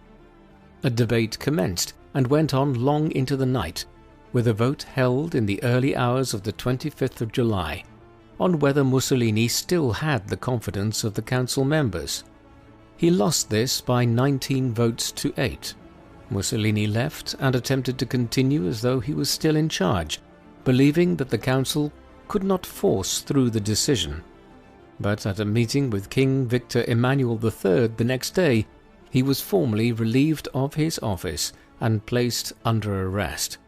Speaker 3: A debate commenced and went on long into the night, with a vote held in the early hours of the 25th of July on whether Mussolini still had the confidence of the council members. He lost this by 19 votes to 8. Mussolini left and attempted to continue as though he was still in charge, believing that the council could not force through the decision. But at a meeting with King Victor Emmanuel III the next day, he was formally relieved of his office and placed under arrest.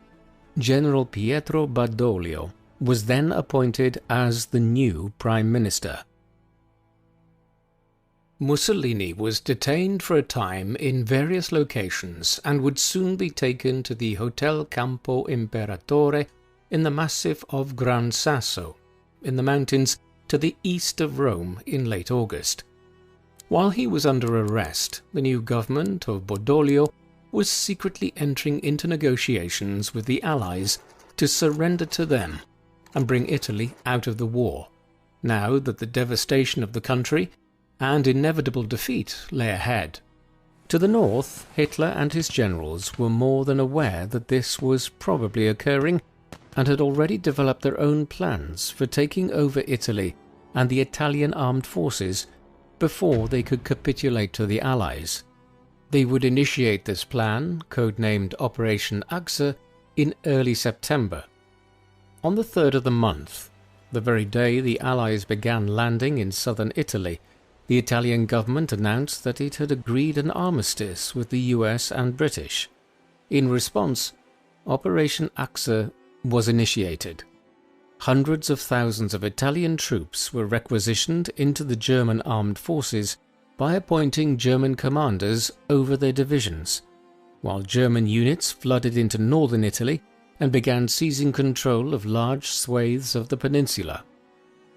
Speaker 3: General Pietro Badoglio was then appointed as the new Prime Minister. Mussolini was detained for a time in various locations and would soon be taken to the Hotel Campo Imperatore in the Massif of Gran Sasso, in the mountains to the east of Rome in late August. While he was under arrest, the new government of Badoglio was secretly entering into negotiations with the Allies to surrender to them and bring Italy out of the war, now that the devastation of the country and inevitable defeat lay ahead. To the north, Hitler and his generals were more than aware that this was probably occurring and had already developed their own plans for taking over Italy and the Italian armed forces before they could capitulate to the Allies. They would initiate this plan, codenamed Operation Axe, in early September. On the 3rd of the month, the very day the Allies began landing in southern Italy, the Italian government announced that it had agreed an armistice with the US and British. In response, Operation Axe was initiated. Hundreds of thousands of Italian troops were requisitioned into the German armed forces by appointing German commanders over their divisions, while German units flooded into northern Italy and began seizing control of large swathes of the peninsula.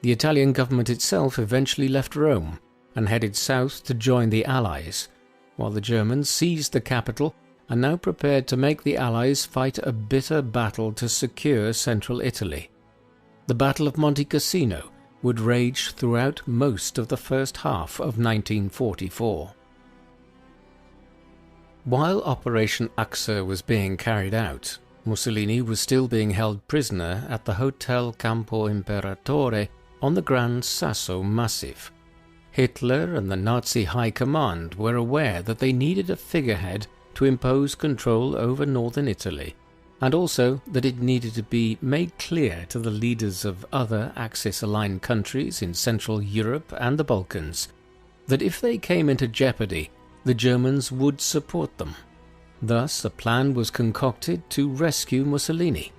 Speaker 3: The Italian government itself eventually left Rome and headed south to join the Allies, while the Germans seized the capital and now prepared to make the Allies fight a bitter battle to secure central Italy. The Battle of Monte Cassino would rage throughout most of the first half of 1944. While Operation Axe was being carried out, Mussolini was still being held prisoner at the Hotel Campo Imperatore on the Gran Sasso Massif. Hitler and the Nazi High Command were aware that they needed a figurehead to impose control over northern Italy, and also that it needed to be made clear to the leaders of other Axis-aligned countries in Central Europe and the Balkans that if they came into jeopardy, the Germans would support them. Thus, a plan was concocted to rescue Mussolini.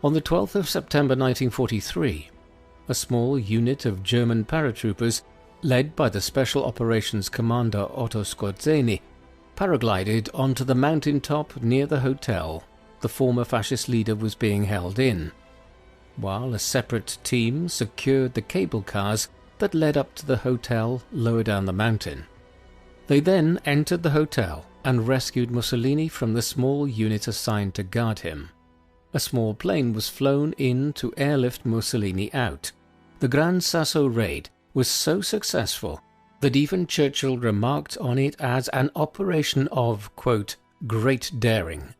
Speaker 3: On the 12th of September 1943, a small unit of German paratroopers, led by the Special Operations Commander Otto Skorzeny, paraglided onto the mountaintop near the hotel the former fascist leader was being held in, while a separate team secured the cable cars that led up to the hotel lower down the mountain. They then entered the hotel and rescued Mussolini from the small unit assigned to guard him. A small plane was flown in to airlift Mussolini out. The Gran Sasso raid was so successful that even Churchill remarked on it as an operation of, quote, great daring.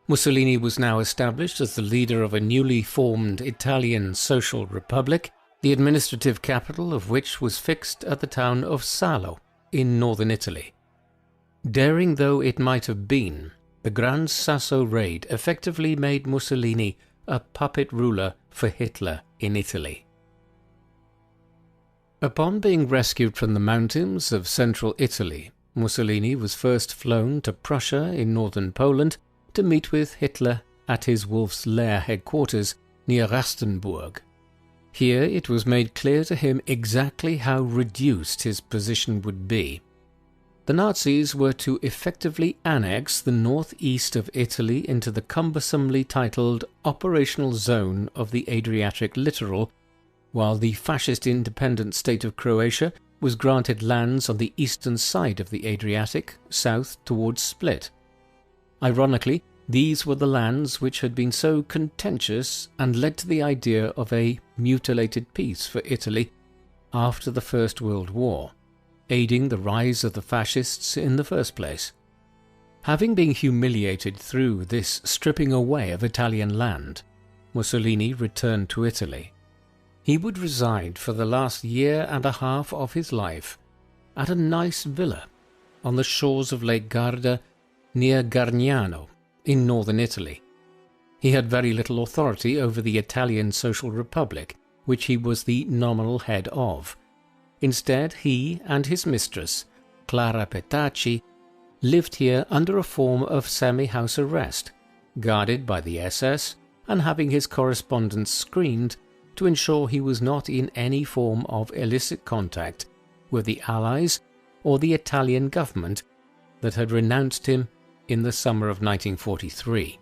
Speaker 3: Mussolini was now established as the leader of a newly formed Italian Social Republic, the administrative capital of which was fixed at the town of Salo in northern Italy. Daring though it might have been, the Gran Sasso raid effectively made Mussolini a puppet ruler for Hitler in Italy. Upon being rescued from the mountains of central Italy, Mussolini was first flown to Prussia in northern Poland to meet with Hitler at his Wolf's Lair headquarters near Rastenburg. Here it was made clear to him exactly how reduced his position would be. The Nazis were to effectively annex the northeast of Italy into the cumbersomely titled Operational Zone of the Adriatic Littoral, while the fascist independent state of Croatia was granted lands on the eastern side of the Adriatic, south towards Split. Ironically, these were the lands which had been so contentious and led to the idea of a mutilated peace for Italy after the First World War, aiding the rise of the fascists in the first place. Having been humiliated through this stripping away of Italian land, Mussolini returned to Italy. He would reside for the last year and a half of his life at a nice villa on the shores of Lake Garda near Gargnano in northern Italy. He had very little authority over the Italian Social Republic, which he was the nominal head of. Instead, he and his mistress, Clara Petacci, lived here under a form of semi-house arrest, guarded by the SS and having his correspondence screened to ensure he was not in any form of illicit contact with the Allies or the Italian government that had renounced him in the summer of 1943.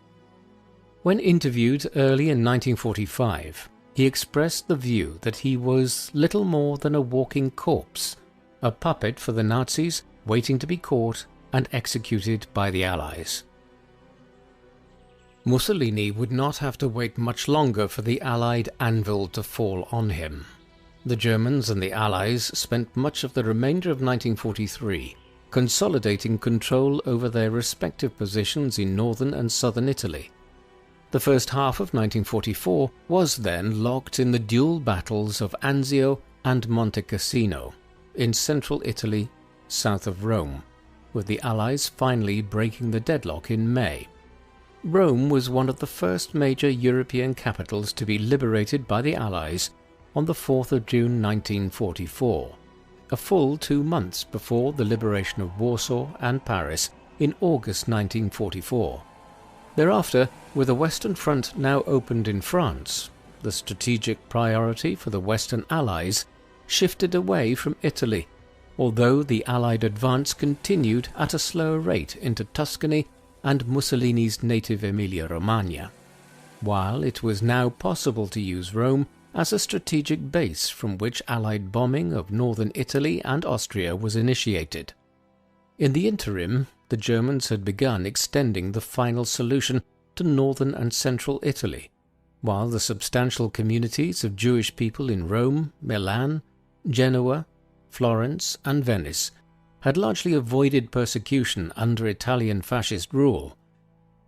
Speaker 3: When interviewed early in 1945, he expressed the view that he was little more than a walking corpse, a puppet for the Nazis waiting to be caught and executed by the Allies. Mussolini would not have to wait much longer for the Allied anvil to fall on him. The Germans and the Allies spent much of the remainder of 1943 consolidating control over their respective positions in northern and southern Italy. The first half of 1944 was then locked in the dual battles of Anzio and Monte Cassino in central Italy, south of Rome, with the Allies finally breaking the deadlock in May. Rome was one of the first major European capitals to be liberated by the Allies on the 4th of June 1944, a full 2 months before the liberation of Warsaw and Paris in August 1944. Thereafter, with the Western Front now opened in France, the strategic priority for the Western Allies shifted away from Italy, although the Allied advance continued at a slower rate into Tuscany and Mussolini's native Emilia-Romagna, while it was now possible to use Rome as a strategic base from which Allied bombing of northern Italy and Austria was initiated. In the interim, the Germans had begun extending the final solution to northern and central Italy, while the substantial communities of Jewish people in Rome, Milan, Genoa, Florence and Venice had largely avoided persecution under Italian fascist rule.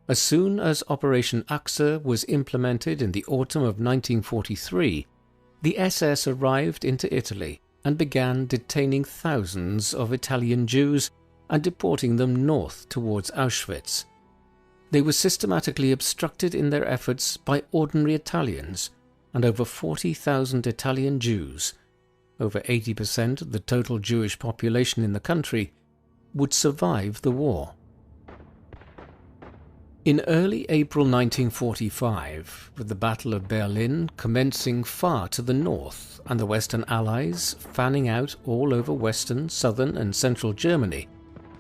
Speaker 3: As soon as Operation Achse was implemented in the autumn of 1943, the SS arrived into Italy and began detaining thousands of Italian Jews and deporting them north towards Auschwitz. They were systematically obstructed in their efforts by ordinary Italians, and over 40,000 Italian Jews, over 80% of the total Jewish population in the country, would survive the war. In early April 1945, with the Battle of Berlin commencing far to the north and the Western Allies fanning out all over western, southern and central Germany,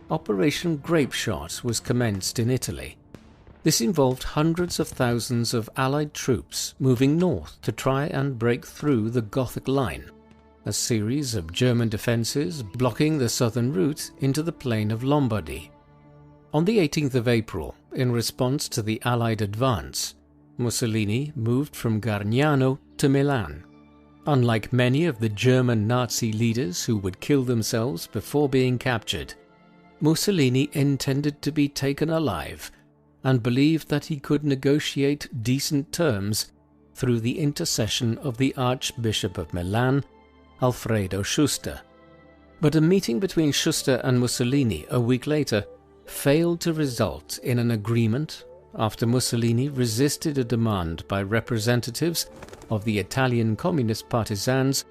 Speaker 3: Operation Grapeshot was commenced in Italy. This involved hundreds of thousands of Allied troops moving north to try and break through the Gothic Line, a series of German defences blocking the southern route into the plain of Lombardy. On the 18th of April, in response to the Allied advance, Mussolini moved from Gargnano to Milan. Unlike many of the German Nazi leaders who would kill themselves before being captured, Mussolini intended to be taken alive and believed that he could negotiate decent terms through the intercession of the Archbishop of Milan, Alfredo Schuster. But a meeting between Schuster and Mussolini a week later failed to result in an agreement after Mussolini resisted a demand by representatives of the Italian communist partisans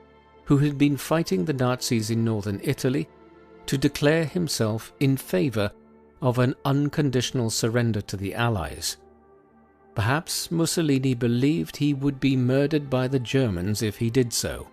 Speaker 3: who had been fighting the Nazis in northern Italy, to declare himself in favour of an unconditional surrender to the Allies. Perhaps Mussolini believed he would be murdered by the Germans if he did so.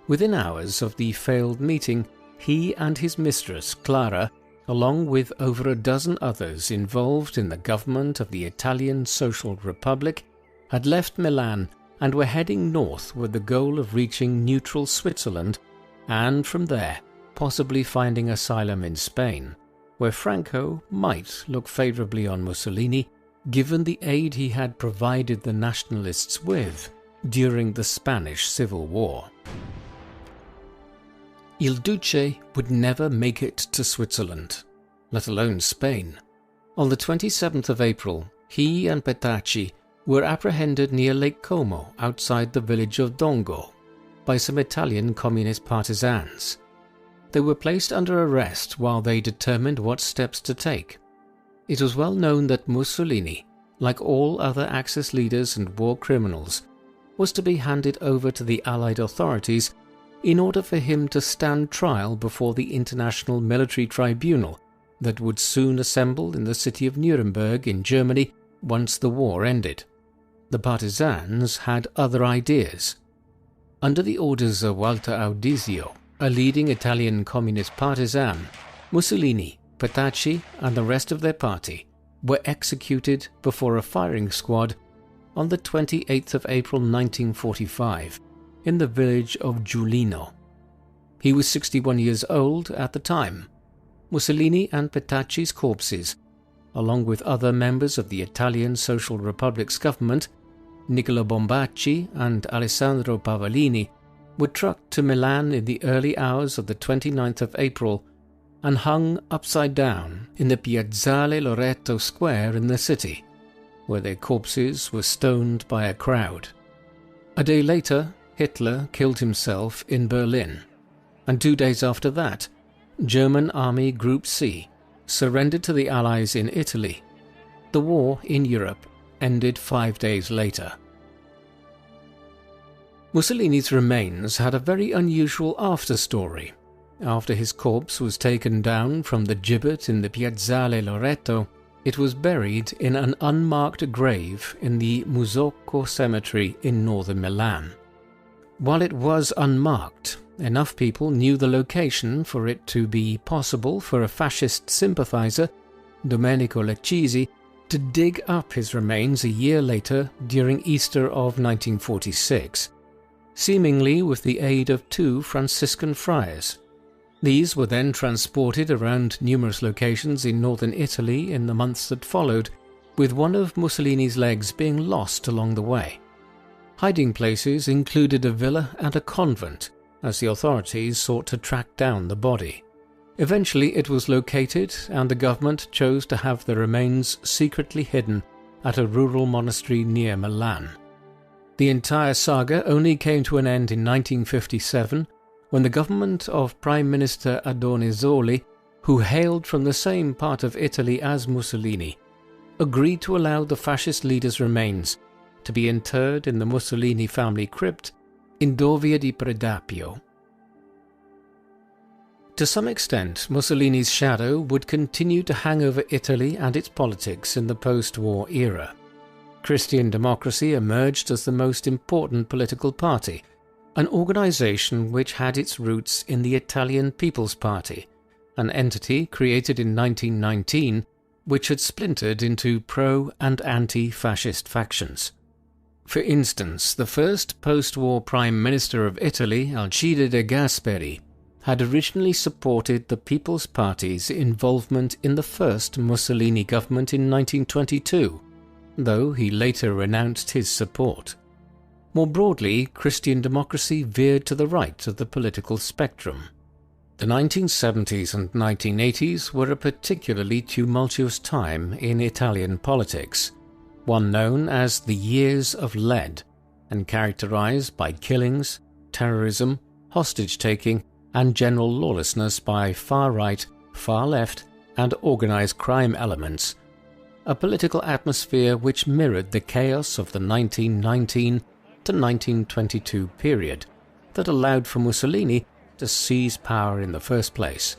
Speaker 3: Within hours of the failed meeting, he and his mistress, Clara, along with over a dozen others involved in the government of the Italian Social Republic, had left Milan and were heading north with the goal of reaching neutral Switzerland and from there possibly finding asylum in Spain, where Franco might look favourably on Mussolini given the aid he had provided the nationalists with during the Spanish Civil War. Il Duce would never make it to Switzerland, let alone Spain. On the 27th of April, he and Petacci were apprehended near Lake Como outside the village of Dongo by some Italian communist partisans. They were placed under arrest while they determined what steps to take. It was well known that Mussolini, like all other Axis leaders and war criminals, was to be handed over to the Allied authorities in order for him to stand trial before the International Military Tribunal that would soon assemble in the city of Nuremberg in Germany once the war ended. The partisans had other ideas. Under the orders of Walter Audizio, a leading Italian communist partisan, Mussolini, Petacci and the rest of their party were executed before a firing squad on the 28th of April 1945 in the village of Giulino. He was 61 years old at the time. Mussolini and Petacci's corpses, along with other members of the Italian Social Republic's government, Nicola Bombacci and Alessandro Pavellini, were trucked to Milan in the early hours of the 29th of April and hung upside down in the Piazzale Loreto Square in the city, where their corpses were stoned by a crowd. A day later, Hitler killed himself in Berlin, and 2 days after that, German Army Group C surrendered to the Allies in Italy. The war in Europe ended 5 days later. Mussolini's remains had a very unusual after-story. After his corpse was taken down from the gibbet in the Piazzale Loreto, it was buried in an unmarked grave in the Musocco cemetery in northern Milan. While it was unmarked, enough people knew the location for it to be possible for a fascist sympathizer, Domenico Leccisi, to dig up his remains a year later during Easter of 1946, seemingly with the aid of 2 Franciscan friars. These were then transported around numerous locations in northern Italy in the months that followed, with one of Mussolini's legs being lost along the way. Hiding places included a villa and a convent, as the authorities sought to track down the body. Eventually it was located, and the government chose to have the remains secretly hidden at a rural monastery near Milan. The entire saga only came to an end in 1957, when the government of Prime Minister Adornisoli, who hailed from the same part of Italy as Mussolini, agreed to allow the fascist leader's remains to be interred in the Mussolini family crypt in Dovia di Predapio. To some extent, Mussolini's shadow would continue to hang over Italy and its politics in the post-war era. Christian Democracy emerged as the most important political party, an organization which had its roots in the Italian People's Party, an entity created in 1919 which had splintered into pro- and anti-fascist factions. For instance, the first post-war Prime Minister of Italy, Alcide de Gasperi, had originally supported the People's Party's involvement in the first Mussolini government in 1922, though he later renounced his support. More broadly, Christian Democracy veered to the right of the political spectrum. The 1970s and 1980s were a particularly tumultuous time in Italian politics, one known as the Years of Lead, and characterized by killings, terrorism, hostage-taking, and general lawlessness by far-right, far-left, and organized crime elements, a political atmosphere which mirrored the chaos of the 1919 to 1922 period, that allowed for Mussolini to seize power in the first place.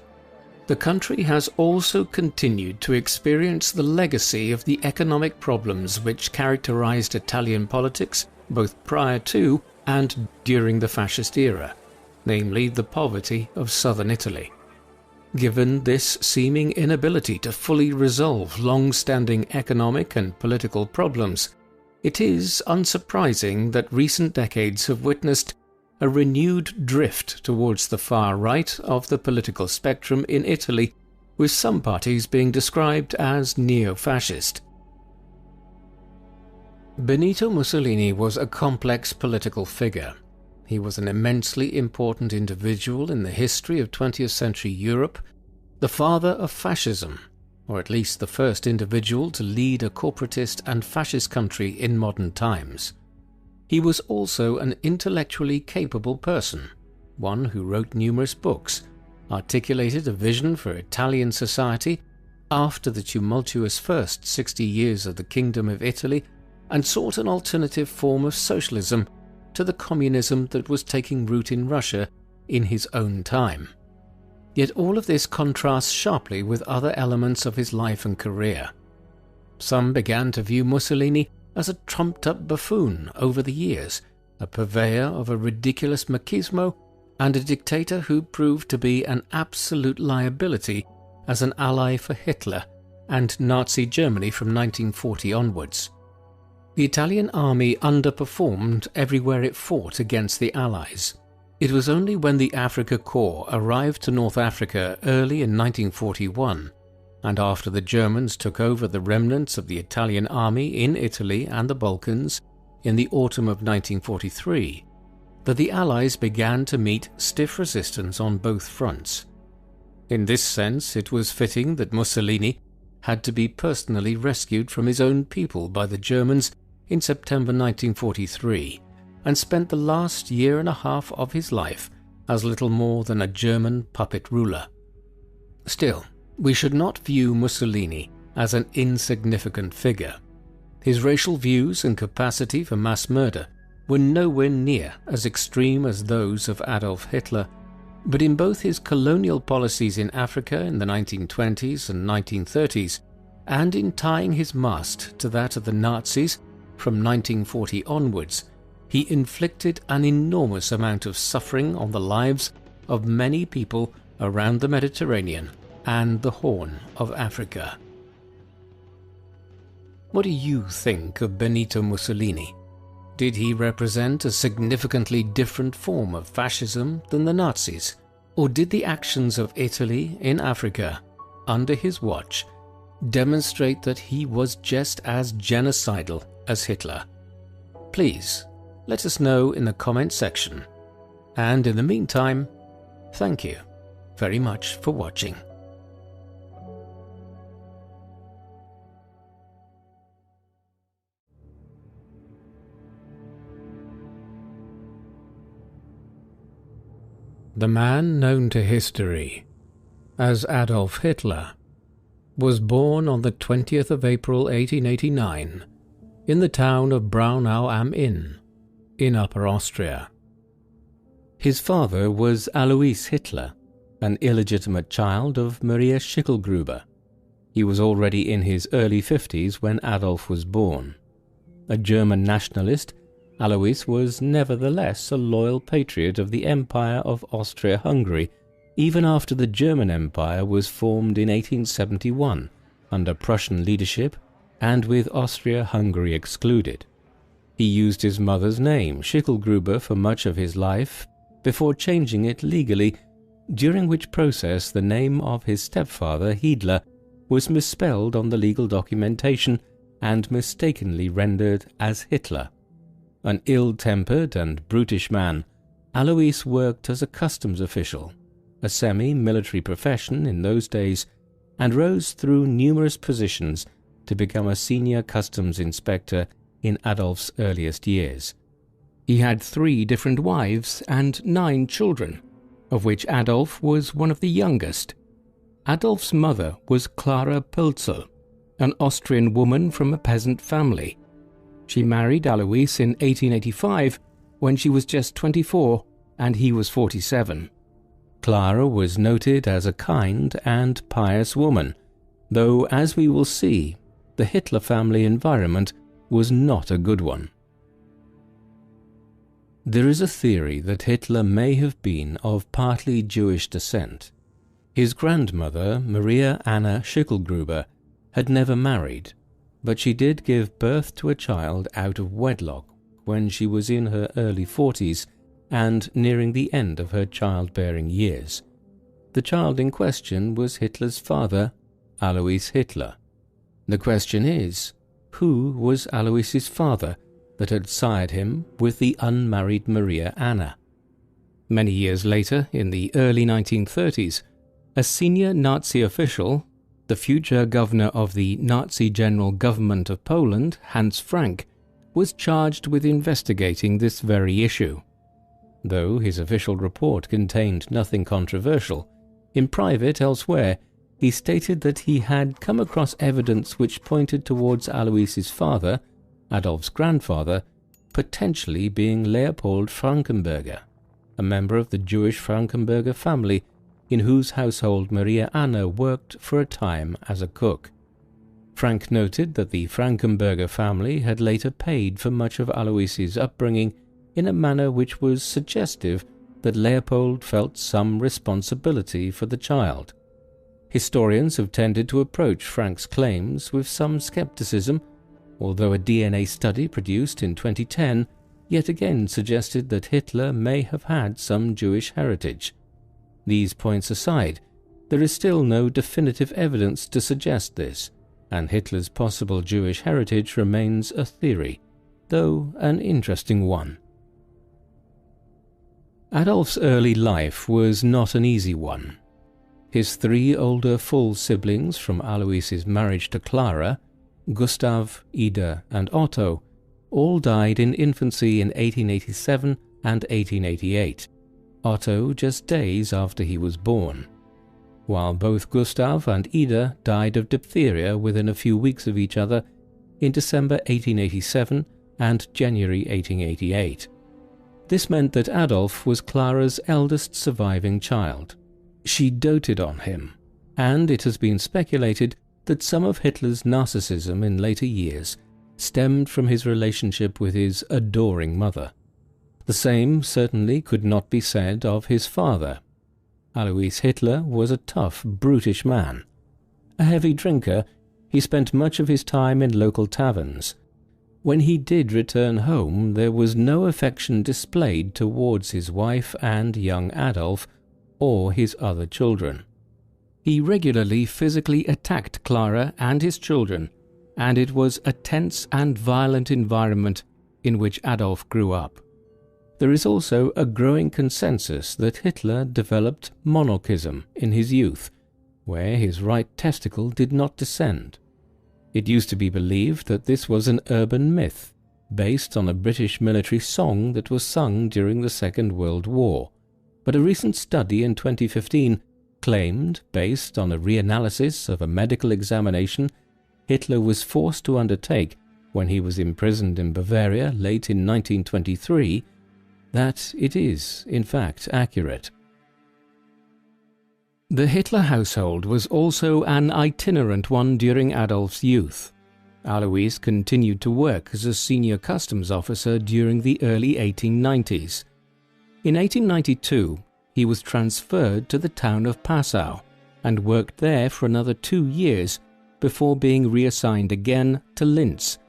Speaker 3: The country has also continued to experience the legacy of the economic problems which characterized Italian politics both prior to and during the fascist era, namely the poverty of southern Italy. Given this seeming inability to fully resolve long-standing economic and political problems, it is unsurprising that recent decades have witnessed a renewed drift towards the far right of the political spectrum in Italy, with some parties being described as neo-fascist. Benito Mussolini was a complex political figure. He was an immensely important individual in the history of 20th century Europe, the father of fascism, or at least the first individual to lead a corporatist and fascist country in modern times. He was also an intellectually capable person, one who wrote numerous books, articulated a vision for Italian society after the tumultuous first 60 years of the Kingdom of Italy, and sought an alternative form of socialism to the communism that was taking root in Russia in his own time. Yet all of this contrasts sharply with other elements of his life and career. Some began to view Mussolini as a trumped-up buffoon over the years, a purveyor of a ridiculous machismo, and a dictator who proved to be an absolute liability as an ally for Hitler and Nazi Germany from 1940 onwards. The Italian army underperformed everywhere it fought against the Allies. It was only when the Afrika Korps arrived to North Africa early in 1941, and after the Germans took over the remnants of the Italian army in Italy and the Balkans in the autumn of 1943, that the Allies began to meet stiff resistance on both fronts. In this sense, it was fitting that Mussolini had to be personally rescued from his own people by the Germans in September 1943, and spent the last year and a half of his life as little more than a German puppet ruler. Still, we should not view Mussolini as an insignificant figure. His racial views and capacity for mass murder were nowhere near as extreme as those of Adolf Hitler, but in both his colonial policies in Africa in the 1920s and 1930s, and in tying his mast to that of the Nazis from 1940 onwards, he inflicted an enormous amount of suffering on the lives of many people around the Mediterranean and the Horn of Africa. What do you think of Benito Mussolini? Did he represent a significantly different form of fascism than the Nazis? Or did the actions of Italy in Africa, under his watch, demonstrate that he was just as genocidal as Hitler? Please, let us know in the comment section. And in the meantime, thank you very much for watching. The man known to history as Adolf Hitler was born on the 20th of April 1889 in the town of Braunau am Inn in Upper Austria. His father was Alois Hitler, an illegitimate child of Maria Schicklgruber. He was already in his early 50s when Adolf was born. A German nationalist, Alois was nevertheless a loyal patriot of the Empire of Austria-Hungary, even after the German Empire was formed in 1871 under Prussian leadership and with Austria-Hungary excluded. He used his mother's name, Schicklgruber, for much of his life, before changing it legally, during which process the name of his stepfather, Hiedler, was misspelled on the legal documentation and mistakenly rendered as Hitler. An ill-tempered and brutish man, Alois worked as a customs official, a semi-military profession in those days, and rose through numerous positions to become a senior customs inspector in Adolf's earliest years. He had 3 different wives and 9 children, of which Adolf was one of the youngest. Adolf's mother was Clara Pölzel, an Austrian woman from a peasant family. She married Alois in 1885 when she was just 24 and he was 47. Clara was noted as a kind and pious woman, though, as we will see, the Hitler family environment was not a good one. There is a theory that Hitler may have been of partly Jewish descent. His grandmother, Maria Anna Schicklgruber, had never married, but she did give birth to a child out of wedlock when she was in her early 40s and nearing the end of her childbearing years. The child in question was Hitler's father, Alois Hitler. The question is, who was Alois's father that had sired him with the unmarried Maria Anna? Many years later, in the early 1930s, a senior Nazi official, the future governor of the Nazi General Government of Poland, Hans Frank, was charged with investigating this very issue. Though his official report contained nothing controversial, in private elsewhere, he stated that he had come across evidence which pointed towards Alois's father, Adolf's grandfather, potentially being Leopold Frankenberger, a member of the Jewish Frankenberger family in whose household Maria Anna worked for a time as a cook. Frank noted that the Frankenberger family had later paid for much of Alois's upbringing in a manner which was suggestive that Leopold felt some responsibility for the child. Historians have tended to approach Frank's claims with some skepticism, although a DNA study produced in 2010 yet again suggested that Hitler may have had some Jewish heritage. These points aside, there is still no definitive evidence to suggest this, and Hitler's possible Jewish heritage remains a theory, though an interesting one. Adolf's early life was not an easy one. His three older full siblings from Alois's marriage to Clara, Gustav, Ida, and Otto, all died in infancy in 1887 and 1888, Otto just days after he was born. While both Gustav and Ida died of diphtheria within a few weeks of each other in December 1887 and January 1888. This meant that Adolf was Clara's eldest surviving child. She doted on him, and it has been speculated that some of Hitler's narcissism in later years stemmed from his relationship with his adoring mother. The same certainly could not be said of his father. Alois Hitler was a tough, brutish man. A heavy drinker, he spent much of his time in local taverns. When he did return home, there was no affection displayed towards his wife and young Adolf, or his other children. He regularly physically attacked Clara and his children, and it was a tense and violent environment in which Adolf grew up. There is also a growing consensus that Hitler developed monarchism in his youth, where his right testicle did not descend. It used to be believed that this was an urban myth, based on a British military song that was sung during the Second World War, but a recent study in 2015 claimed, based on a reanalysis of a medical examination Hitler was forced to undertake when he was imprisoned in Bavaria late in 1923, that it is, in fact, accurate. The Hitler household was also an itinerant one during Adolf's youth. Alois continued to work as a senior customs officer during the early 1890s. In 1892, he was transferred to the town of Passau and worked there for another 2 years before being reassigned again to Linz,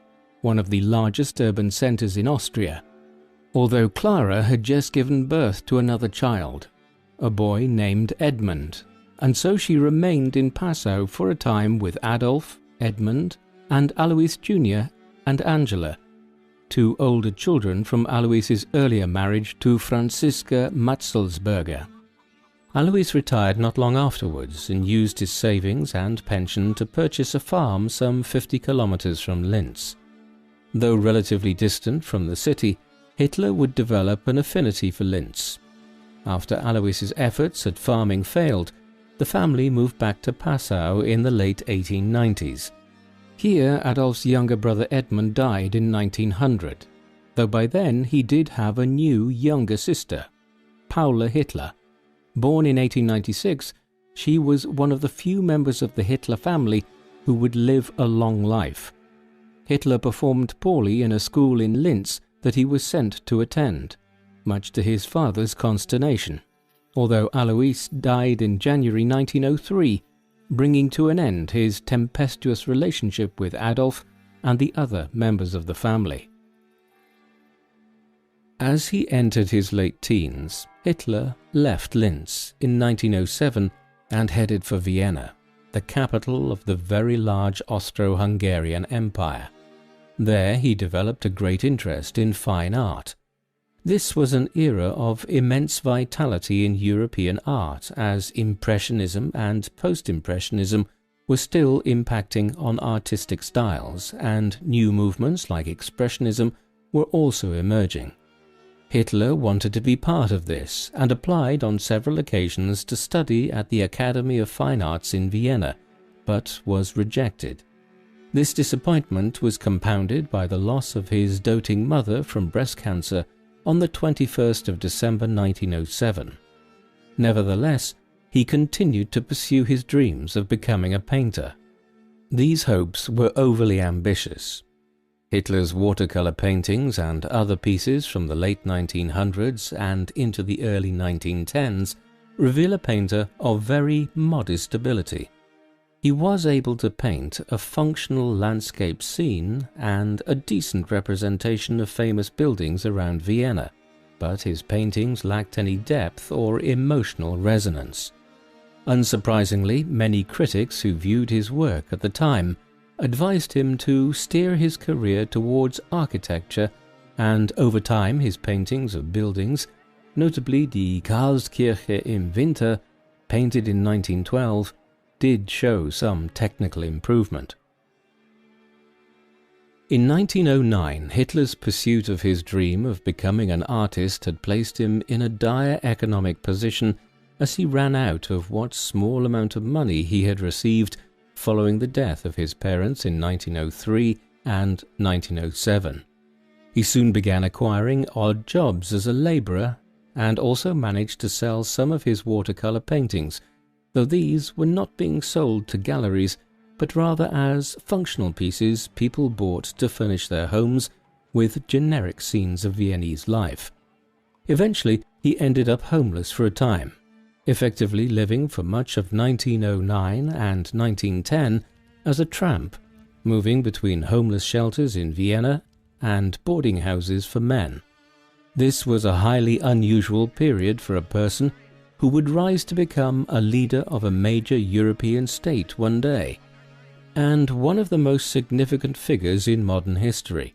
Speaker 3: one of the largest urban centers in Austria. Although Clara had just given birth to another child, a boy named Edmund, and so she remained in Passau for a time with Adolf, Edmund, and Alois Jr. and Angela, 2 older children from Alois's earlier marriage to Franziska Matzelsberger. Alois retired not long afterwards and used his savings and pension to purchase a farm some 50 kilometers from Linz. Though relatively distant from the city, Hitler would develop an affinity for Linz. After Alois's efforts at farming failed, the family moved back to Passau in the late 1890s. Here, Adolf's younger brother Edmund died in 1900, though by then he did have a new younger sister. Paula Hitler. Born in 1896, she was one of the few members of the Hitler family who would live a long life. Hitler performed poorly in a school in Linz that he was sent to attend, much to his father's consternation, although Alois died in January 1903, bringing to an end his tempestuous relationship with Adolf and the other members of the family. As he entered his late teens, Hitler left Linz in 1907 and headed for Vienna, the capital of the very large Austro-Hungarian Empire. There he developed a great interest in fine art. This was an era of immense vitality in European art, as Impressionism and Post-Impressionism were still impacting on artistic styles, and new movements like Expressionism were also emerging. Hitler wanted to be part of this and applied on several occasions to study at the Academy of Fine Arts in Vienna, but was rejected. This disappointment was compounded by the loss of his doting mother from breast cancer on the 21st of December 1907. Nevertheless, he continued to pursue his dreams of becoming a painter. These hopes were overly ambitious. Hitler's watercolor paintings and other pieces from the late 1900s and into the early 1910s reveal a painter of very modest ability. He was able to paint a functional landscape scene and a decent representation of famous buildings around Vienna, but his paintings lacked any depth or emotional resonance. Unsurprisingly, many critics who viewed his work at the time advised him to steer his career towards architecture, and over time his paintings of buildings, notably the Karlskirche im Winter, painted in 1912, did show some technical improvement. In 1909, Hitler's pursuit of his dream of becoming an artist had placed him in a dire economic position as he ran out of what small amount of money he had received following the death of his parents in 1903 and 1907. He soon began acquiring odd jobs as a labourer and also managed to sell some of his watercolour paintings, though these were not being sold to galleries, but rather as functional pieces people bought to furnish their homes with generic scenes of Viennese life. Eventually, he ended up homeless for a time, effectively living for much of 1909 and 1910 as a tramp, moving between homeless shelters in Vienna and boarding houses for men. This was a highly unusual period for a person who would rise to become a leader of a major European state one day, and one of the most significant figures in modern history.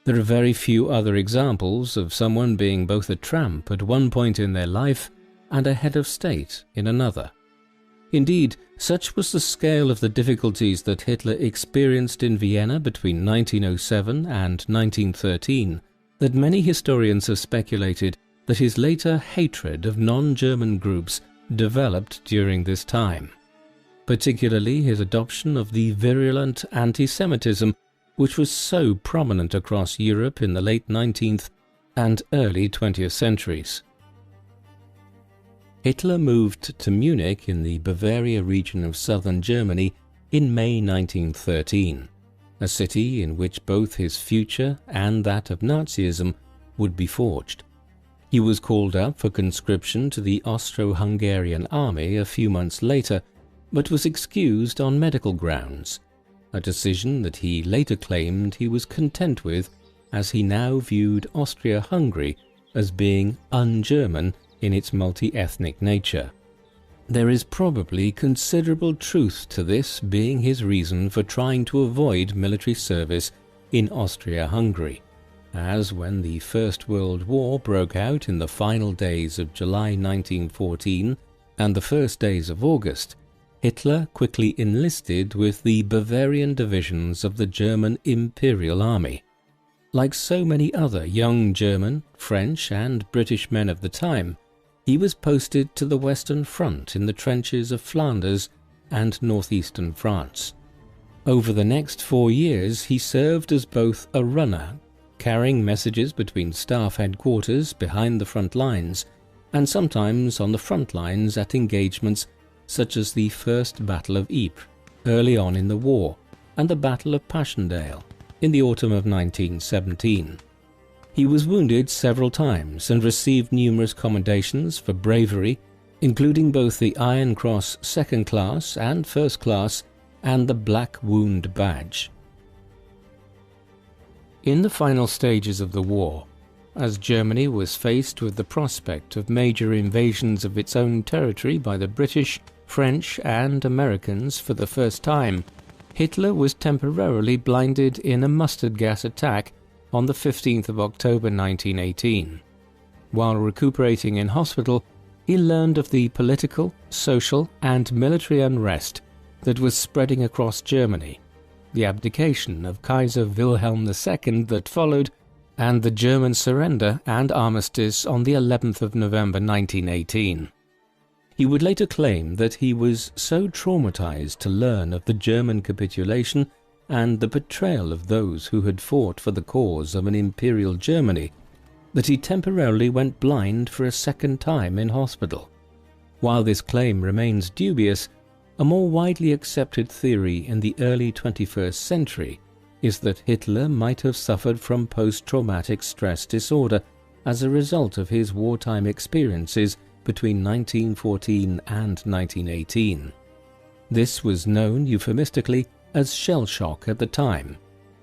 Speaker 3: There are very few other examples of someone being both a tramp at one point in their life and a head of state in another. Indeed, such was the scale of the difficulties that Hitler experienced in Vienna between 1907 and 1913 that many historians have speculated that his later hatred of non-German groups developed during this time, particularly his adoption of the virulent anti-Semitism which was so prominent across Europe in the late 19th and early 20th centuries. Hitler moved to Munich in the Bavaria region of southern Germany in May 1913, a city in which both his future and that of Nazism would be forged. He was called up for conscription to the Austro-Hungarian army a few months later, but was excused on medical grounds, a decision that he later claimed he was content with, as he now viewed Austria-Hungary as being un-German in its multi-ethnic nature. There is probably considerable truth to this being his reason for trying to avoid military service in Austria-Hungary, as when the First World War broke out in the final days of July 1914 and the first days of August, Hitler quickly enlisted with the Bavarian divisions of the German Imperial Army. Like so many other young German, French and British men of the time, he was posted to the Western Front in the trenches of Flanders and northeastern France. Over the next 4 years he served as both a runner, carrying messages between staff headquarters behind the front lines,
Speaker 2: and sometimes on the front lines at engagements such as the First Battle of Ypres early on in the war and the Battle of Passchendaele in the autumn of 1917. He was wounded several times and received numerous commendations for bravery, including both the Iron Cross Second Class and First Class and the Black Wound Badge. In the final stages of the war, as Germany was faced with the prospect of major invasions of its own territory by the British, French and Americans for the first time, Hitler was temporarily blinded in a mustard gas attack on the 15th of October 1918. While recuperating in hospital, he learned of the political, social and military unrest that was spreading across Germany, the abdication of Kaiser Wilhelm II that followed, and the German surrender and armistice on the 11th of November 1918. He would later claim that he was so traumatized to learn of the German capitulation and the betrayal of those who had fought for the cause of an imperial Germany that he temporarily went blind for a second time in hospital. While this claim remains dubious, a more widely accepted theory in the early 21st century is that Hitler might have suffered from post-traumatic stress disorder as a result of his wartime experiences between 1914 and 1918. This was known euphemistically as shell shock at the time,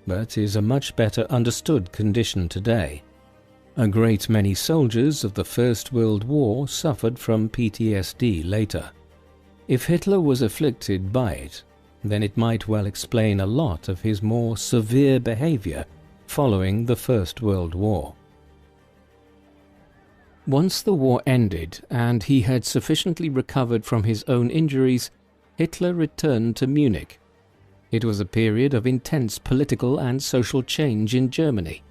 Speaker 2: but is a much better understood condition today. A great many soldiers of the First World War suffered from PTSD later. If Hitler was afflicted by it, then it might well explain a lot of his more severe behavior following the First World War. Once the war ended and he had sufficiently recovered from his own injuries, Hitler returned to Munich. It was a period of intense political and social change in Germany.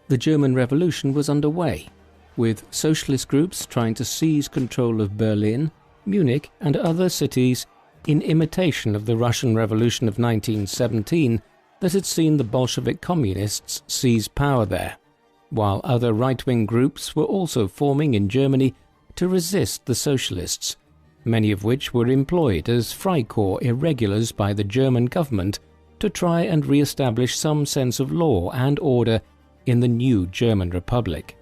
Speaker 2: The German Revolution was underway, with socialist groups trying to seize control of Berlin, Munich and other cities in imitation of the Russian Revolution of 1917 that had seen the Bolshevik communists seize power there, while other right-wing groups were also forming in Germany to resist the socialists, many of which were employed as Freikorps irregulars by the German government to try and re-establish some sense of law and order in the new German Republic.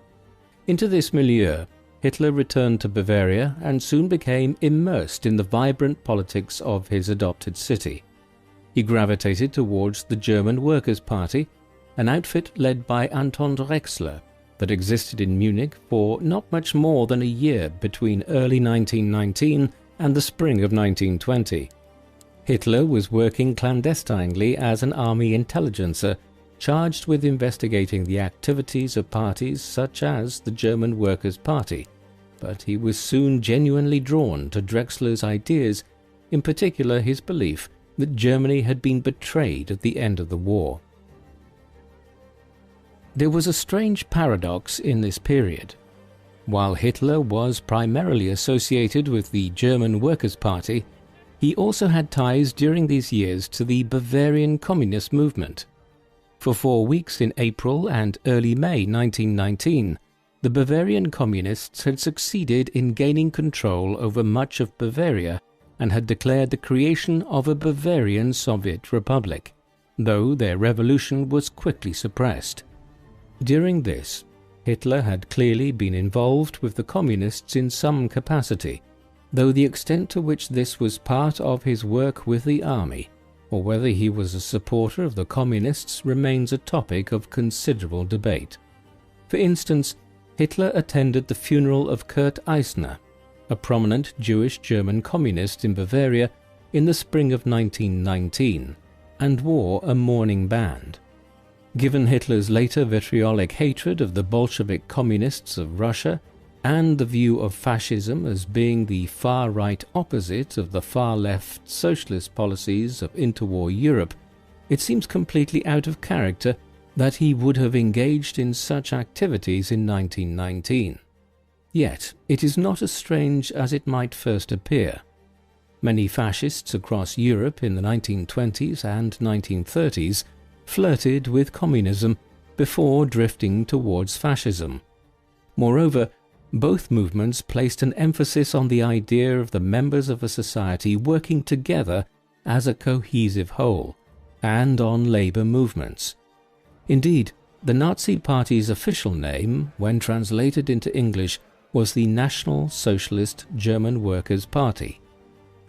Speaker 2: Into this milieu, Hitler returned to Bavaria and soon became immersed in the vibrant politics of his adopted city. He gravitated towards the German Workers' Party, an outfit led by Anton Drexler that existed in Munich for not much more than a year between early 1919 and the spring of 1920. Hitler was working clandestinely as an army intelligencer, charged with investigating the activities of parties such as the German Workers' Party, but he was soon genuinely drawn to Drexler's ideas, in particular his belief that Germany had been betrayed at the end of the war. There was a strange paradox in this period. While Hitler was primarily associated with the German Workers' Party, he also had ties during these years to the Bavarian Communist movement. For 4 weeks in April and early May 1919, the Bavarian Communists had succeeded in gaining control over much of Bavaria and had declared the creation of a Bavarian Soviet Republic, though their revolution was quickly suppressed. During this, Hitler had clearly been involved with the Communists in some capacity, though the extent to which this was part of his work with the army, or whether he was a supporter of the Communists, remains a topic of considerable debate. For instance, Hitler attended the funeral of Kurt Eisner, a prominent Jewish German communist in Bavaria, in the spring of 1919, and wore a mourning band. Given Hitler's later vitriolic hatred of the Bolshevik communists of Russia and the view of fascism as being the far-right opposite of the far-left socialist policies of interwar Europe, it seems completely out of character that he would have engaged in such activities in 1919. Yet, it is not as strange as it might first appear. Many fascists across Europe in the 1920s and 1930s flirted with communism before drifting towards fascism. Moreover, Both movements placed an emphasis on the idea of the members of a society working together as a cohesive whole, and on labour movements. Indeed, the Nazi Party's official name, when translated into English, was the National Socialist German Workers' Party.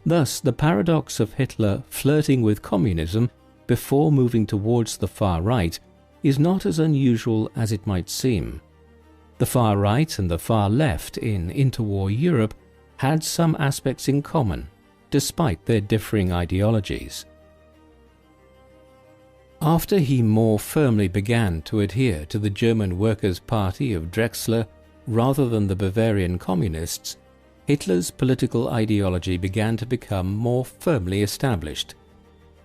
Speaker 2: Thus, the paradox of Hitler flirting with communism before moving towards the far right is not as unusual as it might seem. The far right and the far left in interwar Europe had some aspects in common, despite their differing ideologies. After he more firmly began to adhere to the German Workers' Party of Drexler rather than the Bavarian Communists, Hitler's political ideology began to become more firmly established.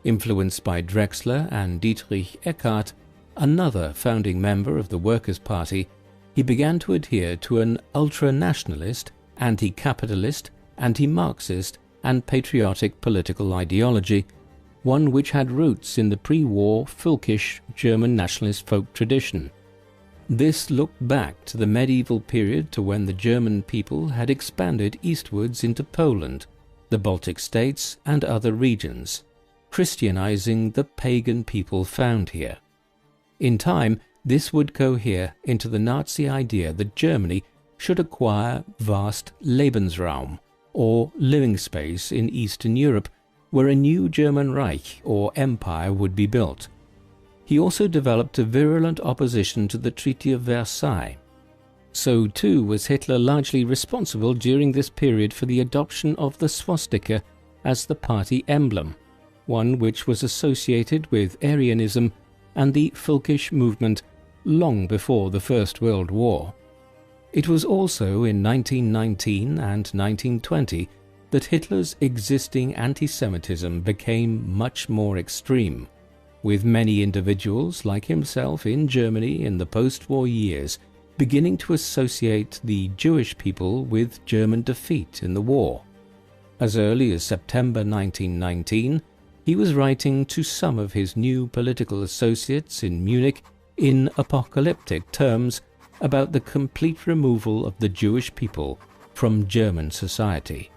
Speaker 2: Influenced by Drexler and Dietrich Eckart, another founding member of the Workers' Party, he began to adhere to an ultra-nationalist, anti-capitalist, anti-Marxist and patriotic political ideology, one which had roots in the pre-war Völkisch German nationalist folk tradition. This looked back to the medieval period, to when the German people had expanded eastwards into Poland, the Baltic states and other regions, Christianizing the pagan people found here. In time, this would cohere into the Nazi idea that Germany should acquire vast Lebensraum, or living space in Eastern Europe, where a new German Reich or empire would be built. He also developed a virulent opposition to the Treaty of Versailles. So too was Hitler largely responsible during this period for the adoption of the swastika as the party emblem, one which was associated with Aryanism and the Völkisch movement long before the First World War. It was also in 1919 and 1920 that Hitler's existing anti-Semitism became much more extreme, with many individuals like himself in Germany in the post-war years beginning to associate the Jewish people with German defeat in the war. As early as September 1919, he was writing to some of his new political associates in Munich in apocalyptic terms about the complete removal of the Jewish people from German society.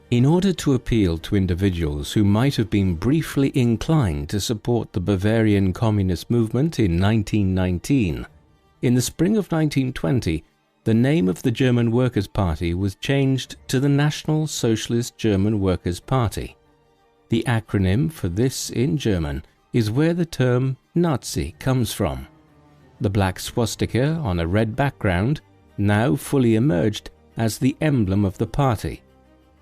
Speaker 2: In order to appeal to individuals who might have been briefly inclined to support the Bavarian Communist movement in 1919, in the spring of 1920, the name of the German Workers' Party was changed to the National Socialist German Workers' Party. The acronym for this in German is where the term Nazi comes from. The black swastika on a red background now fully emerged as the emblem of the party.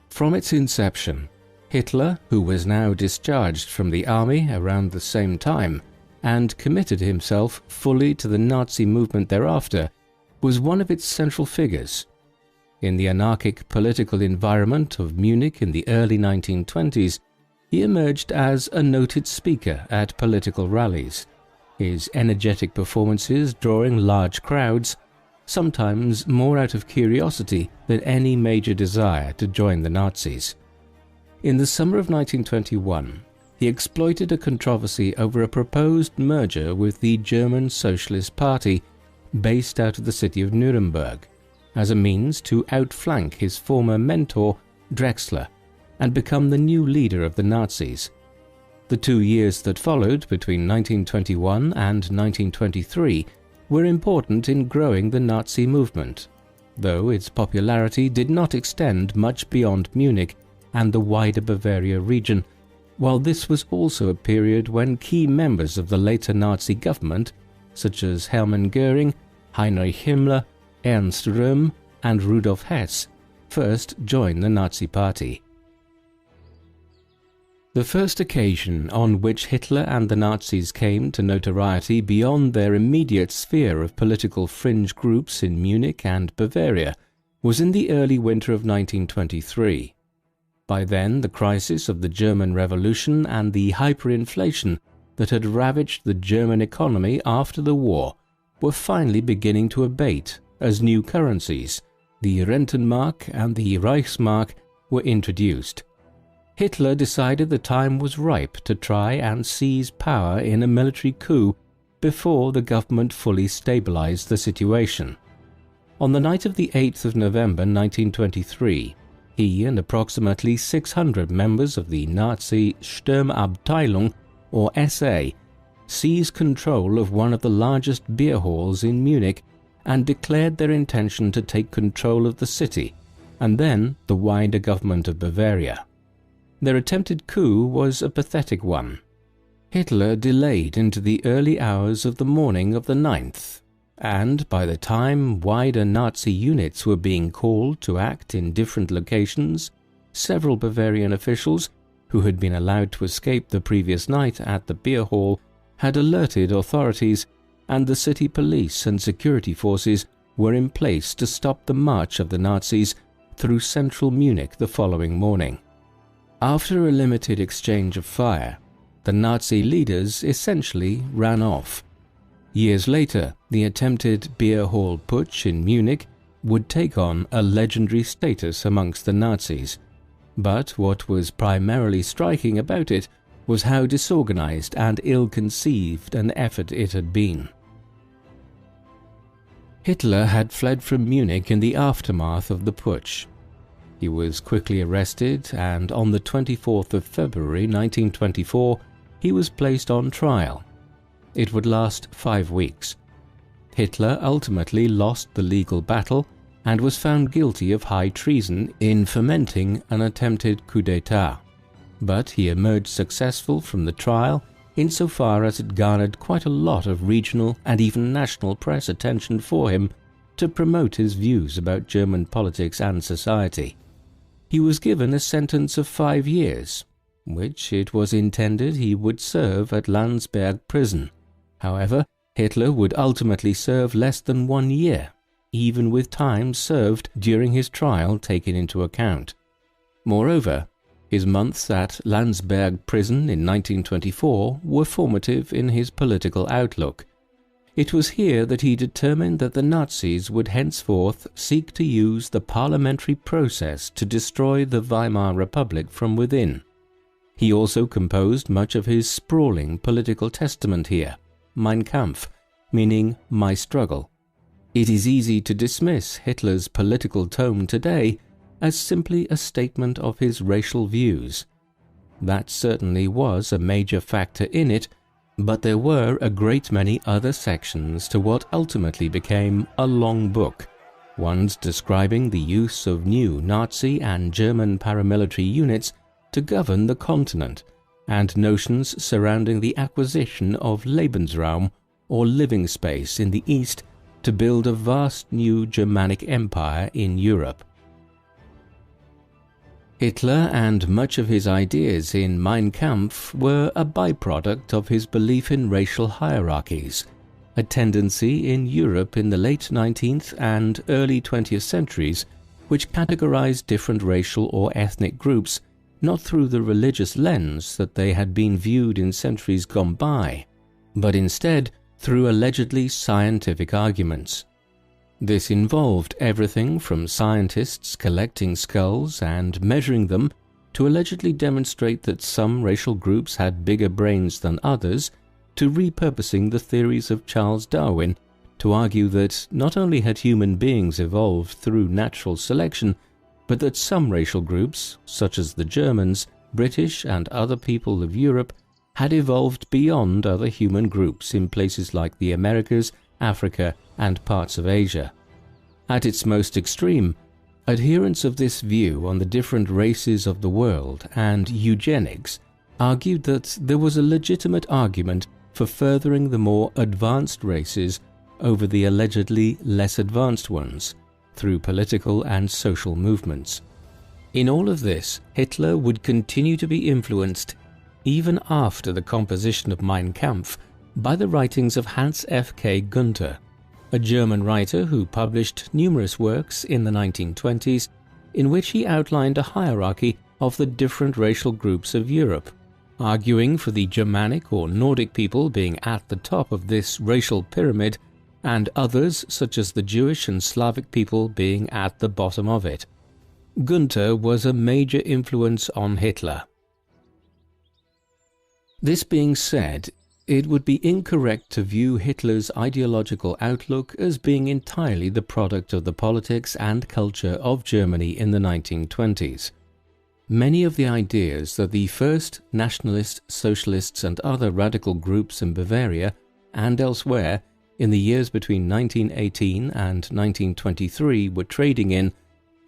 Speaker 2: From its inception, Hitler, who was now discharged from the army around the same time and committed himself fully to the Nazi movement thereafter, was one of its central figures. In the anarchic political environment of Munich in the early 1920s, he emerged as a noted speaker at political rallies, his energetic performances drawing large crowds, sometimes more out of curiosity than any major desire to join the Nazis. In the summer of 1921, he exploited a controversy over a proposed merger with the German Socialist Party, based out of the city of Nuremberg, as a means to outflank his former mentor, Drexler, and become the new leader of the Nazis. The 2 years that followed between 1921 and 1923 were important in growing the Nazi movement, though its popularity did not extend much beyond Munich and the wider Bavaria region, while this was also a period when key members of the later Nazi government, such as Hermann Göring, Heinrich Himmler, Ernst Röhm and Rudolf Hess, first joined the Nazi Party. The first occasion on which Hitler and the Nazis came to notoriety beyond their immediate sphere of political fringe groups in Munich and Bavaria was in the early winter of 1923. By then, the crisis of the German Revolution and the hyperinflation that had ravaged the German economy after the war were finally beginning to abate as new currencies, the Rentenmark and the Reichsmark, were introduced. Hitler decided the time was ripe to try and seize power in a military coup before the government fully stabilized the situation. On the night of the 8th of November 1923, he and approximately 600 members of the Nazi Sturmabteilung, or SA, seized control of one of the largest beer halls in Munich and declared their intention to take control of the city and then the wider government of Bavaria. Their attempted coup was a pathetic one. Hitler delayed into the early hours of the morning of the 9th, and by the time wider Nazi units were being called to act in different locations, several Bavarian officials, who had been allowed to escape the previous night at the beer hall, had alerted authorities, and the city police and security forces were in place to stop the march of the Nazis through central Munich the following morning. After a limited exchange of fire, the Nazi leaders essentially ran off. Years later, the attempted beer hall putsch in Munich would take on a legendary status amongst the Nazis, but what was primarily striking about it was how disorganized and ill-conceived an effort it had been. Hitler had fled from Munich in the aftermath of the putsch. He was quickly arrested, and on the 24th of February 1924, he was placed on trial. It would last 5 weeks. Hitler ultimately lost the legal battle and was found guilty of high treason in fomenting an attempted coup d'état. But he emerged successful from the trial insofar as it garnered quite a lot of regional and even national press attention for him to promote his views about German politics and society. He was given a sentence of 5 years, which it was intended he would serve at Landsberg prison. However, Hitler would ultimately serve less than 1 year, even with time served during his trial taken into account. Moreover, his months at Landsberg prison in 1924 were formative in his political outlook. It was here that he determined that the Nazis would henceforth seek to use the parliamentary process to destroy the Weimar Republic from within. He also composed much of his sprawling political testament here, Mein Kampf, meaning my struggle. It is easy to dismiss Hitler's political tone today as simply a statement of his racial views. That certainly was a major factor in it, but there were a great many other sections to what ultimately became a long book, ones describing the use of new Nazi and German paramilitary units to govern the continent, and notions surrounding the acquisition of Lebensraum, or living space in the East, to build a vast new Germanic empire in Europe. Hitler and much of his ideas in Mein Kampf were a byproduct of his belief in racial hierarchies, a tendency in Europe in the late 19th and early 20th centuries which categorized different racial or ethnic groups not through the religious lens that they had been viewed in centuries gone by, but instead through allegedly scientific arguments. This involved everything from scientists collecting skulls and measuring them to allegedly demonstrate that some racial groups had bigger brains than others, to repurposing the theories of Charles Darwin to argue that not only had human beings evolved through natural selection, but that some racial groups, such as the Germans, British and other people of Europe, had evolved beyond other human groups in places like the Americas, Africa and parts of Asia. At its most extreme, adherents of this view on the different races of the world and eugenics argued that there was a legitimate argument for furthering the more advanced races over the allegedly less advanced ones through political and social movements. In all of this, Hitler would continue to be influenced, even after the composition of Mein Kampf, by the writings of Hans F. K. Gunther, a German writer who published numerous works in the 1920s in which he outlined a hierarchy of the different racial groups of Europe, arguing for the Germanic or Nordic people being at the top of this racial pyramid and others such as the Jewish and Slavic people being at the bottom of it. Gunther was a major influence on Hitler. This being said,
Speaker 3: it would be incorrect to view Hitler's ideological outlook as being entirely the product of the politics and culture of Germany in the 1920s. Many of the ideas that the first nationalists, socialists and other radical groups in Bavaria and elsewhere in the years between 1918 and 1923 were trading in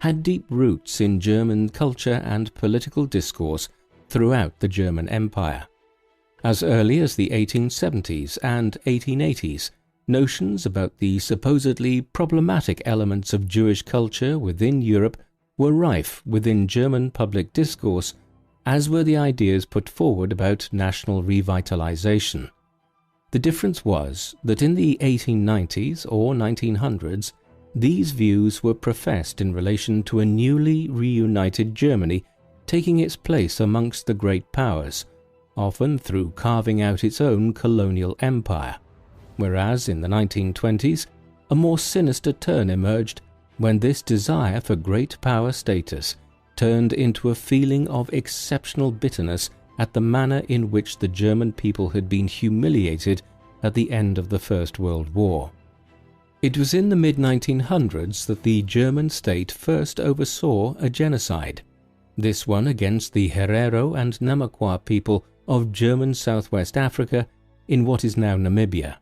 Speaker 3: had deep roots in German culture and political discourse throughout the German Empire. As early as the 1870s and 1880s, notions about the supposedly problematic elements of Jewish culture within Europe were rife within German public discourse, as were the ideas put forward about national revitalization. The difference was that in the 1890s or 1900s, these views were professed in relation to a newly reunited Germany taking its place amongst the great powers, often through carving out its own colonial empire, whereas in the 1920s a more sinister turn emerged when this desire for great power status turned into a feeling of exceptional bitterness at the manner in which the German people had been humiliated at the end of the First World War. It was in the mid-1900s that the German state first oversaw a genocide, this one against the Herero and Namaqua people of German Southwest Africa in what is now Namibia.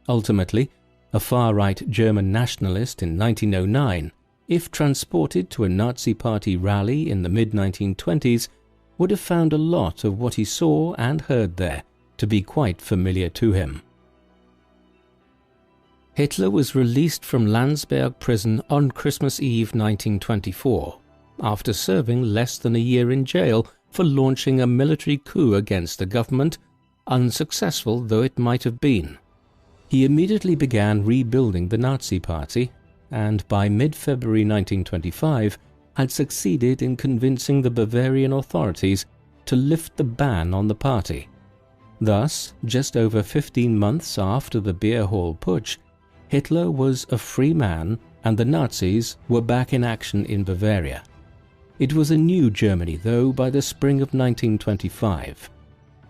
Speaker 3: Ultimately, a far-right German nationalist in 1909, if transported to a Nazi Party rally in the mid-1920s, would have found a lot of what he saw and heard there to be quite familiar to him. Hitler was released from Landsberg prison on Christmas Eve 1924, after serving less than a year in jail for launching a military coup against the government, unsuccessful though it might have been. He immediately began rebuilding the Nazi Party, and by mid-February 1925 had succeeded in convincing the Bavarian authorities to lift the ban on the party. Thus, just over 15 months after the Beer Hall Putsch, Hitler was a free man and the Nazis were back in action in Bavaria. It was a new Germany, though, by the spring of 1925.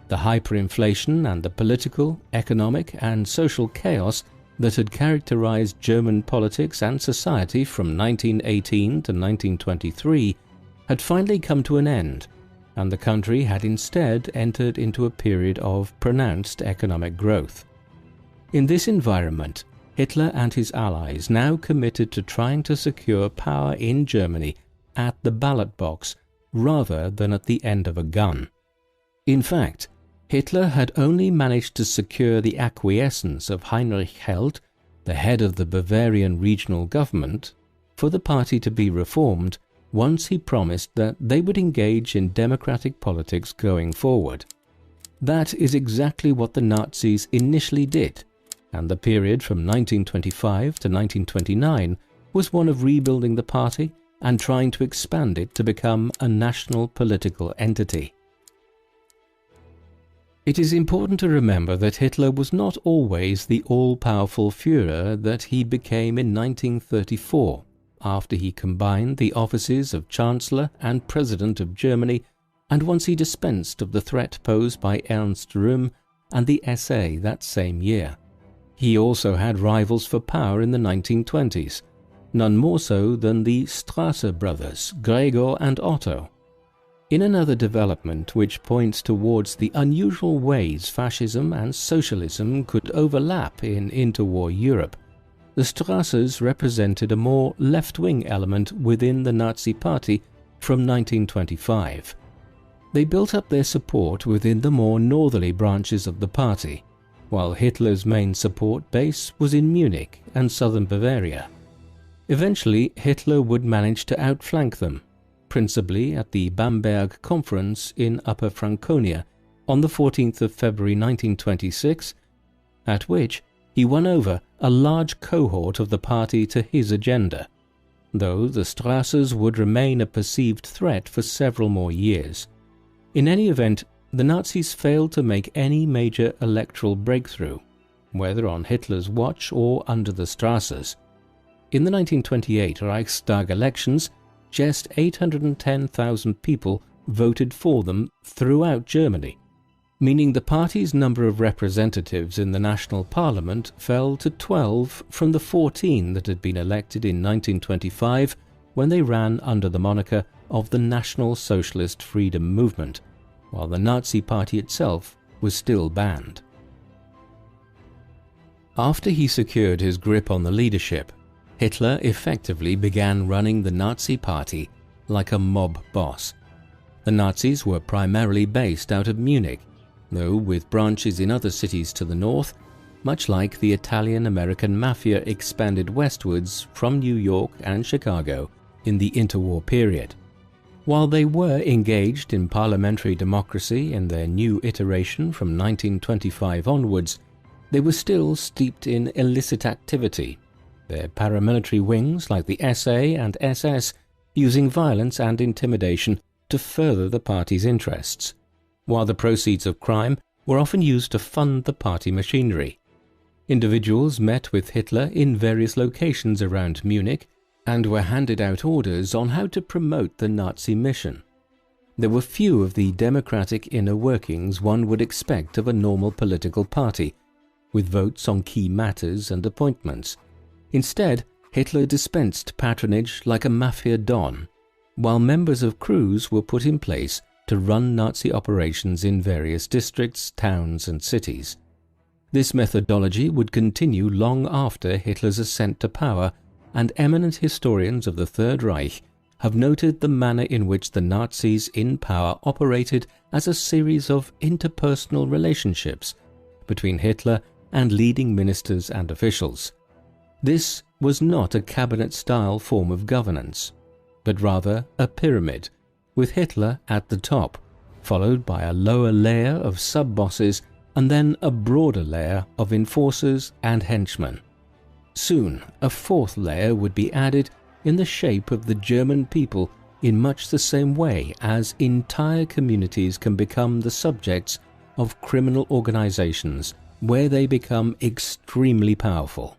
Speaker 3: The hyperinflation and the political, economic and social chaos that had characterized German politics and society from 1918 to 1923 had finally come to an end, and the country had instead entered into a period of pronounced economic growth. In this environment, Hitler and his allies now committed to trying to secure power in Germany at the ballot box rather than at the end of a gun. In fact, Hitler had only managed to secure the acquiescence of Heinrich Held, the head of the Bavarian regional government, for the party to be reformed once he promised that they would engage in democratic politics going forward. That is exactly what the Nazis initially did, and the period from 1925 to 1929 was one of rebuilding the party and trying to expand it to become a national political entity. It is important to remember that Hitler was not always the all-powerful Führer that he became in 1934, after he combined the offices of Chancellor and President of Germany, and once he dispensed of the threat posed by Ernst Röhm and the SA that same year. He also had rivals for power in the 1920s, none more so than the Strasser brothers, Gregor and Otto. In another development which points towards the unusual ways fascism and socialism could overlap in interwar Europe, the Strassers represented a more left-wing element within the Nazi Party from 1925. They built up their support within the more northerly branches of the party, while Hitler's main support base was in Munich and southern Bavaria. Eventually, Hitler would manage to outflank them, principally at the Bamberg Conference in Upper Franconia on the 14th of February 1926, at which he won over a large cohort of the party to his agenda, though the Strassers would remain a perceived threat for several more years. In any event, the Nazis failed to make any major electoral breakthrough, whether on Hitler's watch or under the Strassers. In the 1928 Reichstag elections, just 810,000 people voted for them throughout Germany, meaning the party's number of representatives in the national parliament fell to 12 from the 14 that had been elected in 1925 when they ran under the moniker of the National Socialist Freedom Movement, while the Nazi Party itself was still banned. After he secured his grip on the leadership, Hitler effectively began running the Nazi Party like a mob boss. The Nazis were primarily based out of Munich, though with branches in other cities to the north, much like the Italian-American mafia expanded westwards from New York and Chicago in the interwar period. While they were engaged in parliamentary democracy in their new iteration from 1925 onwards, they were still steeped in illicit activity, their paramilitary wings like the SA and SS using violence and intimidation to further the party's interests, while the proceeds of crime were often used to fund the party machinery. Individuals met with Hitler in various locations around Munich and were handed out orders on how to promote the Nazi mission. There were few of the democratic inner workings one would expect of a normal political party, with votes on key matters and appointments. Instead, Hitler dispensed patronage like a mafia don, while members of crews were put in place to run Nazi operations in various districts, towns and cities. This methodology would continue long after Hitler's ascent to power, and eminent historians of the Third Reich have noted the manner in which the Nazis in power operated as a series of interpersonal relationships between Hitler and leading ministers and officials. This was not a cabinet-style form of governance, but rather a pyramid, with Hitler at the top, followed by a lower layer of sub-bosses and then a broader layer of enforcers and henchmen. Soon, a fourth layer would be added in the shape of the German people in much the same way as entire communities can become the subjects of criminal organizations where they become extremely powerful.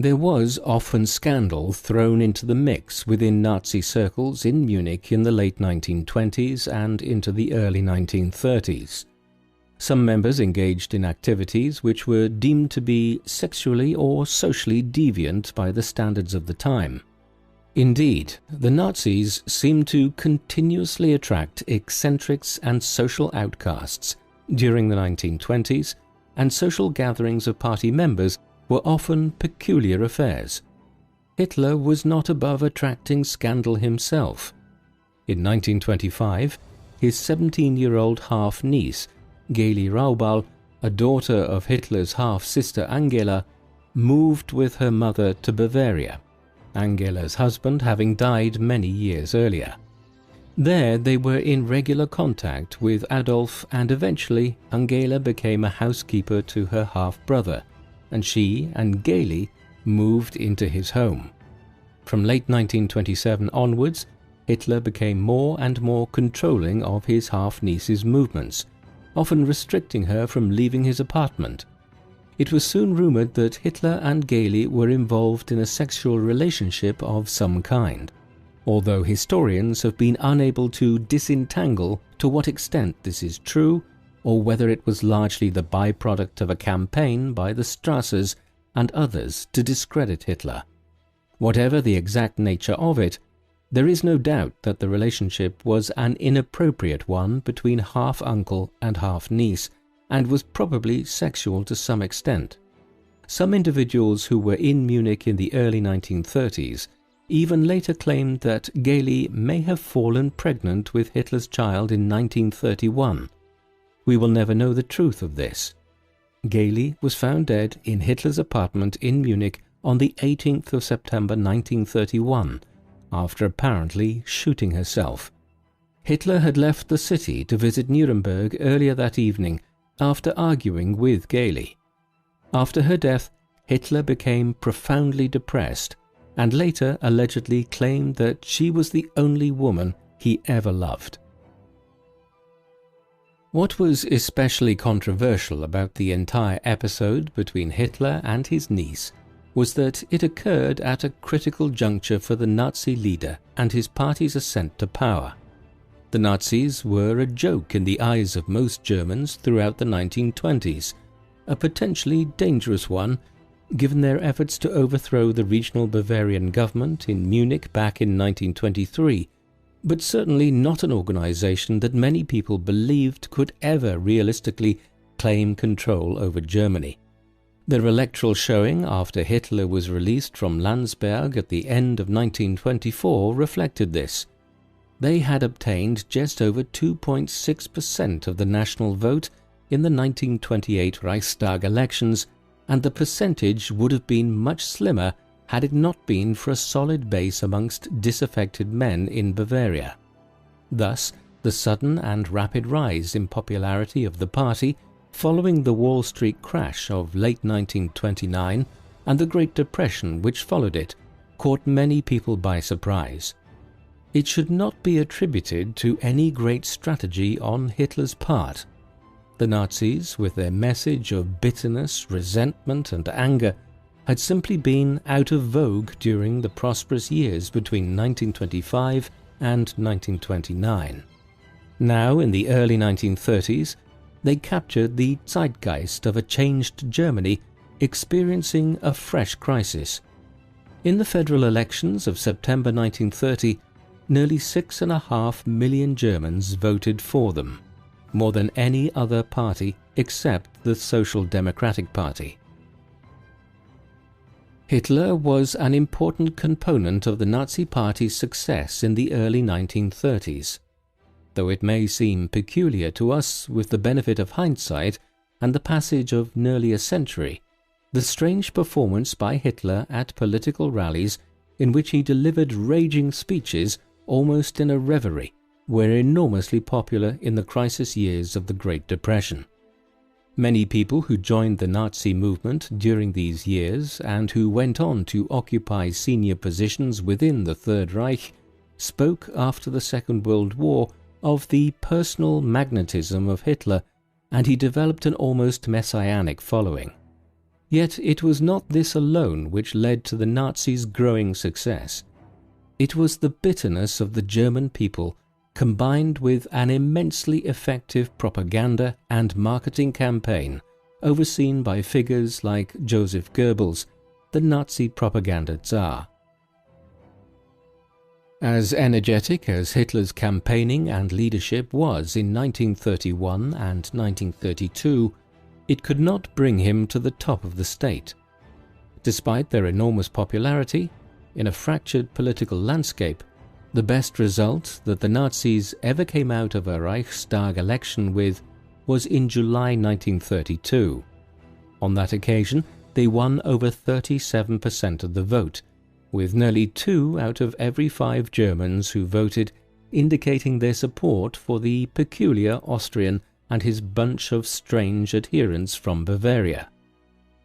Speaker 3: There was often scandal thrown into the mix within Nazi circles in Munich in the late 1920s and into the early 1930s. Some members engaged in activities which were deemed to be sexually or socially deviant by the standards of the time. Indeed, the Nazis seemed to continuously attract eccentrics and social outcasts during the 1920s, and social gatherings of party members were often peculiar affairs. Hitler was not above attracting scandal himself. In 1925, his 17-year-old half-niece, Geli Raubal, a daughter of Hitler's half-sister Angela, moved with her mother to Bavaria, Angela's husband having died many years earlier. There they were in regular contact with Adolf, and eventually Angela became a housekeeper to her half-brother, and she and Geli moved into his home. From late 1927 onwards, Hitler became more and more controlling of his half-niece's movements, often restricting her from leaving his apartment. It was soon rumoured that Hitler and Geli were involved in a sexual relationship of some kind, although historians have been unable to disentangle to what extent this is true, or whether it was largely the byproduct of a campaign by the Strassers and others to discredit Hitler. Whatever the exact nature of it, there is no doubt that the relationship was an inappropriate one between half-uncle and half-niece, and was probably sexual to some extent. Some individuals who were in Munich in the early 1930s even later claimed that Geli may have fallen pregnant with Hitler's child in 1931. We will never know the truth of this. Geli was found dead in Hitler's apartment in Munich on the 18th of September 1931, after apparently shooting herself. Hitler had left the city to visit Nuremberg earlier that evening after arguing with Geli. After her death, Hitler became profoundly depressed and later allegedly claimed that she was the only woman he ever loved. What was especially controversial about the entire episode between Hitler and his niece was that it occurred at a critical juncture for the Nazi leader and his party's ascent to power.
Speaker 2: The Nazis were a joke in the eyes of most Germans throughout the 1920s, a potentially dangerous one, given their efforts to overthrow the regional Bavarian government in Munich back in 1923, but certainly not an organization that many people believed could ever realistically claim control over Germany. Their electoral showing after Hitler was released from Landsberg at the end of 1924 reflected this. They had obtained just over 2.6% of the national vote in the 1928 Reichstag elections, and the percentage would have been much slimmer had it not been for a solid base amongst disaffected men in Bavaria. Thus, the sudden and rapid rise in popularity of the party following the Wall Street crash of late 1929 and the Great Depression which followed it caught many people by surprise. It should not be attributed to any great strategy on Hitler's part. The Nazis, with their message of bitterness, resentment and anger, had simply been out of vogue during the prosperous years between 1925 and 1929. Now, in the early 1930s, they captured the zeitgeist of a changed Germany experiencing a fresh crisis. In the federal elections of September 1930, nearly 6.5 million Germans voted for them, more than any other party except the Social Democratic Party. Hitler was an important component of the Nazi Party's success in the early 1930s. Though it may seem peculiar to us with the benefit of hindsight and the passage of nearly a century, the strange performance by Hitler at political rallies in which he delivered raging speeches almost in a reverie were enormously popular in the crisis years of the Great Depression. Many people who joined the Nazi movement during these years and who went on to occupy senior positions within the Third Reich spoke after the Second World War of the personal magnetism of Hitler, and he developed an almost messianic following. Yet it was not this alone which led to the Nazis' growing success. It was the bitterness of the German people combined with an immensely effective propaganda and marketing campaign overseen by figures like Joseph Goebbels, the Nazi propaganda czar. As energetic as Hitler's campaigning and leadership was in 1931 and 1932, it could not bring him to the top of the state. Despite their enormous popularity, in a fractured political landscape, the best result that the Nazis ever came out of a Reichstag election with was in July 1932. On that occasion, they won over 37% of the vote, with nearly 2 out of every 5 Germans who voted indicating their support for the peculiar Austrian and his bunch of strange adherents from Bavaria.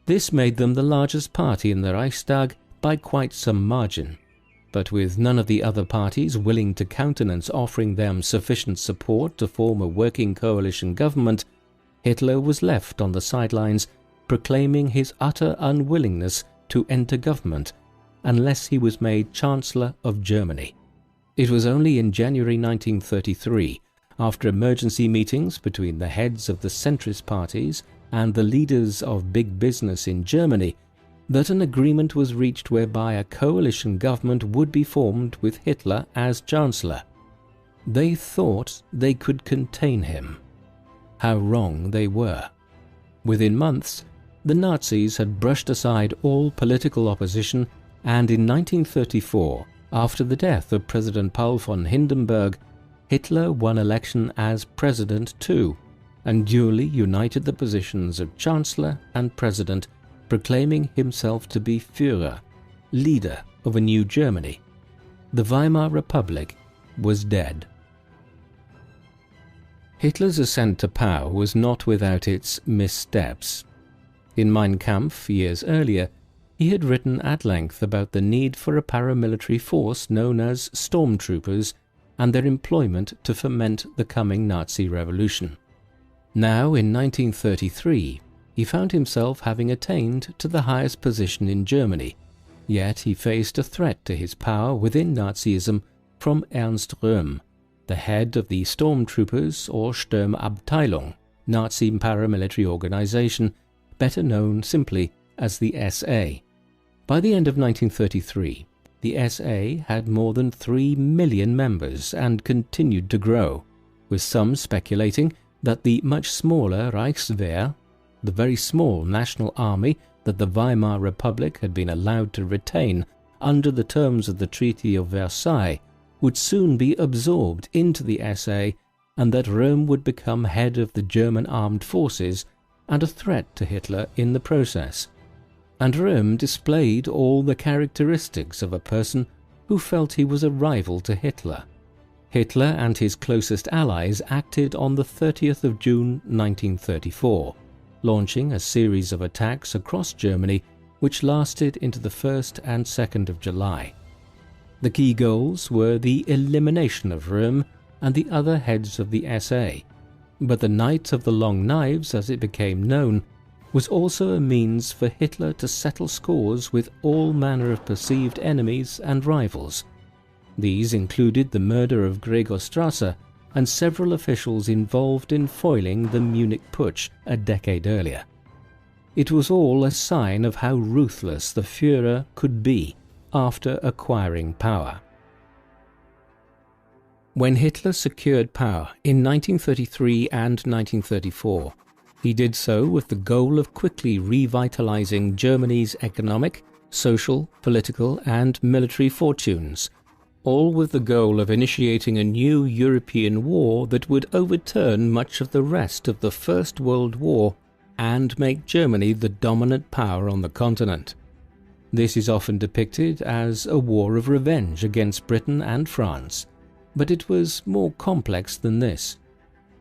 Speaker 2: This made them the largest party in the Reichstag by quite some margin, but with none of the other parties willing to countenance offering them sufficient support to form a working coalition government, Hitler was left on the sidelines proclaiming his utter unwillingness to enter government unless he was made Chancellor of Germany. It was only in January 1933, after emergency meetings between the heads of the centrist parties and the leaders of big business in Germany, that an agreement was reached whereby a coalition government would be formed with Hitler as Chancellor. They thought they could contain him. How wrong they were. Within months, the Nazis had brushed aside all political opposition, and in 1934, after the death of President Paul von Hindenburg, Hitler won election as President too, and duly united the positions of Chancellor and President, proclaiming himself to be Führer, leader of a new Germany. The Weimar Republic was dead. Hitler's ascent to power was not without its missteps. In Mein Kampf, years earlier, he had written at length about the need for a paramilitary force known as stormtroopers and their employment to foment the coming Nazi revolution. Now, in 1933, he found himself having attained to the highest position in Germany, yet he faced a threat to his power within Nazism from Ernst Röhm,
Speaker 3: the head of the Stormtroopers or Sturmabteilung, Nazi paramilitary organization, better known simply as the SA. By the end of 1933, the SA had more than 3 million members and continued to grow, with some speculating that the much smaller Reichswehr, the very small national army that the Weimar Republic had been allowed to retain under the terms of the Treaty of Versailles, would soon be absorbed into the SA, and that Rome would become head of the German armed forces and a threat to Hitler in the process. And Rome displayed all the characteristics of a person who felt he was a rival to Hitler. Hitler and his closest allies acted on the 30th of June 1934, launching a series of attacks across Germany which lasted into the 1st and 2nd of July. The key goals were the elimination of Röhm and the other heads of the SA, but the Night of the Long Knives, as it became known, was also a means for Hitler to settle scores with all manner of perceived enemies and rivals. These included the murder of Gregor Strasser and several officials involved in foiling the Munich Putsch a decade earlier. It was all a sign of how ruthless the Führer could be after acquiring power. When Hitler secured power in 1933 and 1934, he did so with the goal of quickly revitalizing Germany's economic, social, political, and military fortunes, all with the goal of initiating a new European war that would overturn much of the rest of the First World War and make Germany the dominant power on the continent. This is often depicted as a war of revenge against Britain and France, but it was more complex than this.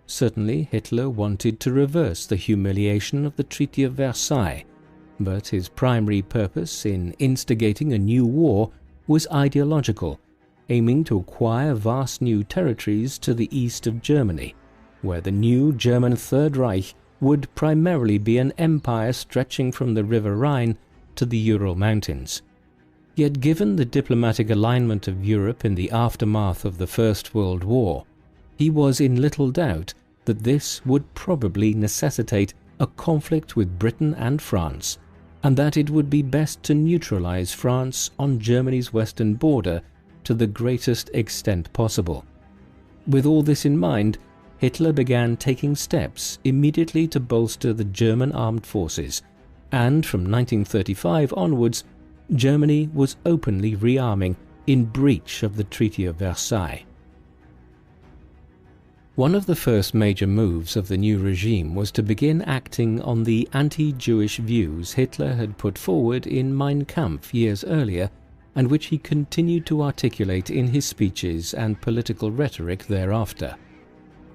Speaker 3: Certainly Hitler wanted to reverse the humiliation of the Treaty of Versailles, but his primary purpose in instigating a new war was ideological, aiming to acquire vast new territories to the east of Germany, where the new German Third Reich would primarily be an empire stretching from the River Rhine to the Ural Mountains. Yet given the diplomatic alignment of Europe in the aftermath of the First World War, he was in little doubt that this would probably necessitate a conflict with Britain and France, and that it would be best to neutralize France on Germany's western border to the greatest extent possible. With all this in mind, Hitler began taking steps immediately to bolster the German armed forces, and from 1935 onwards, Germany was openly rearming in breach of the Treaty of Versailles. One of the first major moves of the new regime was to begin acting on the anti-Jewish views Hitler had put forward in Mein Kampf years earlier, and which he continued to articulate in his speeches and political rhetoric thereafter.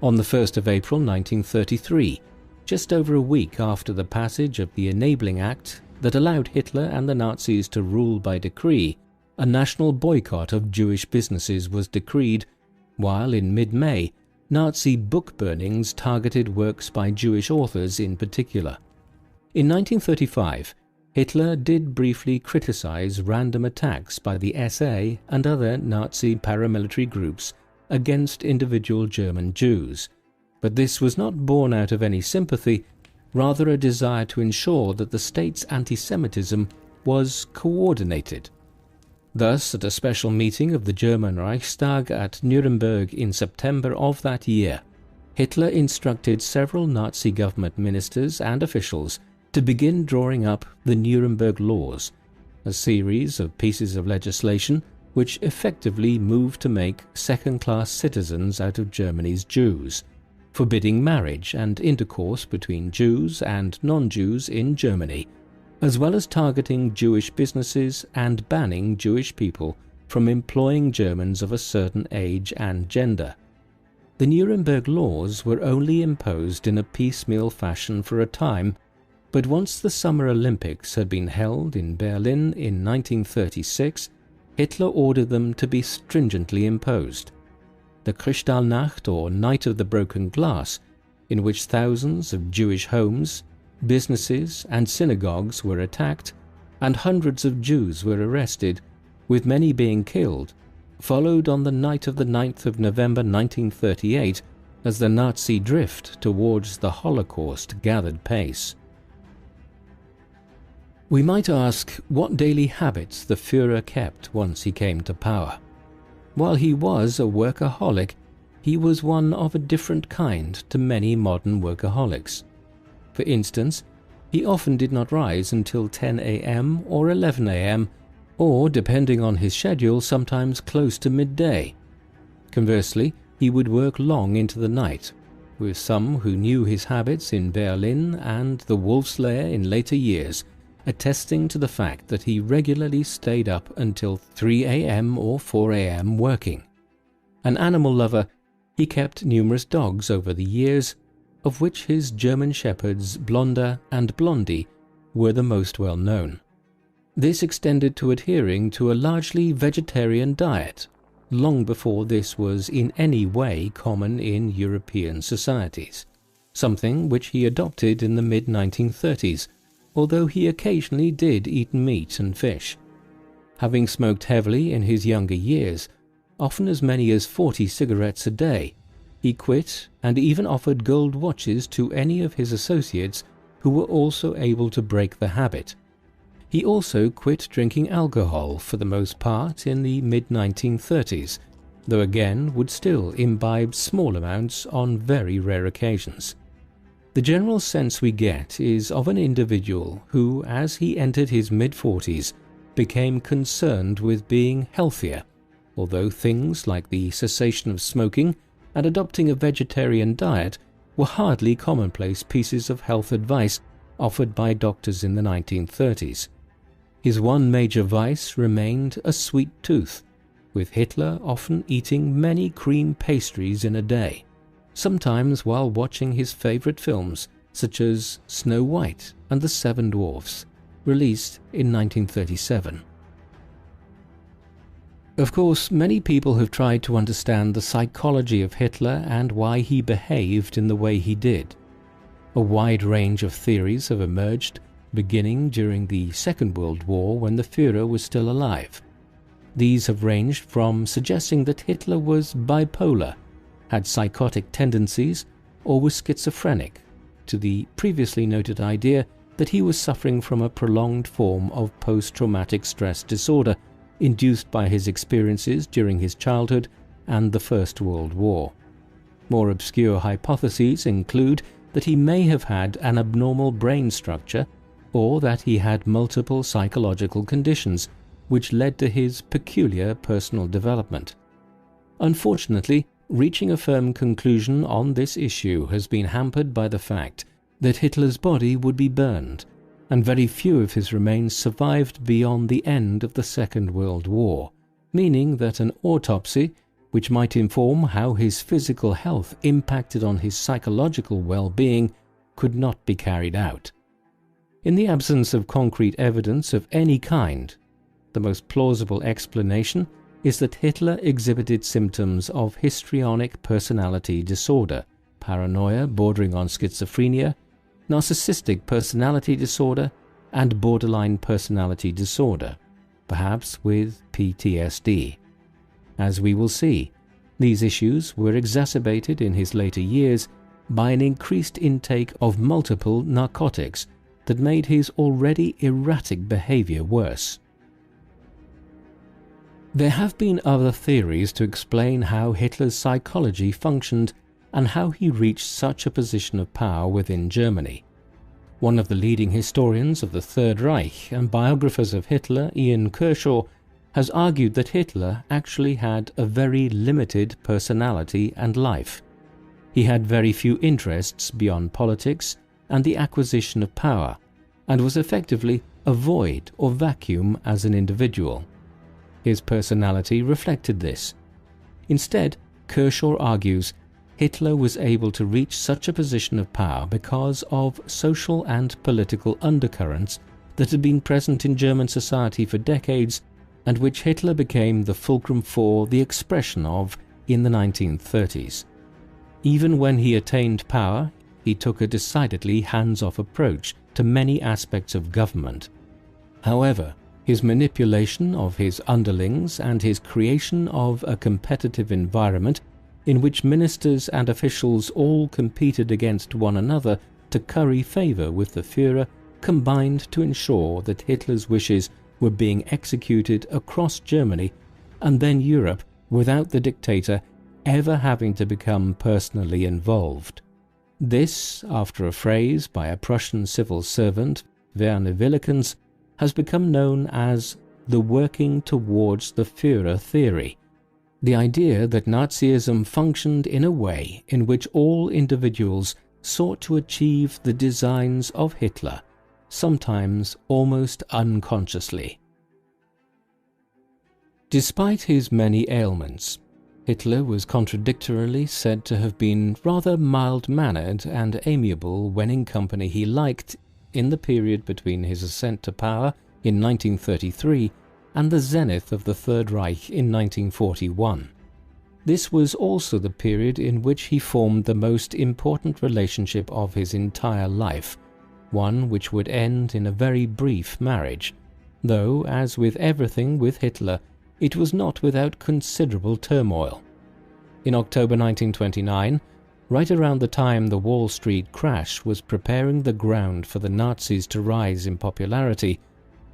Speaker 3: On the 1st of April 1933, just over a week after the passage of the Enabling Act that allowed Hitler and the Nazis to rule by decree, a national boycott of Jewish businesses was decreed, while in mid-May, Nazi book burnings targeted works by Jewish authors in particular. In 1935, Hitler did briefly criticize random attacks by the SA and other Nazi paramilitary groups against individual German Jews, but this was not born out of any sympathy, rather a desire to ensure that the state's anti-Semitism was coordinated. Thus, at a special meeting of the German Reichstag at Nuremberg in September of that year, Hitler instructed several Nazi government ministers and officials to begin drawing up the Nuremberg Laws, a series of pieces of legislation which effectively moved to make second-class citizens out of Germany's Jews, forbidding marriage and intercourse between Jews and non-Jews in Germany, as well as targeting Jewish businesses and banning Jewish people from employing Germans of a certain age and gender. The Nuremberg laws were only imposed in a piecemeal fashion for a time, but once the Summer Olympics had been held in Berlin in 1936, Hitler ordered them to be stringently imposed. The Kristallnacht, or Night of the Broken Glass, in which thousands of Jewish homes, businesses and synagogues were attacked, and hundreds of Jews were arrested, with many being killed,
Speaker 2: followed on the night of the 9th of November 1938 as the Nazi drift towards the Holocaust gathered pace. We might ask what daily habits the Führer kept once he came to power. While he was a workaholic, he was one of a different kind to many modern workaholics. For instance, he often did not rise until 10 a.m. or 11 a.m., or, depending on his schedule, sometimes close to midday. Conversely, he would work long into the night, with some who knew his habits in Berlin and the Wolf's Lair in later years attesting to the fact that he regularly stayed up until 3 a.m. or 4 a.m. working. An animal lover, he kept numerous dogs over the years, of which his German shepherds Blonder and Blondie were the most well known. This extended to adhering to a largely vegetarian diet, long before this was in any way common in European societies, something which he adopted in the mid-1930s, although he occasionally did eat meat and fish. Having smoked heavily in his younger years, often as many as 40 cigarettes a day, he quit and even offered gold watches to any of his associates who were also able to break the habit. He also quit drinking alcohol for the most part in the mid-1930s, though again would still imbibe small amounts on very rare occasions. The general sense we get is of an individual who, as he entered his mid-40s, became concerned with being healthier, although things like the cessation of smoking and adopting a vegetarian diet were hardly commonplace pieces of health advice offered by doctors in the 1930s. His one major vice remained a sweet tooth, with Hitler often eating many cream pastries in a day, sometimes while watching his favorite films such as Snow White and the Seven Dwarfs, released in 1937. Of course, many people have tried to understand the psychology of Hitler and why he behaved in the way he did. A wide range of theories have emerged, beginning during the Second World War when the Führer was still alive. These have ranged from suggesting that Hitler was bipolar, had psychotic tendencies, or was schizophrenic, to the previously noted idea that he was suffering from a prolonged form of post-traumatic stress disorder induced by his experiences during his childhood and the First World War. More obscure hypotheses include that he may have had an abnormal brain structure, or that he had multiple psychological conditions which led to his peculiar personal development. Unfortunately, reaching a firm conclusion on this issue has been hampered by the fact that Hitler's body would be burned, and very few of his remains survived beyond the end of the Second World War, meaning that an autopsy, which might inform how his physical health impacted on his psychological well-being, could not be carried out. In the absence of concrete evidence of any kind, the most plausible explanation is that Hitler exhibited symptoms of histrionic personality disorder, paranoia bordering on schizophrenia, narcissistic personality disorder, and borderline personality disorder, perhaps with PTSD. As we will see, these issues were exacerbated in his later years by an increased intake of multiple narcotics that made his already erratic behavior worse. There have been other theories to explain how Hitler's psychology functioned and how he reached such a position of power within Germany. One of the leading historians of the Third Reich and biographers of Hitler, Ian Kershaw, has argued that Hitler actually had a very limited personality and life. He had very few interests beyond politics and the acquisition of power, and was effectively a void or vacuum as an individual. His personality reflected this. Instead, Kershaw argues, Hitler was able to reach such a position of power because of social and political undercurrents that had been present in German society for decades and which Hitler became the fulcrum for the expression of in the 1930s. Even when he attained power, he took a decidedly hands-off approach to many aspects of government. However, His manipulation of his underlings and his creation of a competitive environment in which ministers and officials all competed against one another to curry favour with the Führer combined to ensure that Hitler's wishes were being executed across Germany and then Europe without the dictator ever having to become personally involved. This, after a phrase by a Prussian civil servant, Werner Willekens, has become known as the working towards the Führer theory, the idea that Nazism functioned in a way in which all individuals sought to achieve the designs of Hitler, sometimes almost unconsciously. Despite his many ailments, Hitler was contradictorily said to have been rather mild-mannered and amiable when in company he liked in the period between his ascent to power in 1933 and the zenith of the Third Reich in 1941. This was also the period in which he formed the most important relationship of his entire life, one which would end in a very brief marriage, though, as with everything with Hitler, it was not without considerable turmoil. In October 1929, right around the time the Wall Street crash was preparing the ground for the Nazis to rise in popularity,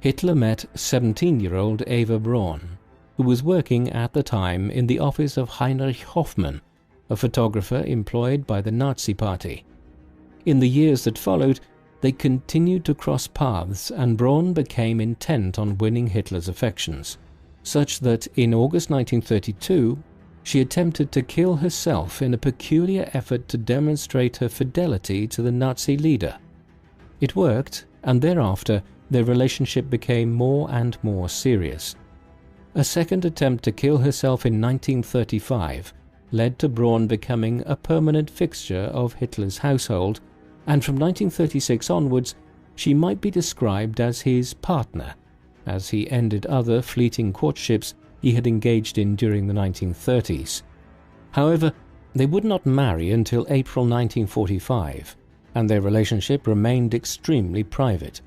Speaker 2: Hitler met 17-year-old Eva Braun, who was working at the time in the office of Heinrich Hoffmann, a photographer employed by the Nazi Party. In the years that followed, they continued to cross paths and Braun became intent on winning Hitler's affections, such that in August 1932 she attempted to kill herself in a peculiar effort to demonstrate her fidelity to the Nazi leader. It worked, and thereafter their relationship became more and more serious. A second attempt to kill herself in 1935 led to Braun becoming a permanent fixture of Hitler's household, and from 1936 onwards she might be described as his partner, as he ended other fleeting courtships he had engaged in during the 1930s. However, they would not marry until April 1945, and their relationship remained extremely private,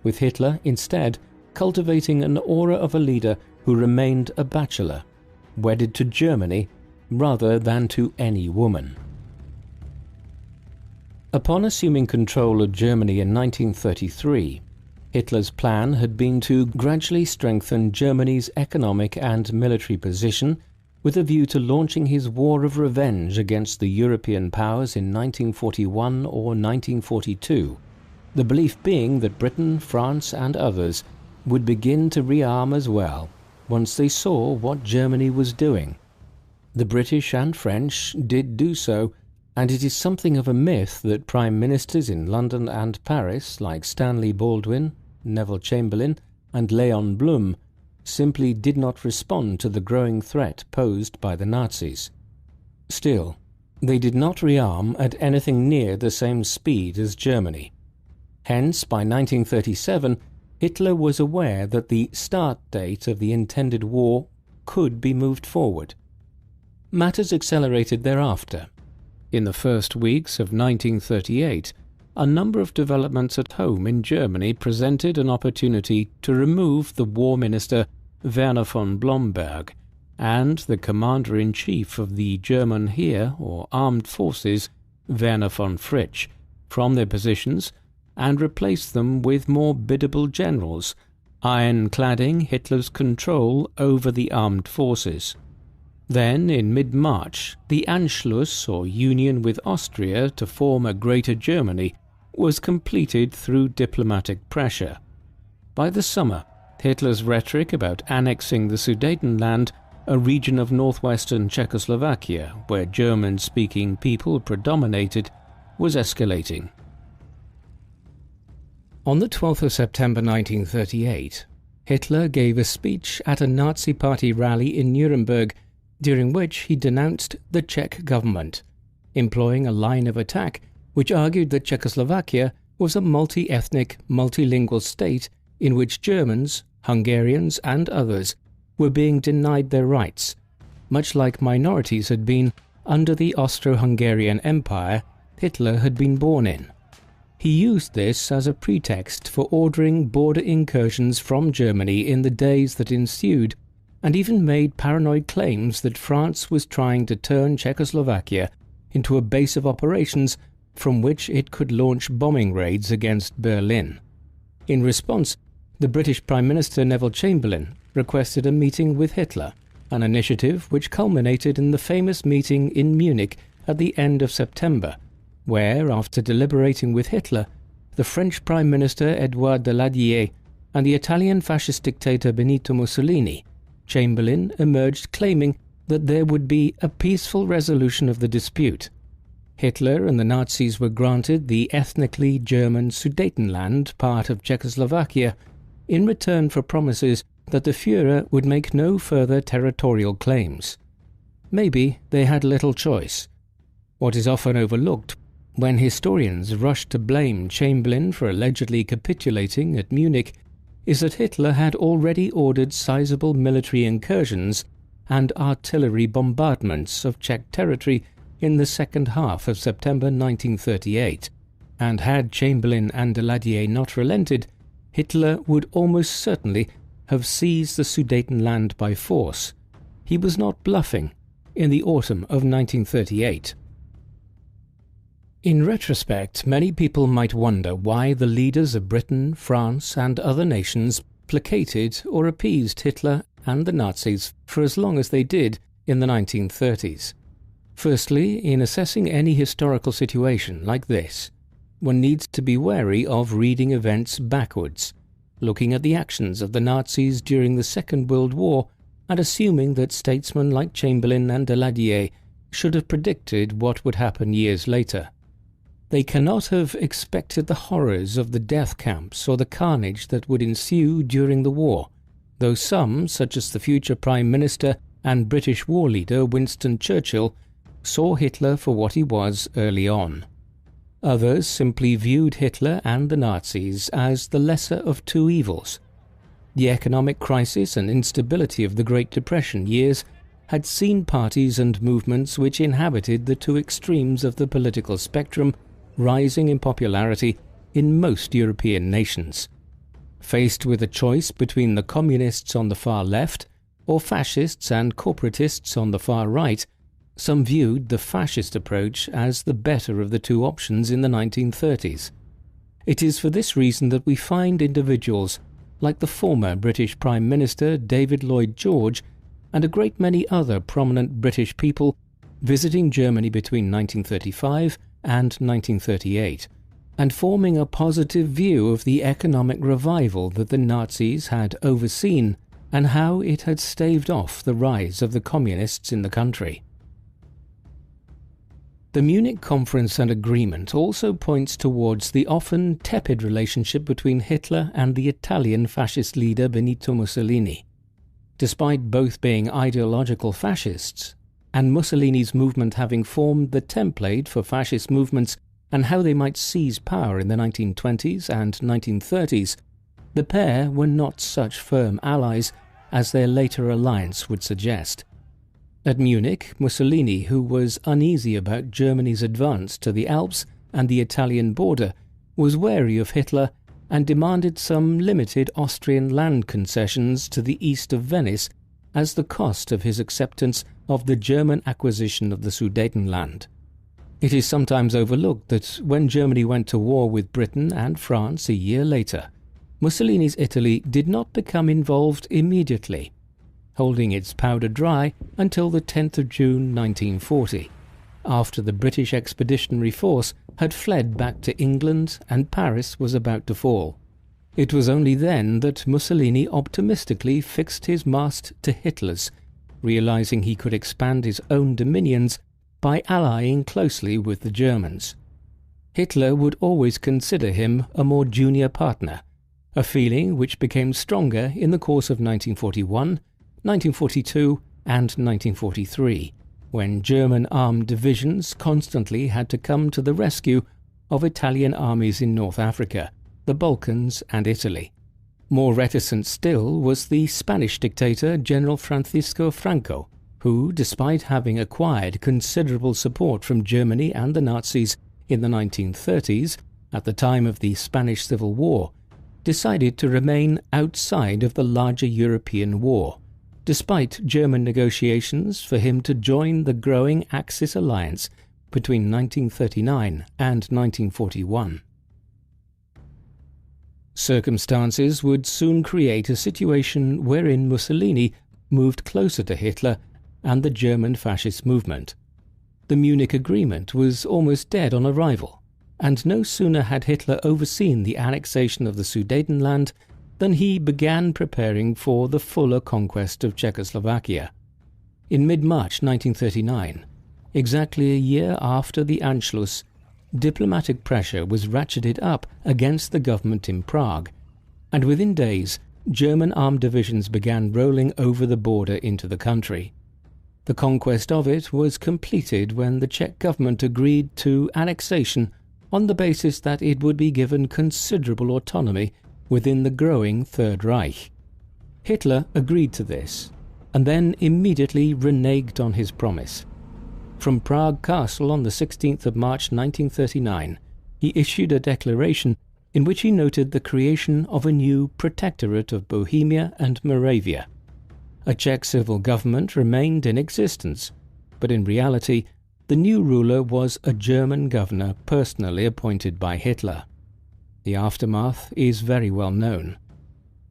Speaker 2: with Hitler instead cultivating an aura of a leader who remained a bachelor, wedded to Germany rather than to any woman. Upon assuming control of Germany in 1933, Hitler's plan had been to gradually strengthen Germany's economic and military position with a view to launching his war of revenge against the European powers in 1941 or 1942, the belief being that Britain, France and others would begin to rearm as well once they saw what Germany was doing. The British and French did do so, and it is something of a myth that prime ministers in London and Paris like Stanley Baldwin, Neville Chamberlain and Léon Blum simply did not respond to the growing threat posed by the Nazis. Still, they did not rearm at anything near the same speed as Germany. Hence, by 1937, Hitler was aware that the start date of the intended war could be moved forward. Matters accelerated thereafter. In the first weeks of 1938, a number of developments at home in Germany presented an opportunity to remove the War Minister Werner von Blomberg and the Commander-in-Chief of the German Heer or Armed Forces, Werner von Fritsch, from their positions and replace them with more biddable generals, ironcladding Hitler's control over the armed forces. Then, in mid-March, the Anschluss, or union with Austria to form a Greater Germany, was completed through diplomatic pressure. By the summer, Hitler's rhetoric about annexing the Sudetenland, a region of northwestern Czechoslovakia where German-speaking people predominated, was escalating. On the 12th of September 1938, Hitler gave a speech at a Nazi Party rally in Nuremberg, during which he denounced the Czech government, employing a line of attack which argued that Czechoslovakia was a multi-ethnic, multilingual state in which Germans, Hungarians and others were being denied their rights, much like minorities had been under the Austro-Hungarian Empire Hitler had been born in.
Speaker 3: He used this as a pretext for ordering border incursions from Germany in the days that ensued, and even made paranoid claims that France was trying to turn Czechoslovakia into a base of operations from which it could launch bombing raids against Berlin. In response, the British Prime Minister Neville Chamberlain requested a meeting with Hitler, an initiative which culminated in the famous meeting in Munich at the end of September, where, after deliberating with Hitler, the French Prime Minister Édouard Daladier and the Italian fascist dictator Benito Mussolini, Chamberlain emerged claiming that there would be a peaceful resolution of the dispute. Hitler and the Nazis were granted the ethnically German Sudetenland, part of Czechoslovakia, in return for promises that the Führer would make no further territorial claims. Maybe they had little choice. What is often overlooked when historians rush to blame Chamberlain for allegedly capitulating at Munich is that Hitler had already ordered sizable military incursions and artillery bombardments of Czech territory in the second half of September 1938, and had Chamberlain and Daladier not relented, Hitler would almost certainly have seized the Sudetenland by force. He was not bluffing in the autumn of 1938. In retrospect, many people might wonder why the leaders of Britain, France, and other nations placated or appeased Hitler and the Nazis for as long as they did in the 1930s. Firstly, in assessing any historical situation like this, one needs to be wary of reading events backwards, looking at the actions of the Nazis during the Second World War and assuming that statesmen like Chamberlain and Daladier should have predicted what would happen years later. They cannot have expected the horrors of the death camps or the carnage that would ensue during the war, though some, such as the future Prime Minister and British war leader Winston Churchill, saw Hitler for what he was early on. Others simply viewed Hitler and the Nazis as the lesser of two evils. The economic crisis and instability of the Great Depression years had seen parties and movements which inhabited the two extremes of the political spectrum rising in popularity in most European nations. Faced with a choice between the communists on the far left or fascists and corporatists on the far right, some viewed the fascist approach as the better of the two options in the 1930s. It is for this reason that we find individuals like the former British Prime Minister David Lloyd George and a great many other prominent British people visiting Germany between 1935 and 1938, and forming a positive view of the economic revival that the Nazis had overseen and how it had staved off the rise of the communists in the country. The Munich Conference and Agreement also points towards the often tepid relationship between Hitler and the Italian fascist leader Benito Mussolini. Despite both being ideological fascists, and Mussolini's movement having formed the template for fascist movements and how they might seize power in the 1920s and 1930s, the pair were not such firm allies as their later alliance would suggest. At Munich, Mussolini, who was uneasy about Germany's advance to the Alps and the Italian border, was wary of Hitler and demanded some limited Austrian land concessions to the east of Venice as the cost of his acceptance of the German acquisition of the Sudetenland. It is sometimes overlooked that when Germany went to war with Britain and France a year later, Mussolini's Italy did not become involved immediately, holding its powder dry until the 10th of June 1940, after the British Expeditionary Force had fled back to England and Paris was about to fall. It was only then that Mussolini optimistically fixed his mast to Hitler's, realizing he could expand his own dominions by allying closely with the Germans. Hitler would always consider him a more junior partner, a feeling which became stronger in the course of 1941, 1942 and 1943, when German armed divisions constantly had to come to the rescue of Italian armies in North Africa, the Balkans and Italy. More reticent still was the Spanish dictator General Francisco Franco, who, despite having acquired considerable support from Germany and the Nazis in the 1930s,
Speaker 2: at the time of the Spanish Civil War, decided to remain outside of the larger European war, despite German negotiations for him to join the growing Axis alliance between 1939 and 1941. Circumstances would soon create a situation wherein Mussolini moved closer to Hitler and the German fascist movement. The Munich Agreement was almost dead on arrival, and no sooner had Hitler overseen the annexation of the Sudetenland than he began preparing for the fuller conquest of Czechoslovakia. In mid-March 1939, exactly a year after the Anschluss, diplomatic pressure was ratcheted up against the government in Prague, and within days German armed divisions began rolling over the border into the country. The conquest of it was completed when the Czech government agreed to annexation on the basis that it would be given considerable autonomy within the growing Third Reich. Hitler agreed to this, and then immediately reneged on his promise. From Prague Castle on the 16th of March 1939, he issued a declaration in which he noted the creation of a new protectorate of Bohemia and Moravia. A Czech civil government remained in existence, but in reality, the new ruler was a German governor personally appointed by Hitler. The aftermath is very well known.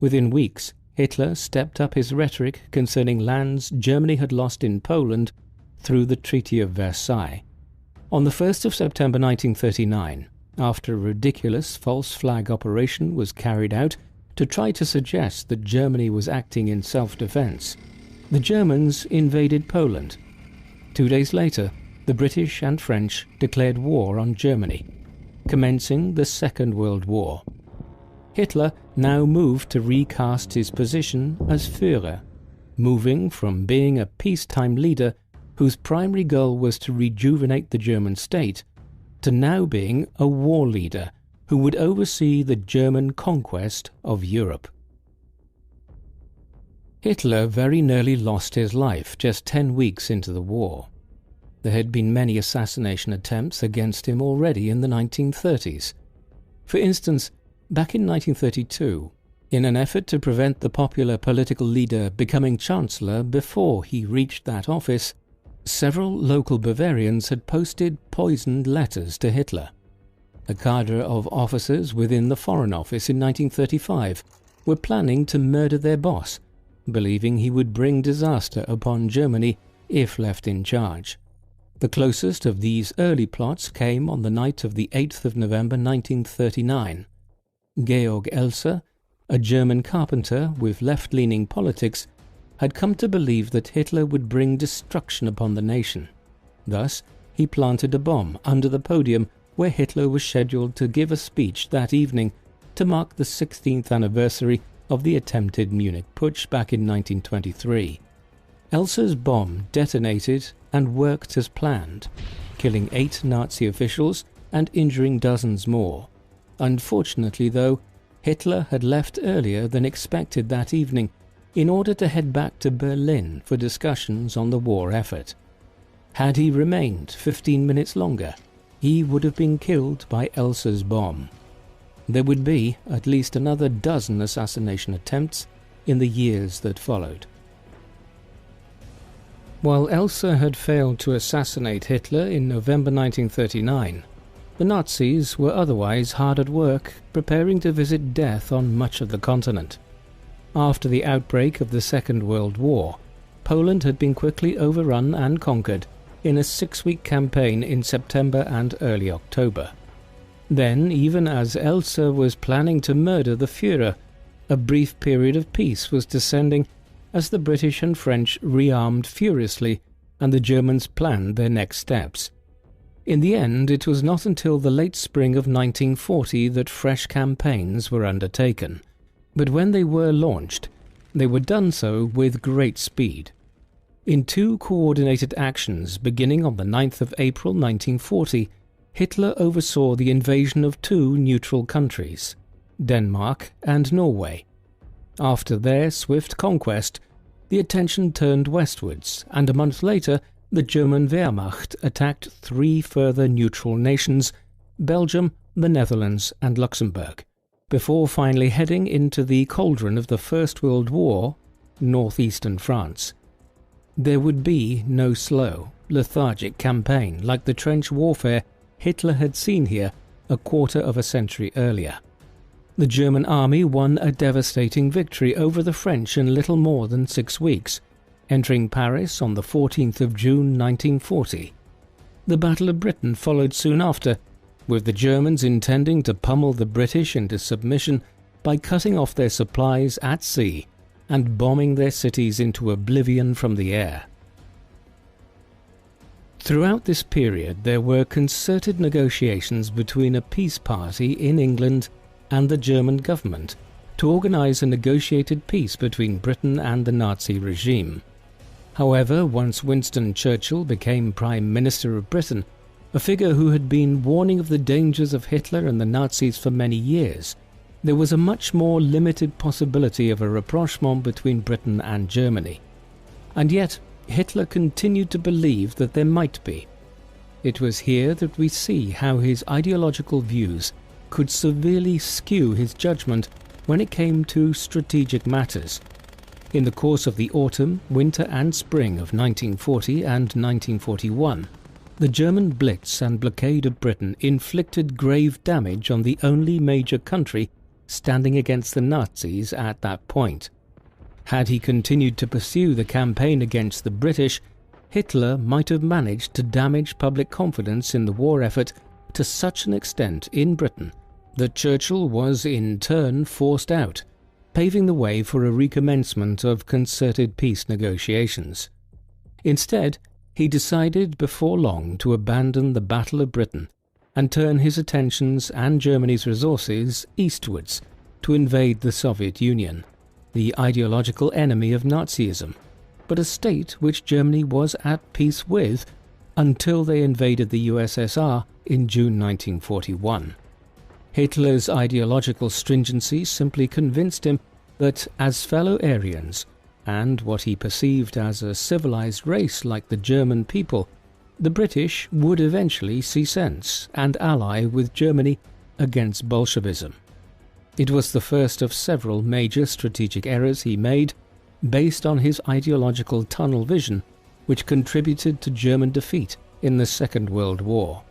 Speaker 2: Within weeks, Hitler stepped up his rhetoric concerning lands Germany had lost in Poland through the Treaty of Versailles. On the 1st of September 1939, after a ridiculous false flag operation was carried out to try to suggest that Germany was acting in self-defense, the Germans invaded Poland. 2 days later, the British and French declared war on Germany, commencing the Second World War. Hitler now moved to recast his position as Führer, moving from being a peacetime leader whose primary goal was to rejuvenate the German state, to now being a war leader who would oversee the German conquest of Europe. Hitler very nearly lost his life just 10 weeks into the war. There had been many assassination attempts against him already in the 1930s. For instance, back in 1932, in an effort to prevent the popular political leader becoming Chancellor before he reached that office, several local Bavarians had posted poisoned letters to Hitler. A cadre of officers within the Foreign Office in 1935 were planning to murder their boss, believing he would bring disaster upon Germany if left in charge. The closest of these early plots came on the night of the 8th of November 1939. Georg Elser, a German carpenter with left-leaning politics, had come to believe that Hitler would bring destruction upon the nation. Thus, he planted a bomb under the podium where Hitler was scheduled to give a speech that evening to mark the 16th anniversary of the attempted Munich Putsch back in 1923. Elser's bomb detonated and worked as planned, killing 8 Nazi officials and injuring dozens more. Unfortunately, though, Hitler had left earlier than expected that evening in order to head back to Berlin for discussions on the war effort. Had he remained 15 minutes longer, he would have been killed by Elser's bomb. There would be at least another dozen assassination attempts in the years that followed. While Elser had failed to assassinate Hitler in November 1939, the Nazis were otherwise hard at work preparing to visit death on much of the continent. After the outbreak of the Second World War, Poland had been quickly overrun and conquered in a 6-week campaign in September and early October. Then, even as Elser was planning to murder the Führer, a brief period of peace was descending as the British and French rearmed furiously and the Germans planned their next steps. In the end, it was not until the late spring of 1940 that fresh campaigns were undertaken. But when they were launched, they were done so with great speed. In 2 coordinated actions beginning on the 9th of April 1940, Hitler oversaw the invasion of 2 neutral countries, Denmark and Norway. After their swift conquest, the attention turned westwards, and a month later the German Wehrmacht attacked 3 further neutral nations, Belgium,
Speaker 3: the Netherlands and Luxembourg, before finally heading into the cauldron of the First World War, northeastern France. There would be no slow, lethargic campaign like the trench warfare Hitler had seen here a quarter of a century earlier. The German army won a devastating victory over the French in little more than 6 weeks, entering Paris on the 14th of June 1940. The Battle of Britain followed soon after, with the Germans intending to pummel the British into submission by cutting off their supplies at sea and bombing their cities into oblivion from the air. Throughout this period there were concerted negotiations between a peace party in England and the German government to organise a negotiated peace between Britain and the Nazi regime. However, once Winston Churchill became Prime Minister of Britain, a figure who had been warning of the dangers of Hitler and the Nazis for many years, there was a much more limited possibility of a rapprochement between Britain and Germany. And yet, Hitler continued to believe that there might be. It was here that we see how his ideological views could severely skew his judgment when it came to strategic matters. In the course of the autumn, winter and spring of 1940 and 1941, the German blitz and blockade of Britain inflicted grave damage on the only major country standing against the Nazis at that point. Had he continued to pursue the campaign against the British, Hitler might have managed to damage public confidence in the war effort to such an extent in Britain that Churchill was in turn forced out, paving the way for a recommencement of concerted peace negotiations. Instead, he decided before long to abandon the Battle of Britain and turn his attentions and Germany's resources eastwards to invade the Soviet Union, the ideological enemy of Nazism, but a state which Germany was at peace with until they invaded the USSR in June 1941. Hitler's ideological stringency simply convinced him that as fellow Aryans, and what he perceived as a civilized race like the German people, the British would eventually see sense and ally with Germany against Bolshevism. It was the first of several major strategic errors he made based on his ideological tunnel vision, which contributed to German defeat in the Second World War.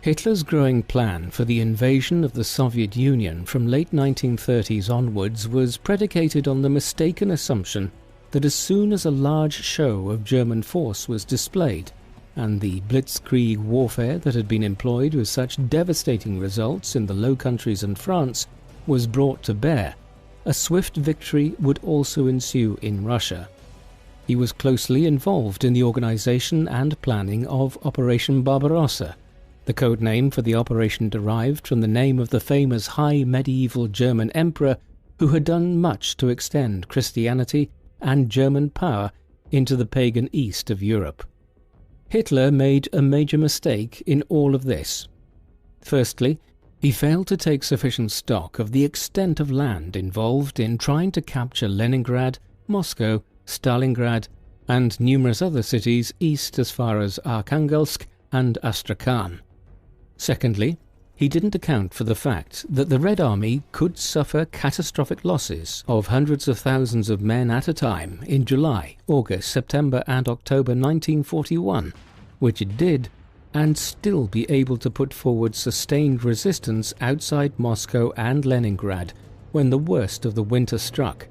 Speaker 3: Hitler's growing plan for the invasion of the Soviet Union from late 1930s onwards was predicated on the mistaken assumption that as soon as a large show of German force was displayed, and the blitzkrieg warfare that had been employed with such devastating results in the Low Countries and France was brought to bear, a swift victory would also ensue in Russia. He was closely involved in the organization and planning of Operation Barbarossa, the code name for the operation derived from the name of the famous high medieval German emperor who had done much to extend Christianity and German power into the pagan east of Europe. Hitler made a major mistake in all of this. Firstly, he failed to take sufficient stock of the extent of land involved in trying to capture Leningrad, Moscow, Stalingrad, and numerous other cities east as far as Arkhangelsk and Astrakhan. Secondly, he didn't account for the fact that the Red Army could suffer catastrophic losses of hundreds of thousands of men at a time in July, August, September and October 1941, which it did, and still be able to put forward sustained resistance outside Moscow and Leningrad when the worst of the winter struck.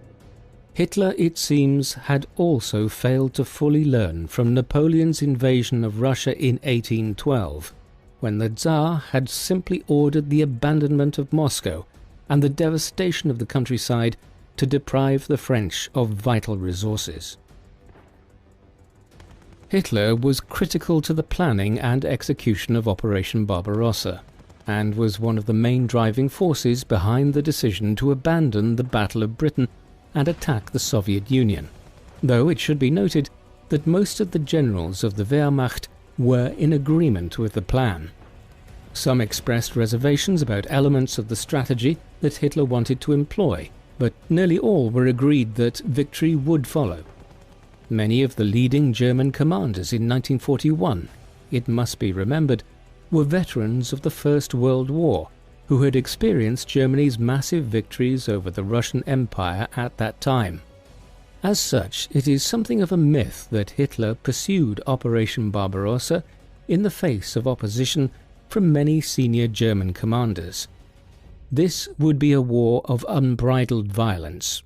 Speaker 3: Hitler, it seems, had also failed to fully learn from Napoleon's invasion of Russia in 1812, when the Tsar had simply ordered the abandonment of Moscow and the devastation of the countryside to deprive the French of vital resources. Hitler was critical to the planning and execution of Operation Barbarossa, and was one of the main driving forces behind the decision to abandon the Battle of Britain and attack the Soviet Union, though it should be noted that most of the generals of the Wehrmacht were in agreement with the plan. Some expressed reservations about elements of the strategy that Hitler wanted to employ, but nearly all were agreed that victory would follow. Many of the leading German commanders in 1941, it must be remembered, were veterans of the First World War who had experienced Germany's massive victories over the Russian Empire at that time. As such, it is something of a myth that Hitler pursued Operation Barbarossa in the face of opposition from many senior German commanders. This would be a war of unbridled violence,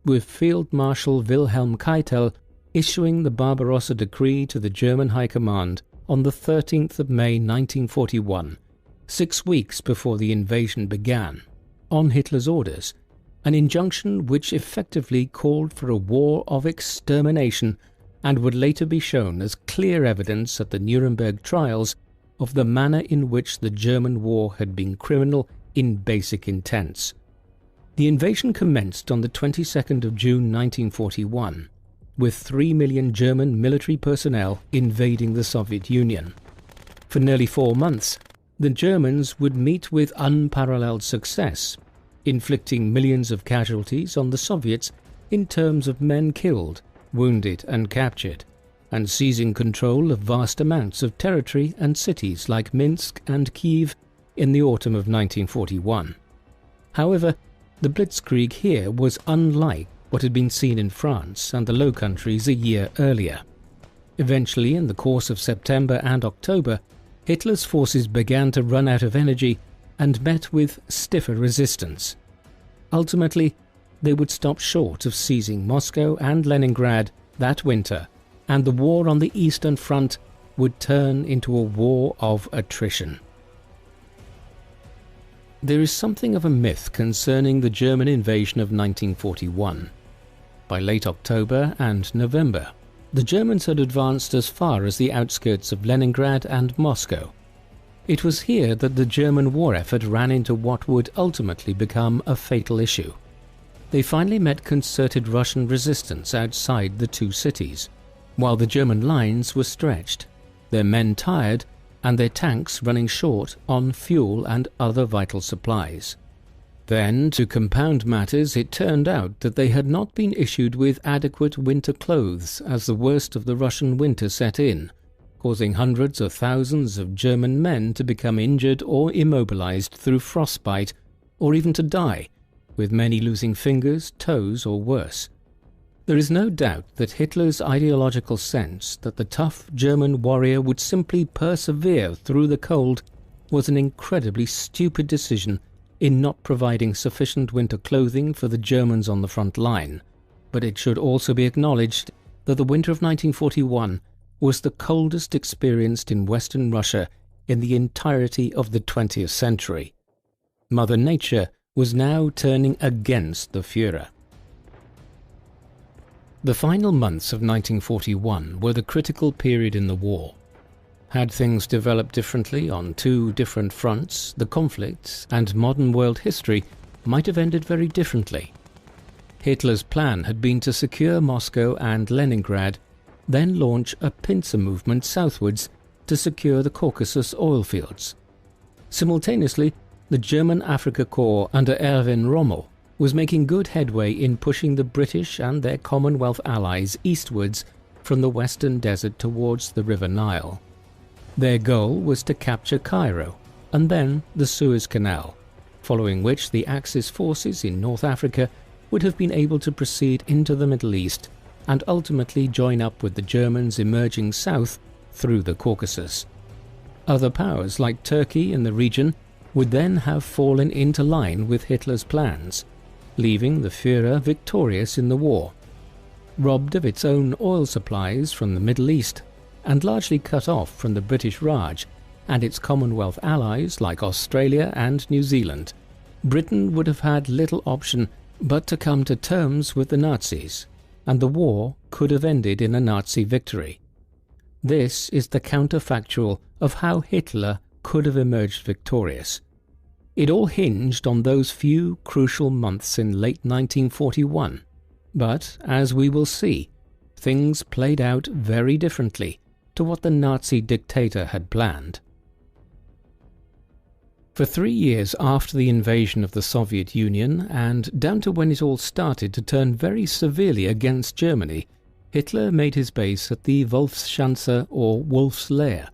Speaker 3: with Field Marshal Wilhelm Keitel issuing the Barbarossa Decree to the German High Command on the 13th of May 1941, 6 weeks before the invasion began, on Hitler's orders, an injunction which effectively called for a war of extermination and would later be shown as clear evidence at the Nuremberg trials of the manner in which the German war had been criminal in basic intents. The invasion commenced on the 22nd of June 1941, with 3 million German military personnel invading the Soviet Union. For nearly 4 months, the Germans would meet with unparalleled success, inflicting millions of casualties on the Soviets in terms of men killed, wounded and captured, and seizing control of vast amounts of territory and cities like Minsk and Kiev in the autumn of 1941. However, the blitzkrieg here was unlike what had been seen in France and the Low Countries a year earlier. Eventually, in the course of September and October, Hitler's forces began to run out of energy and met with stiffer resistance. Ultimately, they would stop short of seizing Moscow and Leningrad that winter, and the war on the Eastern Front would turn into a war of attrition. There is something of a myth concerning the German invasion of 1941. By late October and November, the Germans had advanced as far as the outskirts of Leningrad and Moscow. It was here that the German war effort ran into what would ultimately become a fatal issue. They finally met concerted Russian resistance outside the two cities, while the German lines were stretched, their men tired, and their tanks running short on fuel and other vital supplies. Then, to compound matters, it turned out that they had not been issued with adequate winter clothes as the worst of the Russian winter set in, causing hundreds of thousands of German men to become injured or immobilized through frostbite, or even to die, with many losing fingers, toes, or worse. There is no doubt that Hitler's ideological sense that the tough German warrior would simply persevere through the cold was an incredibly stupid decision in not providing sufficient winter clothing for the Germans on the front line, but it should also be acknowledged that the winter of 1941 was the coldest experienced in Western Russia in the entirety of the 20th century. Mother Nature was now turning against the Führer. The final months of 1941 were the critical period in the war. Had things developed differently on two different fronts, the conflict and modern world history might have ended very differently. Hitler's plan had been to secure Moscow and Leningrad, then launch a pincer movement southwards to secure the Caucasus oil fields. Simultaneously, the German Afrika Korps under Erwin Rommel was making good headway in pushing the British and their Commonwealth allies eastwards from the western desert towards the River Nile. Their goal was to capture Cairo and then the Suez Canal, following which the Axis forces in North Africa would have been able to proceed into the Middle East and ultimately join up with the Germans emerging south through the Caucasus. Other powers like Turkey in the region would then have fallen into line with Hitler's plans, leaving the Führer victorious in the war. Robbed of its own oil supplies from the Middle East and largely cut off from the British Raj and its Commonwealth allies like Australia and New Zealand, Britain would have had little option but to come to terms with the Nazis, and the war could have ended in a Nazi victory. This is the counterfactual of how Hitler could have emerged victorious. It all hinged on those few crucial months in late 1941, but, as we will see, things played out very differently to what the Nazi dictator had planned. For 3 years after the invasion of the Soviet Union, and down to when it all started to turn very severely against Germany, Hitler made his base at the Wolfschanze or Wolf's Lair,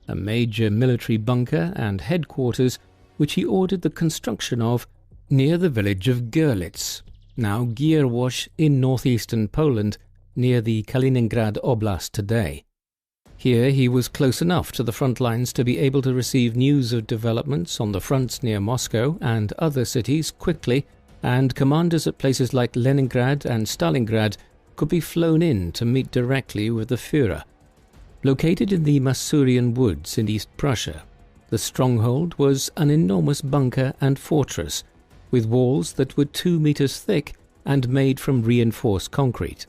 Speaker 3: a major military bunker and headquarters which he ordered the construction of near the village of Görlitz, now Gierwash in northeastern Poland, near the Kaliningrad Oblast today. Here he was close enough to the front lines to be able to receive news of developments on the fronts near Moscow and other cities quickly, and commanders at places like Leningrad and Stalingrad could be flown in to meet directly with the Führer. Located in the Masurian woods in East Prussia, the stronghold was an enormous bunker and fortress, with walls that were 2 meters thick and made from reinforced concrete.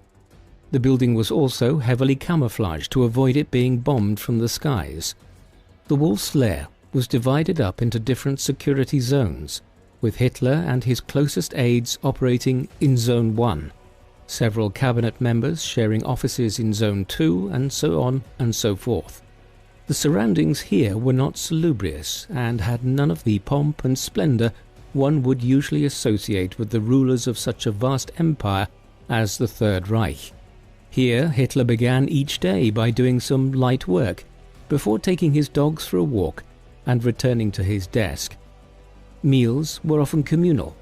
Speaker 3: The building was also heavily camouflaged to avoid it being bombed from the skies. The Wolf's Lair was divided up into different security zones, with Hitler and his closest aides operating in Zone 1, several cabinet members sharing offices in Zone 2, and so on and so forth. The surroundings here were not salubrious and had none of the pomp and splendour one would usually associate with the rulers of such a vast empire as the Third Reich. Here Hitler began each day by doing some light work, before taking his dogs for a walk and returning to his desk. Meals were often communal.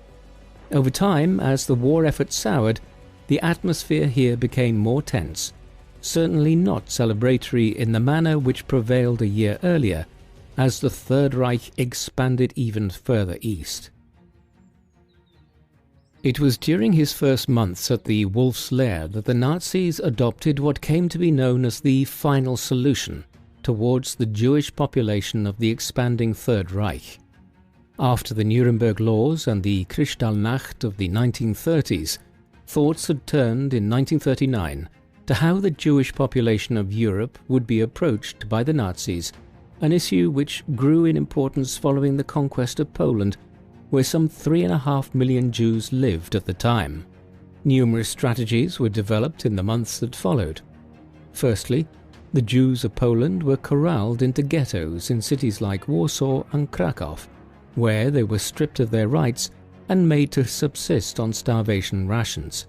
Speaker 3: Over time, as the war effort soured, the atmosphere here became more tense, certainly not celebratory in the manner which prevailed a year earlier, as the Third Reich expanded even further east. It was during his first months at the Wolf's Lair that the Nazis adopted what came to be known as the final solution towards the Jewish population of the expanding Third Reich. After the Nuremberg Laws and the Kristallnacht of the 1930s, thoughts had turned in 1939 to how the Jewish population of Europe would be approached by the Nazis, an issue which grew in importance following the conquest of Poland, where some 3.5 million Jews lived at the time. Numerous strategies were developed in the months that followed. Firstly, the Jews of Poland were corralled into ghettos in cities like Warsaw and Krakow, where they were stripped of their rights and made to subsist on starvation rations.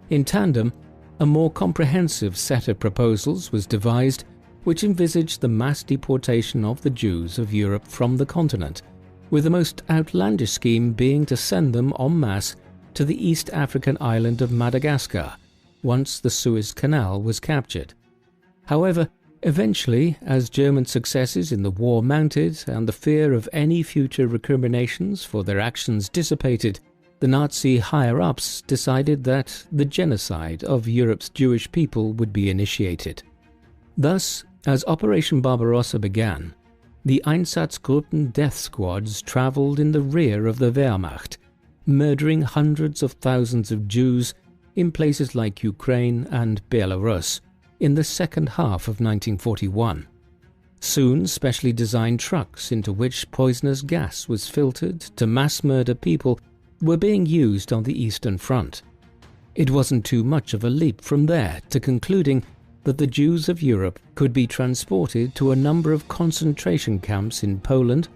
Speaker 3: In tandem, a more comprehensive set of proposals was devised which envisaged the mass deportation of the Jews of Europe from the continent, with the most outlandish scheme being to send them en masse to the East African island of Madagascar, once the Suez Canal was captured. However, eventually, as German successes in the war mounted and the fear of any future recriminations for their actions dissipated, the Nazi higher-ups decided that the genocide of Europe's Jewish people would be initiated. Thus, as Operation Barbarossa began, the Einsatzgruppen death squads travelled in the rear of the Wehrmacht, murdering hundreds of thousands of Jews in places like Ukraine and Belarus in the second half of 1941. Soon, specially designed trucks into which poisonous gas was filtered to mass murder people were being used on the Eastern Front. It wasn't too much of a leap from there to concluding that the Jews of Europe could be transported to a number of concentration camps in Poland,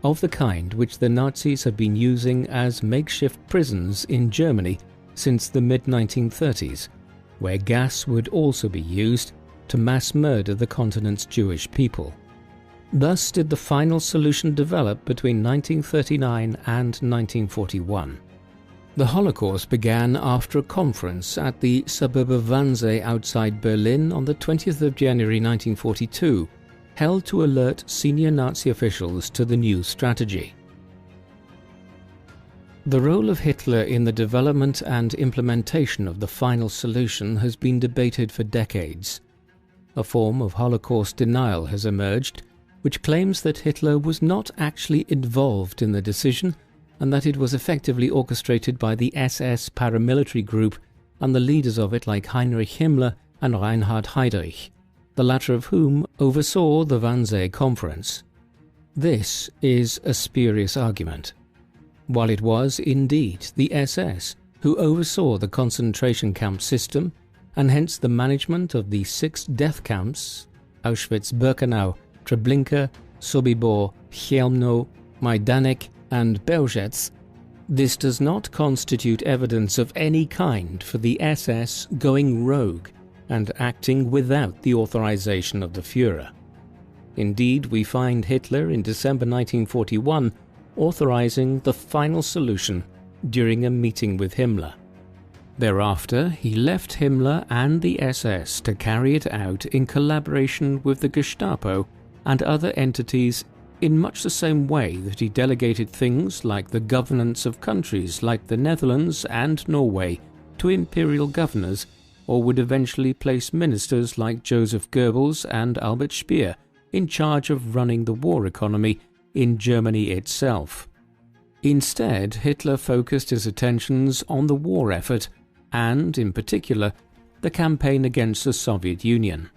Speaker 3: of the kind which the Nazis had been using as makeshift prisons in Germany since the mid-1930s, where gas would also be used to mass murder the continent's Jewish people. Thus did the final solution develop between 1939 and 1941. The Holocaust began after a conference at the suburb of Wannsee outside Berlin on the 20th of January 1942, held to alert senior Nazi officials to the new strategy. The role of Hitler in the development and implementation of the final solution has been debated for decades. A form of Holocaust denial has emerged, which claims that Hitler was not actually involved in the decision and that it was effectively orchestrated by the SS paramilitary group and the leaders of it like Heinrich Himmler and Reinhard Heydrich, the latter of whom oversaw the Wannsee Conference. This is a spurious argument. While it was indeed the SS who oversaw the concentration camp system and hence the management of the 6 death camps, Auschwitz-Birkenau, Treblinka, Sobibor, Chełmno, Majdanek and Belzec, this does not constitute evidence of any kind for the SS going rogue and acting without the authorization of the Führer. Indeed, we find Hitler in December 1941 authorizing the final solution during a meeting with Himmler. Thereafter, he left Himmler and the SS to carry it out in collaboration with the Gestapo and other entities in much the same way that he delegated things like the governance of countries like the Netherlands and Norway to imperial governors, or would eventually place ministers like Joseph Goebbels and Albert Speer in charge of running the war economy in Germany itself. Instead, Hitler focused his attentions on the war effort and, in particular, the campaign against the Soviet Union.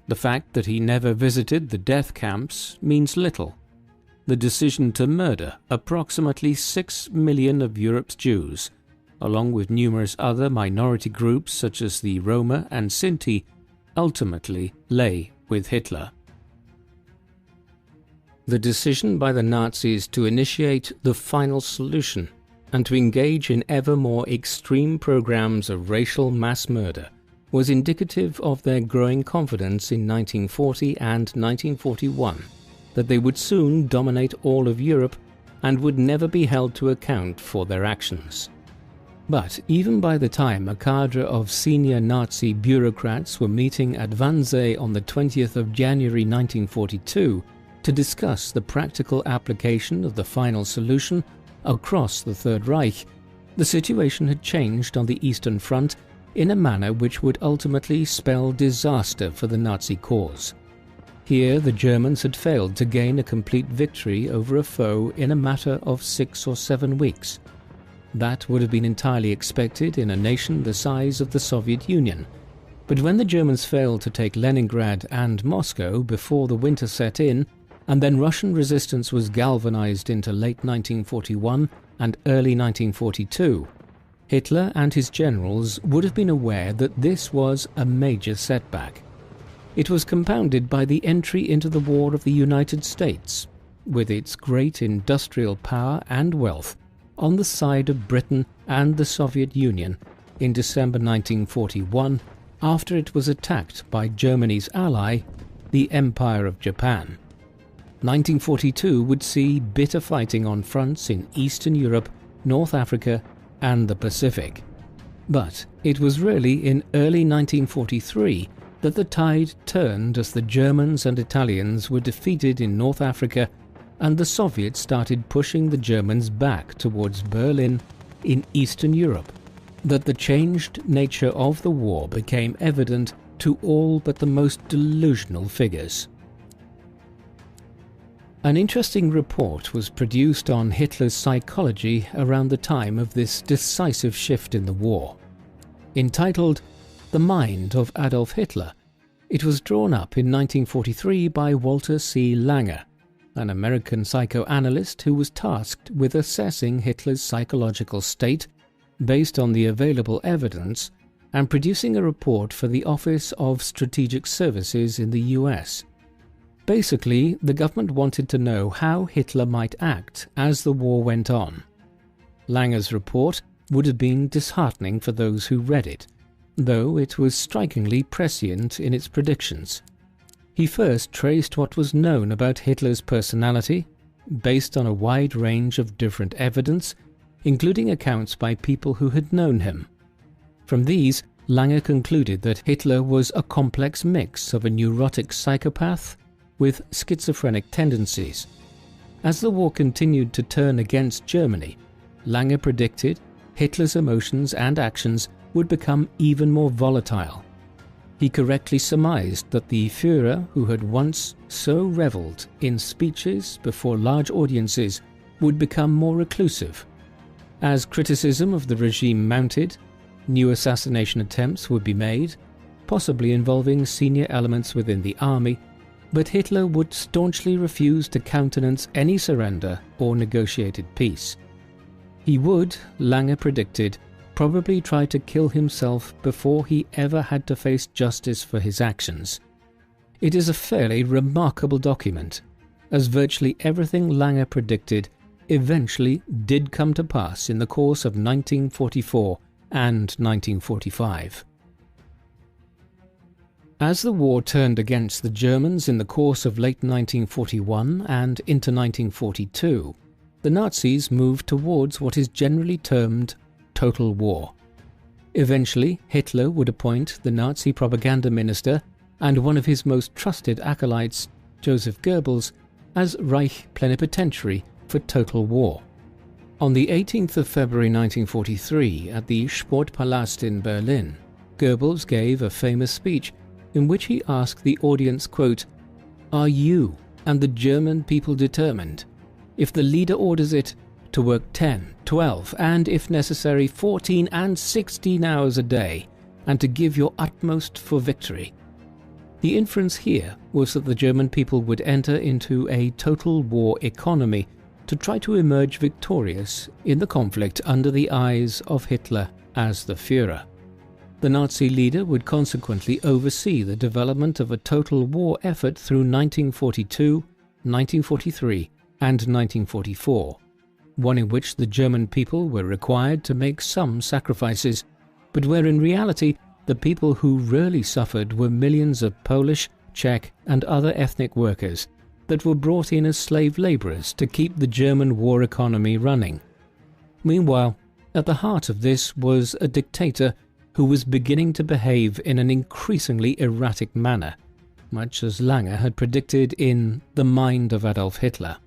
Speaker 3: The fact that he never visited the death camps means little. The decision to murder approximately 6 million of Europe's Jews, along with numerous other minority groups such as the Roma and Sinti, ultimately lay with Hitler. The decision by the Nazis to initiate the final solution and to engage in ever more extreme programs of racial mass murder was indicative of their growing confidence in 1940 and 1941 that they would soon dominate all of Europe and would never be held to account for their actions. But even by the time a cadre of senior Nazi bureaucrats were meeting at Wannsee on the 20th of January 1942 to discuss the practical application of the final solution across the Third Reich, the situation had changed on the Eastern Front in a manner which would ultimately spell disaster for the Nazi cause. Here the Germans had failed to gain a complete victory over a foe in a matter of 6 or 7 weeks. That would have been entirely expected in a nation the size of the Soviet Union. But when the Germans failed to take Leningrad and Moscow before the winter set in, and then Russian resistance was galvanized into late 1941 and early 1942, Hitler and his generals would have been aware that this was a major setback. It was compounded by the entry into the war of the United States, with its great industrial power and wealth, on the side of Britain and the Soviet Union in December 1941, after it was attacked by Germany's ally, the Empire of Japan. 1942 would see bitter fighting on fronts in Eastern Europe, North Africa, and the Pacific. But it was really in early 1943 that the tide turned as the Germans and Italians were defeated in North Africa and the Soviets started pushing the Germans back towards Berlin in Eastern Europe, that the changed nature of the war became evident to all but the most delusional figures. An interesting report was produced on Hitler's psychology around the time of this decisive shift in the war. Entitled "The Mind of Adolf Hitler," it was drawn up in 1943 by Walter C. Lange, an American psychoanalyst who was tasked with assessing Hitler's psychological state based on the available evidence and producing a report for the Office of Strategic Services in the US. Basically, the government wanted to know how Hitler might act as the war went on. Lange's report would have been disheartening for those who read it, though it was strikingly prescient in its predictions. He first traced what was known about Hitler's personality, based on a wide range of different evidence, including accounts by people who had known him. From these, Lange concluded that Hitler was a complex mix of a neurotic psychopath with schizophrenic tendencies. As the war continued to turn against Germany, Lange predicted Hitler's emotions and actions would become even more volatile. He correctly surmised that the Führer, who had once so reveled in speeches before large audiences, would become more reclusive. As criticism of the regime mounted, new assassination attempts would be made, possibly involving senior elements within the army, but Hitler would staunchly refuse to countenance any surrender or negotiated peace. He would, Lange predicted, probably try to kill himself before he ever had to face justice for his actions. It is a fairly remarkable document, as virtually everything Lange predicted eventually did come to pass in the course of 1944 and 1945. As the war turned against the Germans in the course of late 1941 and into 1942, the Nazis moved towards what is generally termed total war. Eventually, Hitler would appoint the Nazi propaganda minister and one of his most trusted acolytes, Joseph Goebbels, as Reich Plenipotentiary for total war. On the 18th of February 1943, at the Sportpalast in Berlin, Goebbels gave a famous speech in which he asked the audience, quote, "Are you and the German people determined, if the leader orders it, to work 10, 12, and if necessary 14 and 16 hours a day, and to give your utmost for victory?" The inference here was that the German people would enter into a total war economy to try to emerge victorious in the conflict under the eyes of Hitler as the Führer. The Nazi leader would consequently oversee the development of a total war effort through 1942, 1943 and 1944, one in which the German people were required to make some sacrifices, but where in reality the people who really suffered were millions of Polish, Czech and other ethnic workers that were brought in as slave labourers to keep the German war economy running. Meanwhile, at the heart of this was a dictator who was beginning to behave in an increasingly erratic manner, much as Lange had predicted in The Mind of Adolf Hitler.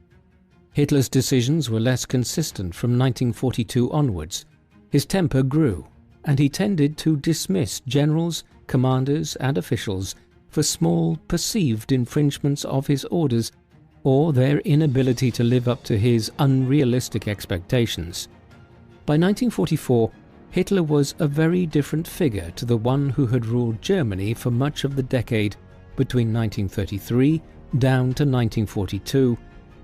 Speaker 3: Hitler's decisions were less consistent from 1942 onwards. His temper grew, and he tended to dismiss generals, commanders and officials for small perceived infringements of his orders or their inability to live up to his unrealistic expectations. By 1944, Hitler was a very different figure to the one who had ruled Germany for much of the decade between 1933 down to 1942,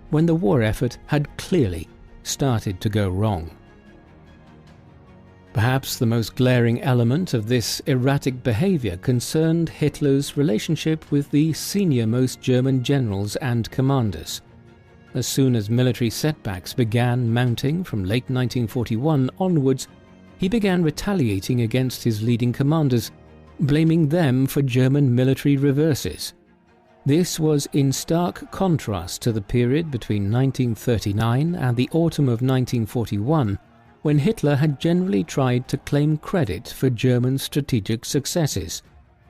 Speaker 3: when the war effort had clearly started to go wrong. Perhaps the most glaring element of this erratic behavior concerned Hitler's relationship with the senior-most German generals and commanders. As soon as military setbacks began mounting from late 1941 onwards, he began retaliating against his leading commanders, blaming them for German military reverses. This was in stark contrast to the period between 1939 and the autumn of 1941, when Hitler had generally tried to claim credit for German strategic successes,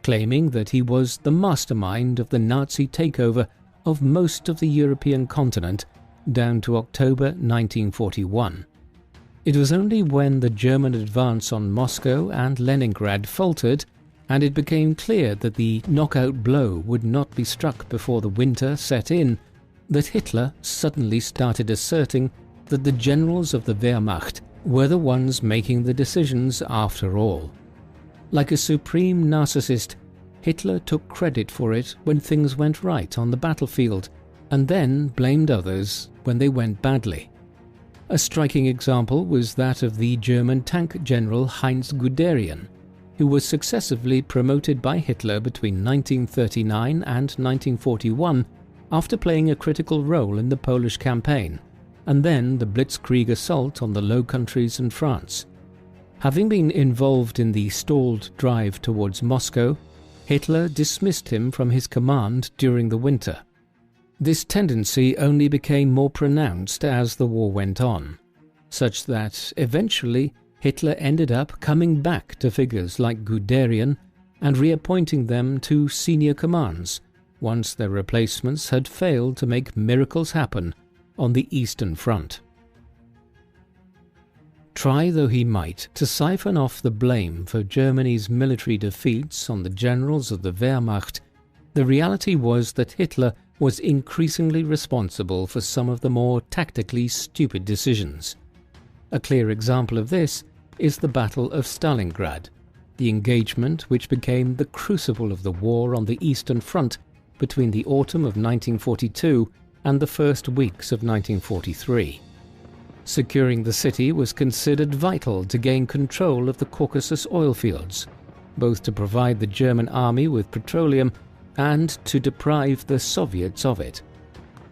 Speaker 3: claiming that he was the mastermind of the Nazi takeover of most of the European continent down to October 1941. It was only when the German advance on Moscow and Leningrad faltered, and it became clear that the knockout blow would not be struck before the winter set in, that Hitler suddenly started asserting that the generals of the Wehrmacht were the ones making the decisions after all. Like a supreme narcissist, Hitler took credit for it when things went right on the battlefield, and then blamed others when they went badly. A striking example was that of the German tank general Heinz Guderian, who was successively promoted by Hitler between 1939 and 1941 after playing a critical role in the Polish campaign, and then the Blitzkrieg assault on the Low Countries and France. Having been involved in the stalled drive towards Moscow, Hitler dismissed him from his command during the winter. This tendency only became more pronounced as the war went on, such that eventually Hitler ended up coming back to figures like Guderian and reappointing them to senior commands, once their replacements had failed to make miracles happen on the Eastern Front. Try though he might to siphon off the blame for Germany's military defeats on the generals of the Wehrmacht, the reality was that Hitler was increasingly responsible for some of the more tactically stupid decisions. A clear example of this is the Battle of Stalingrad, the engagement which became the crucible of the war on the Eastern Front between the autumn of 1942 and the first weeks of 1943. Securing the city was considered vital to gain control of the Caucasus oil fields, both to provide the German army with petroleum and to deprive the Soviets of it.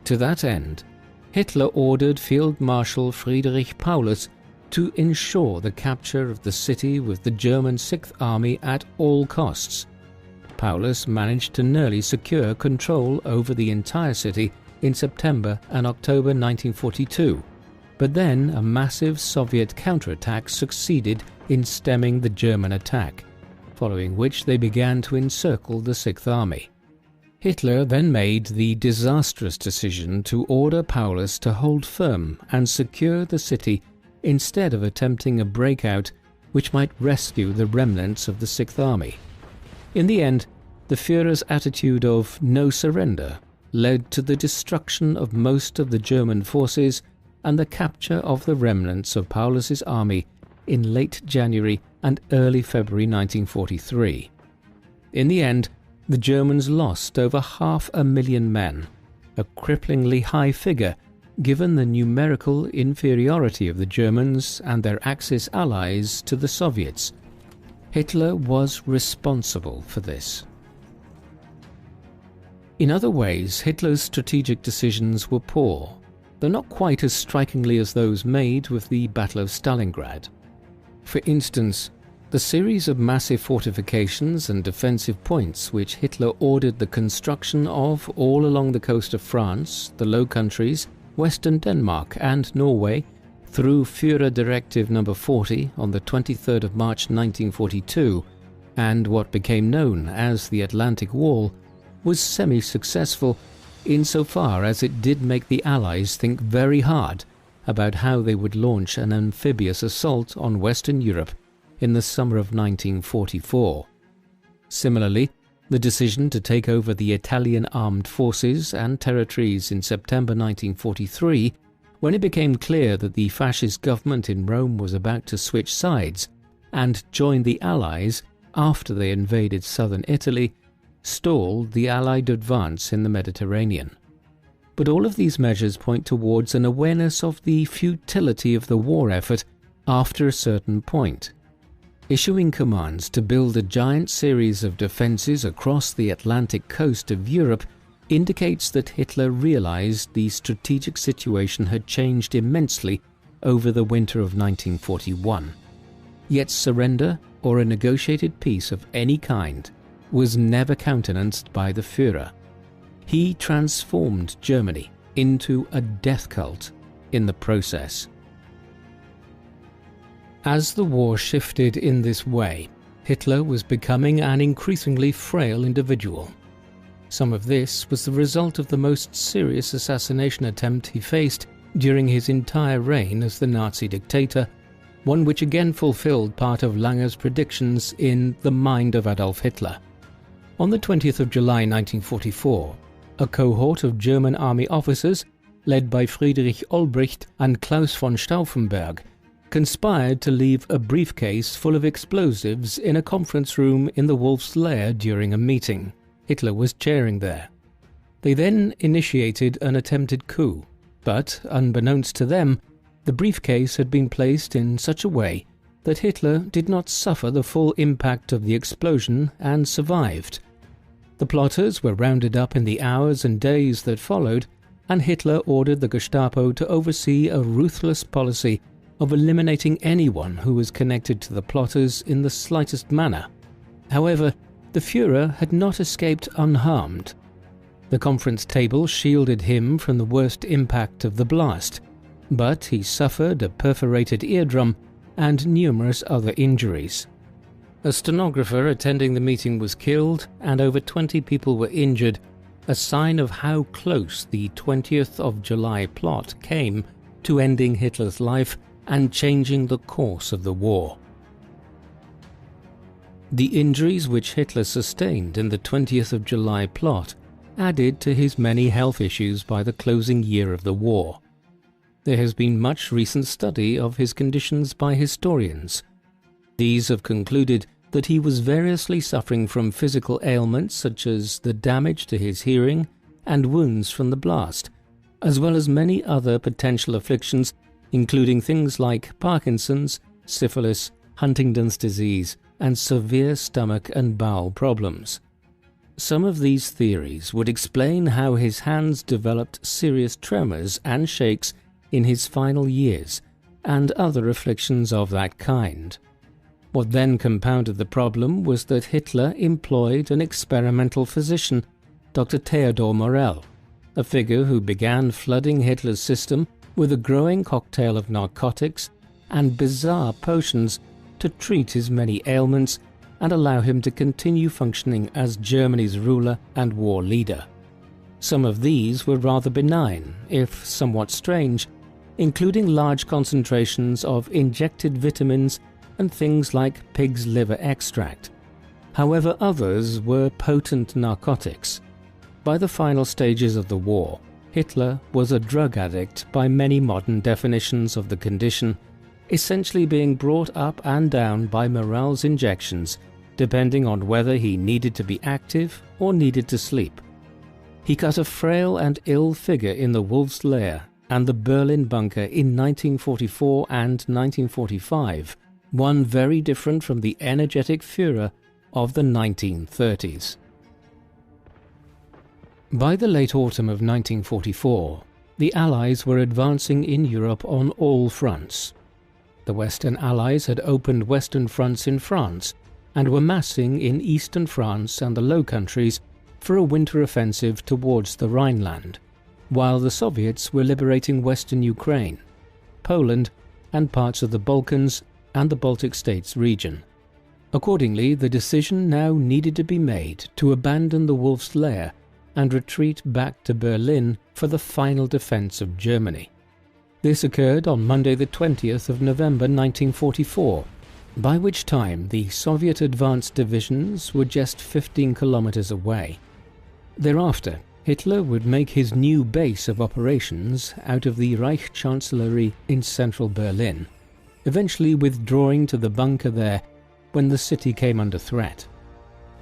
Speaker 3: To that end, Hitler ordered Field Marshal Friedrich Paulus to ensure the capture of the city with the German Sixth Army at all costs. Paulus managed to nearly secure control over the entire city in September and October 1942, but then a massive Soviet counterattack succeeded in stemming the German attack, following which they began to encircle the Sixth Army. Hitler then made the disastrous decision to order Paulus to hold firm and secure the city instead of attempting a breakout which might rescue the remnants of the Sixth Army. In the end, the Führer's attitude of no surrender led to the destruction of most of the German forces and the capture of the remnants of Paulus's army in late January and early February 1943. In the end, the Germans lost over 500,000 men, a cripplingly high figure given the numerical inferiority of the Germans and their Axis allies to the Soviets. Hitler was responsible for this. In other ways, Hitler's strategic decisions were poor, though not quite as strikingly as those made with the Battle of Stalingrad. For instance, the series of massive fortifications and defensive points which Hitler ordered the construction of all along the coast of France, the Low Countries, Western Denmark and Norway, through Führer Directive No. 40 on the 23rd of March 1942, and what became known as the Atlantic Wall, was semi-successful insofar as it did make the Allies think very hard about how they would launch an amphibious assault on Western Europe in the summer of 1944. Similarly, the decision to take over the Italian armed forces and territories in September 1943, when it became clear that the fascist government in Rome was about to switch sides and join the Allies after they invaded southern Italy, stalled the Allied advance in the Mediterranean. But all of these measures point towards an awareness of the futility of the war effort after a certain point. Issuing commands to build a giant series of defences across the Atlantic coast of Europe indicates that Hitler realised the strategic situation had changed immensely over the winter of 1941. Yet surrender or a negotiated peace of any kind was never countenanced by the Führer. He transformed Germany into a death cult in the process. As the war shifted in this way, Hitler was becoming an increasingly frail individual. Some of this was the result of the most serious assassination attempt he faced during his entire reign as the Nazi dictator, one which again fulfilled part of Langer's predictions in The Mind of Adolf Hitler. On the 20th of July 1944, a cohort of German army officers, led by Friedrich Olbricht and Klaus von Stauffenberg, conspired to leave a briefcase full of explosives in a conference room in the Wolf's Lair during a meeting. Hitler was chairing there. They then initiated an attempted coup, but, unbeknownst to them, the briefcase had been placed in such a way that Hitler did not suffer the full impact of the explosion and survived. The plotters were rounded up in the hours and days that followed, and Hitler ordered the Gestapo to oversee a ruthless policy of eliminating anyone who was connected to the plotters in the slightest manner. However, the Führer had not escaped unharmed. The conference table shielded him from the worst impact of the blast, but he suffered a perforated eardrum and numerous other injuries. A stenographer attending the meeting was killed and over 20 people were injured, a sign of how close the 20th of July plot came to ending Hitler's life and changing the course of the war. The injuries which Hitler sustained in the 20th of July plot added to his many health issues by the closing year of the war. There has been much recent study of his conditions by historians. These have concluded that he was variously suffering from physical ailments such as the damage to his hearing and wounds from the blast, as well as many other potential afflictions, including things like Parkinson's, syphilis, Huntington's disease, and severe stomach and bowel problems. Some of these theories would explain how his hands developed serious tremors and shakes in his final years, and other afflictions of that kind. What then compounded the problem was that Hitler employed an experimental physician, Dr. Theodor Morell, a figure who began flooding Hitler's system with a growing cocktail of narcotics and bizarre potions to treat his many ailments and allow him to continue functioning as Germany's ruler and war leader. Some of these were rather benign, if somewhat strange, including large concentrations of injected vitamins and things like pig's liver extract. However, others were potent narcotics. By the final stages of the war, Hitler was a drug addict by many modern definitions of the condition, essentially being brought up and down by Morell's injections, depending on whether he needed to be active or needed to sleep. He cut a frail and ill figure in the Wolf's Lair and the Berlin bunker in 1944 and 1945, one very different from the energetic Führer of the 1930s. By the late autumn of 1944, the Allies were advancing in Europe on all fronts. The Western Allies had opened Western fronts in France and were massing in eastern France and the Low Countries for a winter offensive towards the Rhineland, while the Soviets were liberating western Ukraine, Poland, and parts of the Balkans and the Baltic States region. Accordingly, the decision now needed to be made to abandon the Wolf's Lair and retreat back to Berlin for the final defense of Germany. This occurred on Monday the 20th of November 1944, by which time the Soviet advanced divisions were just 15 kilometers away. Thereafter, Hitler would make his new base of operations out of the Reich Chancellery in central Berlin, eventually withdrawing to the bunker there when the city came under threat.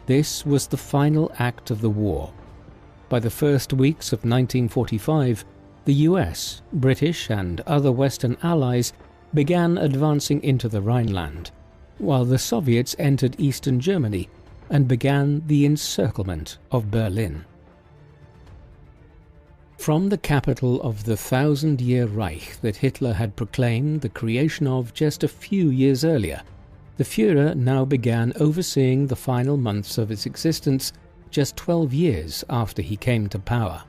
Speaker 3: This was the final act of the war. By the first weeks of 1945, the US, British and other Western Allies began advancing into the Rhineland, while the Soviets entered eastern Germany and began the encirclement of Berlin. From the capital of the thousand-year Reich that Hitler had proclaimed the creation of just a few years earlier, the Führer now began overseeing the final months of its existence just 12 years after he came to power.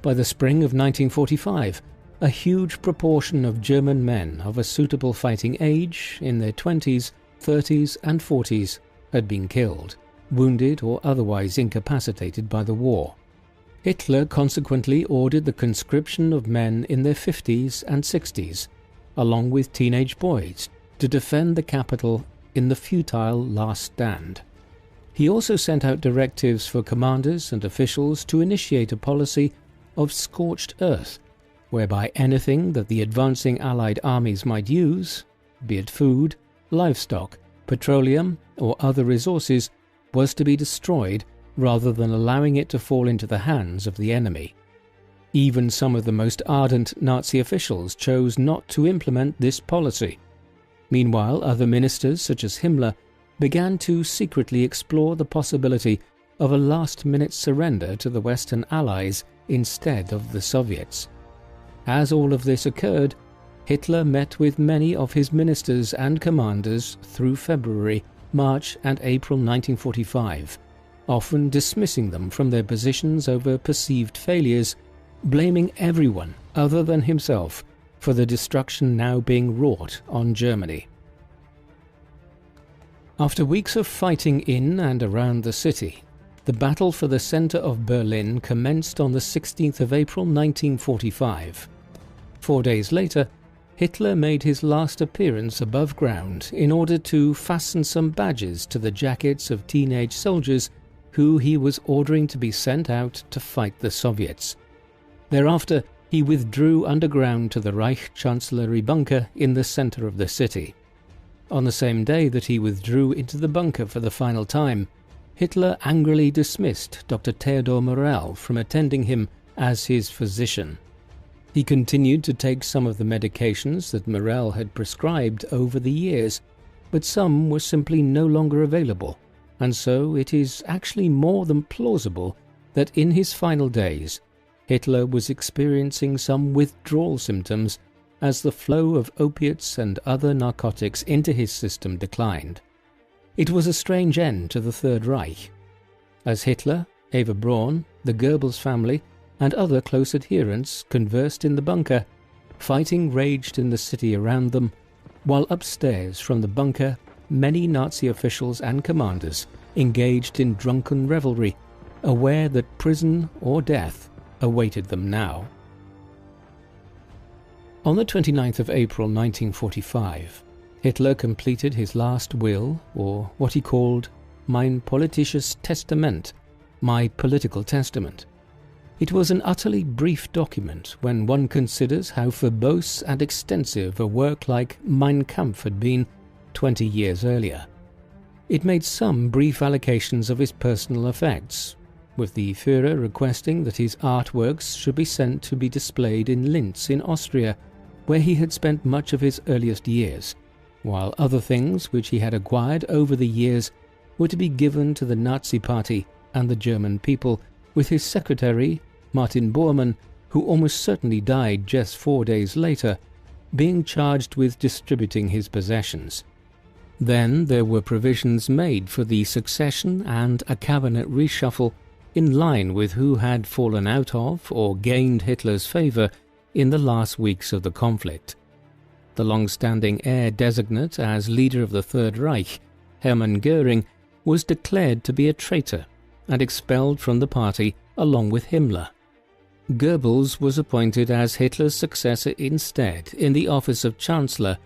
Speaker 3: By the spring of 1945, a huge proportion of German men of a suitable fighting age, in their 20s, 30s and 40s, had been killed, wounded or otherwise incapacitated by the war. Hitler consequently ordered the conscription of men in their 50s and 60s, along with teenage boys, to defend the capital in the futile last stand. He also sent out directives for commanders and officials to initiate a policy of scorched earth, whereby anything that the advancing Allied armies might use, be it food, livestock, petroleum, or other resources, was to be destroyed rather than allowing it to fall into the hands of the enemy. Even some of the most ardent Nazi officials chose not to implement this policy. Meanwhile, other ministers, such as Himmler, began to secretly explore the possibility of a last-minute surrender to the Western Allies instead of the Soviets. As all of this occurred, Hitler met with many of his ministers and commanders through February, March and April 1945, often dismissing them from their positions over perceived failures, blaming everyone other than himself for the destruction now being wrought on Germany. After weeks of fighting in and around the city, the battle for the centre of Berlin commenced on the 16th of April 1945. 4 days later, Hitler made his last appearance above ground in order to fasten some badges to the jackets of teenage soldiers who he was ordering to be sent out to fight the Soviets. Thereafter, he withdrew underground to the Reich Chancellery bunker in the centre of the city. On the same day that he withdrew into the bunker for the final time, Hitler angrily dismissed Dr. Theodor Morell from attending him as his physician. He continued to take some of the medications that Morell had prescribed over the years, but some were simply no longer available, and so it is actually more than plausible that in his final days, Hitler was experiencing some withdrawal symptoms as the flow of opiates and other narcotics into his system declined. It was a strange end to the Third Reich. As Hitler, Eva Braun, the Goebbels family, and other close adherents conversed in the bunker, fighting raged in the city around them, while upstairs from the bunker many Nazi officials and commanders engaged in drunken revelry, aware that prison or death awaited them now. On the 29th of April 1945, Hitler completed his last will, or what he called Mein politisches Testament, my political testament. It was an utterly brief document when one considers how verbose and extensive a work like Mein Kampf had been 20 years earlier. It made some brief allocations of his personal effects, with the Führer requesting that his artworks should be sent to be displayed in Linz in Austria, where he had spent much of his earliest years, while other things which he had acquired over the years were to be given to the Nazi Party and the German people, with his secretary, Martin Bormann, who almost certainly died just 4 days later, being charged with distributing his possessions. Then there were provisions made for the succession and a cabinet reshuffle in line with who had fallen out of or gained Hitler's favour in the last weeks of the conflict. The long-standing heir designate as leader of the Third Reich, Hermann Göring, was declared to be a traitor and expelled from the party along with Himmler. Goebbels was appointed as Hitler's successor instead in the office of Chancellor,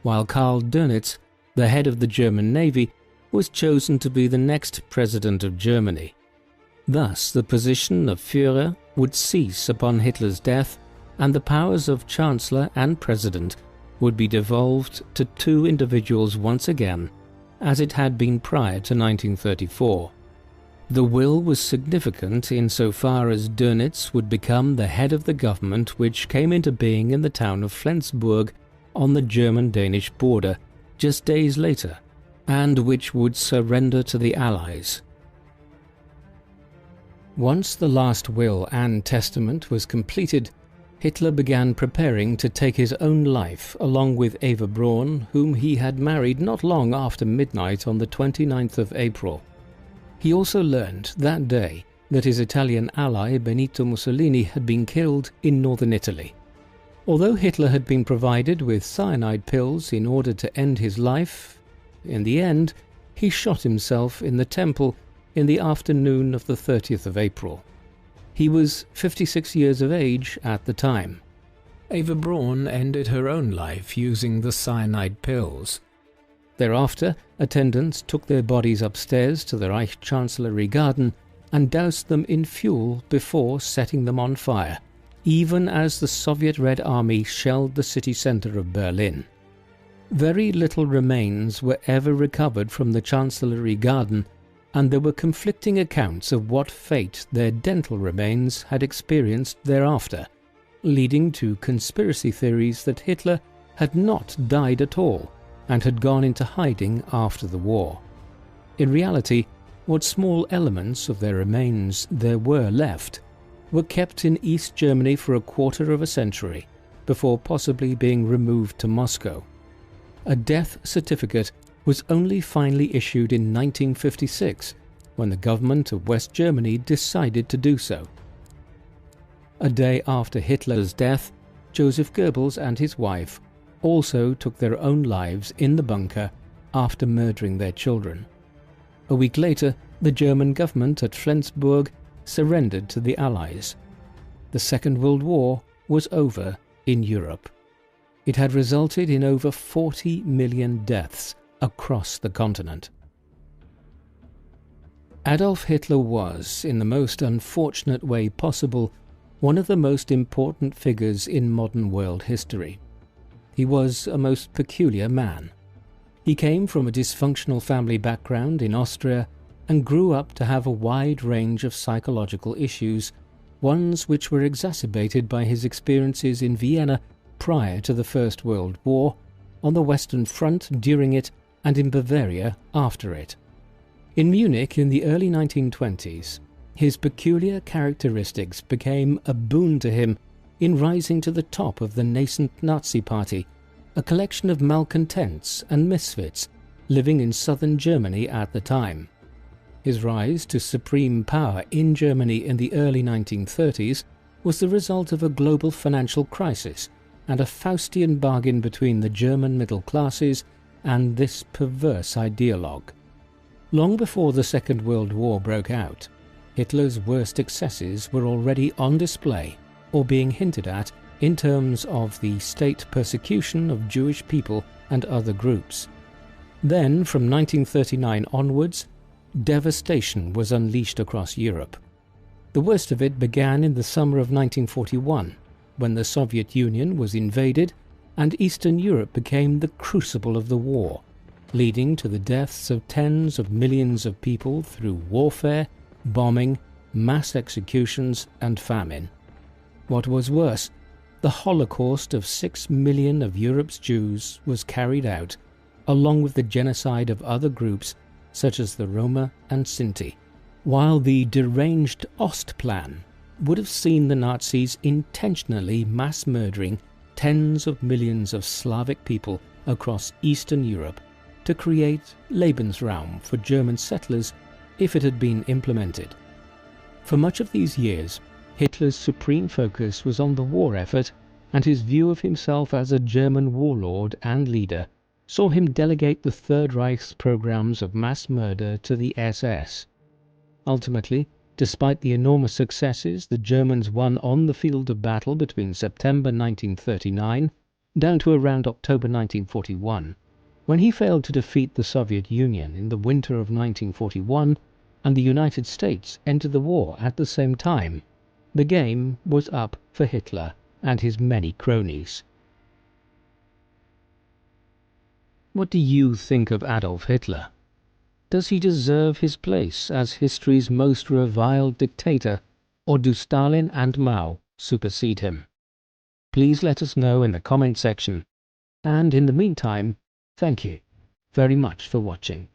Speaker 3: while Karl Dönitz, the head of the German Navy, was chosen to be the next President of Germany. Thus the position of Führer would cease upon Hitler's death, and the powers of Chancellor and President would be devolved to two individuals once again, as it had been prior to 1934. The will was significant insofar as Dönitz would become the head of the government which came into being in the town of Flensburg on the German-Danish border just days later, and which would surrender to the Allies. Once the last will and testament was completed, Hitler began preparing to take his own life along with Eva Braun, whom he had married not long after midnight on the 29th of April. He also learned that day that his Italian ally Benito Mussolini had been killed in northern Italy. Although Hitler had been provided with cyanide pills in order to end his life, in the end he shot himself in the temple in the afternoon of the 30th of April. He was 56 years of age at the time. Eva Braun ended her own life using the cyanide pills. Thereafter, attendants took their bodies upstairs to the Reich Chancellery garden and doused them in fuel before setting them on fire, even as the Soviet Red Army shelled the city centre of Berlin. Very little remains were ever recovered from the Chancellery garden, and there were conflicting accounts of what fate their dental remains had experienced thereafter, leading to conspiracy theories that Hitler had not died at all and had gone into hiding after the war. In reality, what small elements of their remains there were left were kept in East Germany for a quarter of a century, before possibly being removed to Moscow. A death certificate was only finally issued in 1956, when the government of West Germany decided to do so. A day after Hitler's death, Joseph Goebbels and his wife also took their own lives in the bunker after murdering their children. A week later, the German government at Flensburg surrendered to the Allies. The Second World War was over in Europe. It had resulted in over 40 million deaths across the continent. Adolf Hitler was, in the most unfortunate way possible, one of the most important figures in modern world history. He was a most peculiar man. He came from a dysfunctional family background in Austria and grew up to have a wide range of psychological issues, ones which were exacerbated by his experiences in Vienna prior to the First World War, on the Western Front during it, and in Bavaria after it. In Munich in the early 1920s, his peculiar characteristics became a boon to him in rising to the top of the nascent Nazi Party, a collection of malcontents and misfits living in southern Germany at the time. His rise to supreme power in Germany in the early 1930s was the result of a global financial crisis and a Faustian bargain between the German middle classes and this perverse ideologue. Long before the Second World War broke out, Hitler's worst excesses were already on display or being hinted at in terms of the state persecution of Jewish people and other groups. Then, from 1939 onwards, devastation was unleashed across Europe. The worst of it began in the summer of 1941, when the Soviet Union was invaded and Eastern Europe became the crucible of the war, leading to the deaths of tens of millions of people through warfare, bombing, mass executions and famine. What was worse, the Holocaust of 6 million of Europe's Jews was carried out, along with the genocide of other groups such as the Roma and Sinti, while the deranged Ostplan would have seen the Nazis intentionally mass murdering tens of millions of Slavic people across Eastern Europe to create Lebensraum for German settlers if it had been implemented. For much of these years, Hitler's supreme focus was on the war effort, and his view of himself as a German warlord and leader saw him delegate the Third Reich's programs of mass murder to the SS. Ultimately, despite the enormous successes the Germans won on the field of battle between September 1939 down to around October 1941, when he failed to defeat the Soviet Union in the winter of 1941 and the United States entered the war at the same time, the game was up for Hitler and his many cronies. What do you think of Adolf Hitler? Does he deserve his place as history's most reviled dictator, or do Stalin and Mao supersede him? Please let us know in the comment section. And in the meantime, thank you very much for watching.